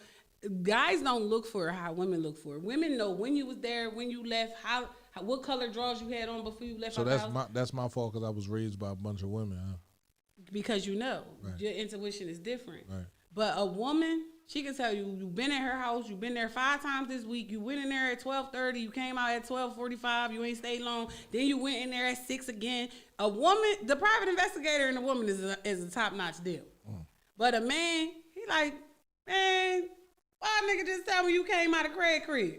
look for how women look for. Women know when you was there, when you left, how what color drawers you had on before you left. So that's my fault because I was raised by a bunch of women. Huh? Because right. Your intuition is different. Right. But a woman, she can tell you, you've been at her house, you've been there 5 times this week, you went in there at 12:30, you came out at 12:45, you ain't stayed long, then you went in there at 6 again. A woman, the private investigator in a woman is a top-notch deal. But a man, he like, man, why nigga just tell me you came out of Craig crib?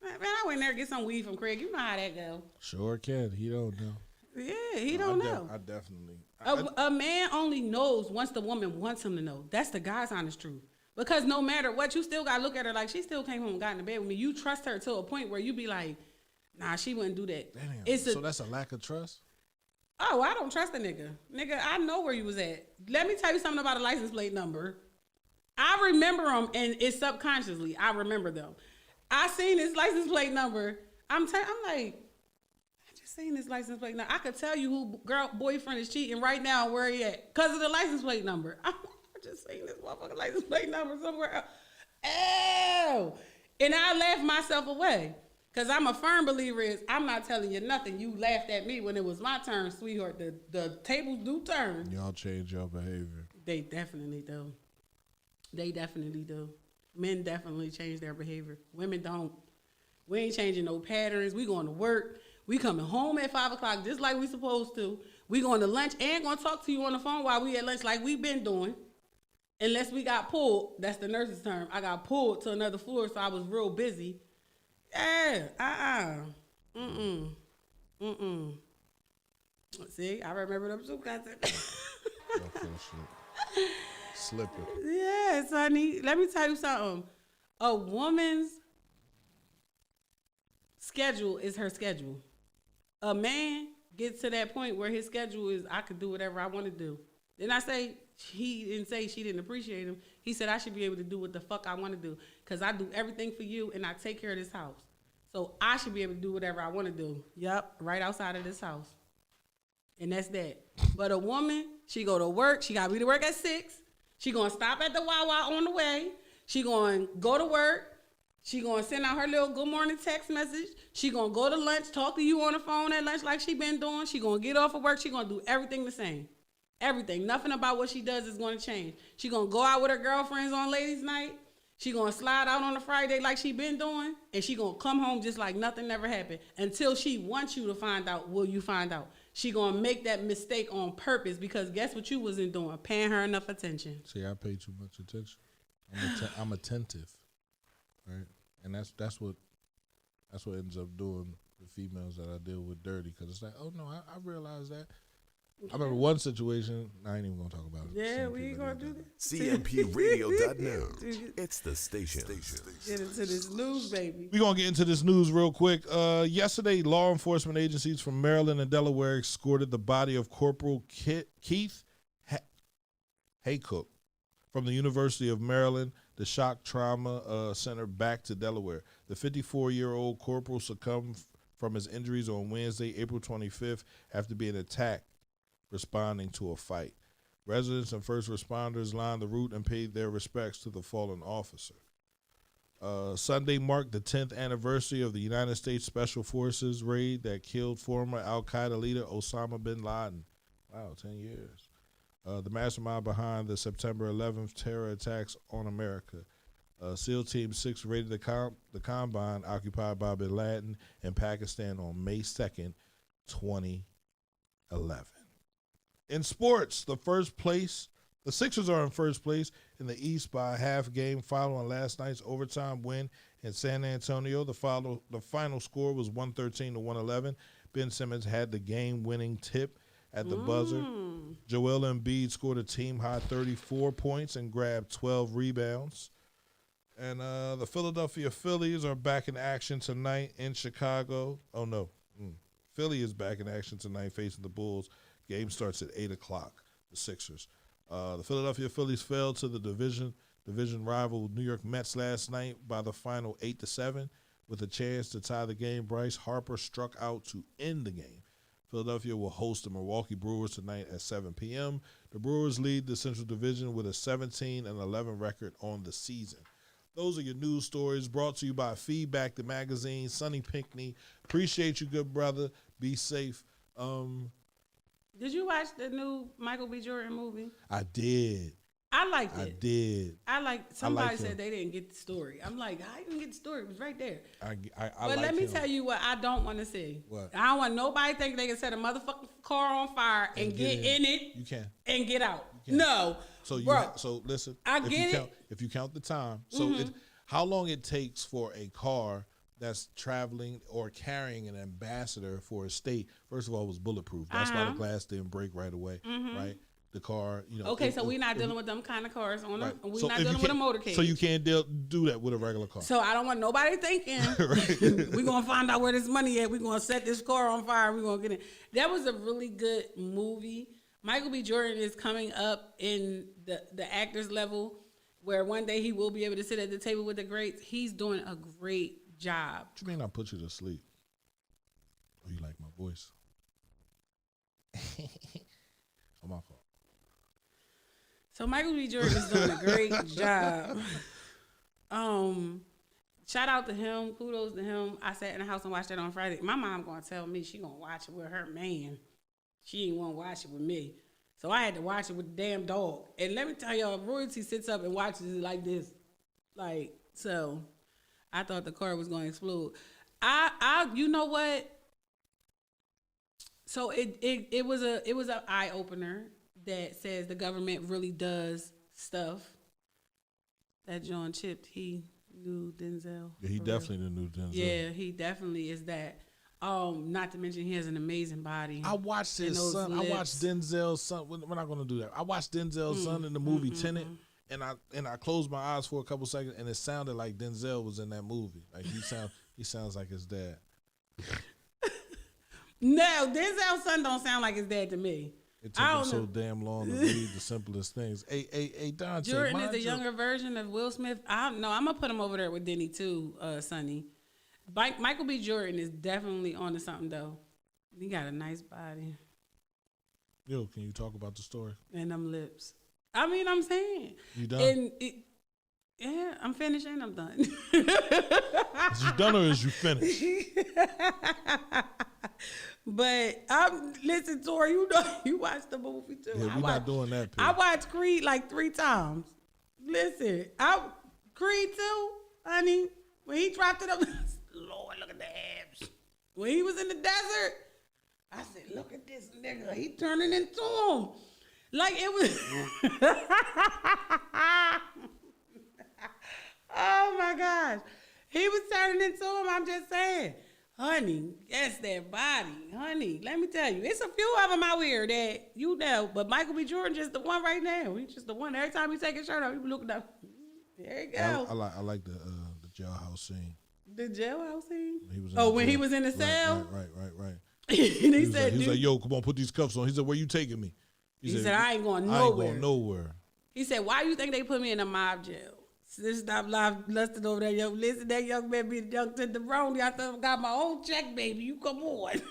Man, I went in there to get some weed from Craig. You know how that go. Sure can. He don't know. Yeah, he don't know. I definitely. A man only knows once the woman wants him to know. That's the guy's honest truth. Because no matter what, you still got to look at her like she still came home and got in the bed with me. You trust her to a point where you be like, nah, she wouldn't do that. Damn. So that's a lack of trust? Oh, I don't trust a nigga. Nigga, I know where you was at. Let me tell you something about a license plate number. I remember them, and it's subconsciously. I remember them. I seen this license plate number. I'm like, I just seen this license plate number. I could tell you who boyfriend is cheating right now, where he at, because of the license plate number. I just seen this motherfucking license plate number somewhere else. Ew. And I laughed myself away. Because I'm a firm believer is I'm not telling you nothing. You laughed at me when it was my turn, sweetheart. The tables do turn. Y'all change your behavior. They definitely do. They definitely do. Men definitely change their behavior. Women don't. We ain't changing no patterns. We going to work. We coming home at 5 o'clock just like we supposed to. We going to lunch and going to talk to you on the phone while we at lunch like we been doing. Unless we got pulled. That's the nurse's term. I got pulled to another floor, so I was real busy. Yeah, See, I remember them two concepts. Slipping. Yes, honey. Let me tell you something. A woman's schedule is her schedule. A man gets to that point where his schedule is, I could do whatever I want to do. Then I say, he didn't say she didn't appreciate him. He said I should be able to do what the fuck I want to do because I do everything for you and I take care of this house. So I should be able to do whatever I want to do. Yup, right outside of this house. And that's that. But a woman, she go to work. She got to be to work at 6. She going to stop at the Wawa on the way. She going to go to work. She going to send out her little good morning text message. She going to go to lunch, talk to you on the phone at lunch like she been doing. She going to get off of work. She going to do everything the same. Everything. Nothing about what she does is going to change. She going to go out with her girlfriends on ladies' night. She going to slide out on a Friday like she been doing. And she going to come home just like nothing never happened. Until she wants you to find out, will you find out? She going to make that mistake on purpose because guess what you wasn't doing? Paying her enough attention. See, I pay too much attention. I'm attentive, right? And that's what ends up doing the females that I deal with dirty because it's like, oh, no, I realize that. I remember one situation. I ain't even gonna talk about it. Yeah, we ain't gonna do that. CMPRadio.net. It's the station. Get into this news, baby. We're gonna get into this news real quick. Yesterday, law enforcement agencies from Maryland and Delaware escorted the body of Corporal Keith Haycock from the University of Maryland, the Shock Trauma Center, back to Delaware. The 54-year-old corporal succumbed from his injuries on Wednesday, April 25th, after being attacked responding to a fight. Residents and first responders lined the route and paid their respects to the fallen officer. Sunday marked the 10th anniversary of the United States Special Forces raid that killed former al-Qaeda leader Osama bin Laden. Wow, 10 years. The mastermind behind the September 11th terror attacks on America. SEAL Team 6 raided the Combine occupied by bin Laden in Pakistan on May 2nd, 2011. In sports, the Sixers are in first place in the East by a half game following last night's overtime win in San Antonio. The final score was 113-111. Ben Simmons had the game-winning tip at the buzzer. Joel Embiid scored a team-high 34 points and grabbed 12 rebounds. And the Philadelphia Phillies are back in action tonight in Chicago. Oh, no. Philly is back in action tonight facing the Bulls. Game starts at 8 o'clock, the Sixers. The Philadelphia Phillies fell to the division rival New York Mets last night by the final 8-7. With a chance to tie the game, Bryce Harper struck out to end the game. Philadelphia will host the Milwaukee Brewers tonight at 7 p.m. The Brewers lead the Central Division with a 17-11 record on the season. Those are your news stories brought to you by Feedback the Magazine. Sonny Pinkney. Appreciate you, good brother. Be safe. Did you watch the new Michael B. Jordan movie? I did. I liked it. I did. Somebody said they didn't get the story. I'm like, I didn't get the story. It was right there. But let me tell you what I don't want to see. What? I don't want nobody think they can set a motherfucking car on fire and get in it. You can. And get out. No. So so listen. If you count the time, how long it takes for a car that's traveling or carrying an ambassador for a state, first of all, was bulletproof. That's why the glass didn't break right away, right? the car. You know. Okay, so we're not dealing with them kind of cars on them. Right. We're So not if you dealing with a can't- motorcade. So you can't do that with a regular car. So I don't want nobody thinking we're gonna find out where this money at. We're gonna set this car on fire. We're gonna get it. That was a really good movie. Michael B. Jordan is coming up in the actors level, where one day he will be able to sit at the table with the greats. He's doing a great job. What you mean I put you to sleep? Oh, you like my voice? Oh, my fault. So Michael B. Jordan is doing a great job. Shout out to him. Kudos to him. I sat in the house and watched that on Friday. My mom gonna tell me she gonna watch it with her man. She ain't want to watch it with me. So I had to watch it with the damn dog. And let me tell y'all, Royalty sits up and watches it like this. Like, so I thought the car was going to explode. You know what? So it was an eye opener that says the government really does stuff. That John Chipped, he knew Denzel. Yeah, he definitely knew Denzel. Yeah, he definitely is that. Not to mention he has an amazing body. I watched his son. Lips. I watched Denzel's son. We're not going to do that. I watched Denzel's son in the movie Tenet, and I closed my eyes for a couple seconds, and it sounded like Denzel was in that movie. Like he sounds like his dad. No, Denzel's son don't sound like his dad to me. It took him so damn long to read the simplest things. Hey, Dante. Jordan is the younger version of Will Smith. I don't know. I'm gonna put him over there with Denny too, Sonny. Michael B. Jordan is definitely onto something though. He got a nice body. Yo, can you talk about the story? And them lips. I mean, I'm saying. You done? And yeah, I'm finished and I'm done. Is you done or is you finished? But listen, Tori, you know you watched the movie too. Yeah, we're not doing that. I watched Creed like 3 times. Listen, Creed 2, honey, when he dropped it up, Lord, look at the abs. When he was in the desert, I said, look at this nigga. He turning into him. Like it was. Oh my gosh. He was turning into him. I'm just saying. Honey, that's that body. Honey, let me tell you, it's a few of them out here that you know, but Michael B. Jordan just the one right now. He's just the one. Every time he take his shirt off, he be looking up. There you go. I like the jailhouse scene. The jailhouse scene? He was when he was in the cell? Right. And he was like, yo, come on, put these cuffs on. He said, where you taking me? He said, I ain't going nowhere. I ain't going nowhere. He said, why you think they put me in a mob jail? Just stop lusting over there, yo. Listen, that young man be young to the brony. I thought I got my own check, baby. You come on.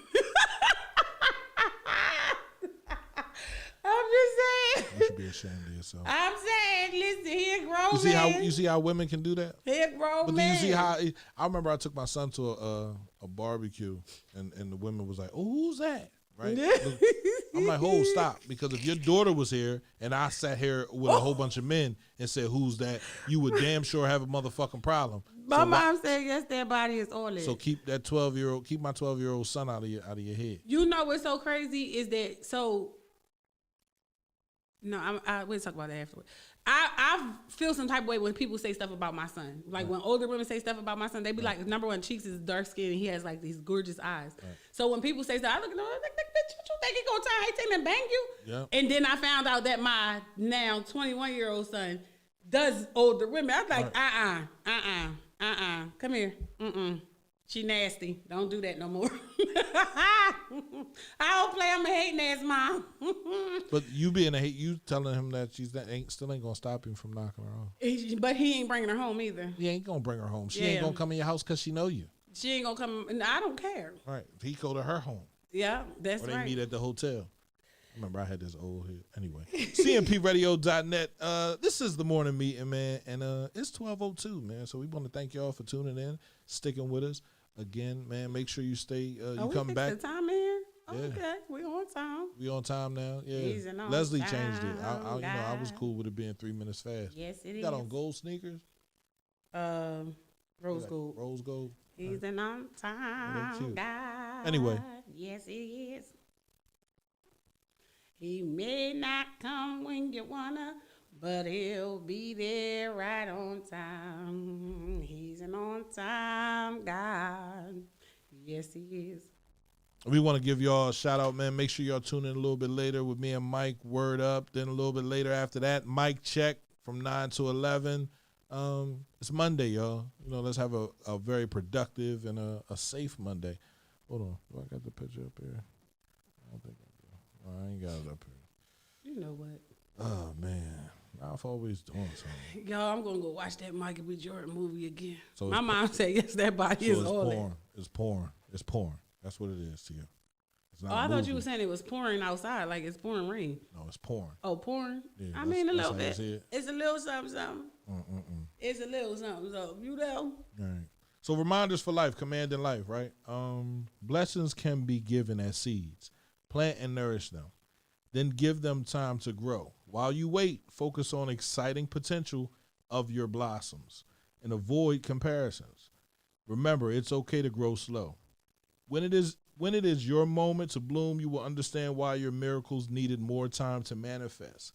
I'm just saying. You should be ashamed of yourself. I'm saying, listen, he a grown You see how women can do that? He a grown but man. Do you see how? I remember I took my son to a barbecue, and the women was like, "Oh, who's that?" Right? I'm like, "Hold, stop!" Because if your daughter was here and I sat here with a whole bunch of men and said, "Who's that?" you would damn sure have a motherfucking problem. My mom said, "Yes, their body is all that." So keep my 12-year-old son out of your head. You know what's so crazy is that No, we'll talk about that afterward. I feel some type of way when people say stuff about my son. Like when older women say stuff about my son, they be like, number one, Cheeks is dark skin and he has like these gorgeous eyes. Right. So when people say stuff, I look at them, I'm like, bitch, what you think he gonna tell Haitian and bang you? Yeah. And then I found out that my now 21-year-old son does older women. I was like, come here. She nasty. Don't do that no more. I don't play. I'm a hating ass mom. But you telling him that still ain't gonna stop him from knocking her off. But he ain't bringing her home either. He ain't gonna bring her home. She ain't gonna come in your house because she know you. She ain't gonna come. I don't care. Right. He go to her home. Yeah, that's right. Or they meet at the hotel. Remember, I had this old head. Anyway, CMPRadio.net. This is the morning meeting, man, and it's 12:02, man. So we want to thank y'all for tuning in, sticking with us. Again, man, make sure you stay. You come back. The time in? Yeah. Okay, we on time. We on time now. Yeah. On Leslie time, changed it. I was cool with it being 3 minutes fast. Yes, it is. Got on gold sneakers. Rose gold. Rose gold. He's an on time guy. Anyway. Yes, it is. He may not come when you wanna, but he'll be there right on time. He's an on-time God. Yes, he is. We want to give y'all a shout out, man. Make sure y'all tune in a little bit later with me and Mike. Word up. Then a little bit later after that, Mike check from 9 to 11. It's Monday, y'all. Let's have a very productive and a safe Monday. Hold on. Do I got the picture up here? I don't think I do. I ain't got it up here. You know what? Oh, man. I've always doing something. Y'all, I'm going to go watch that Michael B. Jordan movie again. So my mom said, yes, that body is all porn. It's porn. It's porn. That's what it is to you. It's not I thought you were saying it was pouring outside, like it's pouring rain. No, it's porn. Oh, pouring? Yeah, I mean, a little bit. It's a little something. It's a little something. You know? All right. So reminders for life, commanding life, right? Blessings can be given as seeds. Plant and nourish them. Then give them time to grow. While you wait, focus on exciting potential of your blossoms and avoid comparisons. Remember, it's okay to grow slow. When it is your moment to bloom, you will understand why your miracles needed more time to manifest.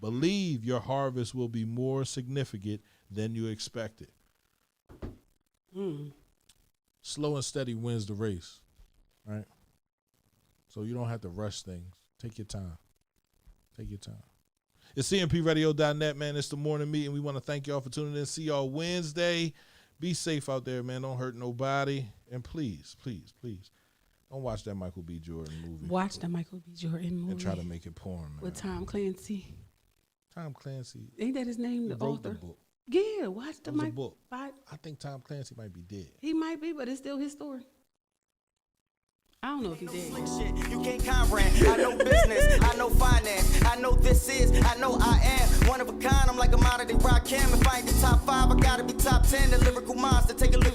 Believe your harvest will be more significant than you expected. Slow and steady wins the race, right? So you don't have to rush things. Take your time. Take your time. It's CMPRadio.net, man. It's the morning meeting. We want to thank y'all for tuning in. See y'all Wednesday. Be safe out there, man. Don't hurt nobody. And please, please, please, don't watch that Michael B. Jordan movie. Watch the Michael B. Jordan movie. And try to make it porn, man. With Tom Clancy. Tom Clancy. Ain't that his name, He the wrote author? the book. Yeah, watch the It was a Michael. book. I think Tom Clancy might be dead. He might be, but it's still his story. I don't know if he did. Slick shit, you can't comprehend. I know business, I know finance, I know this is, I know I am one of a kind. I'm like a modern day rock cam. If I ain't the top 5, I gotta be top 10. The lyrical monster, take a look.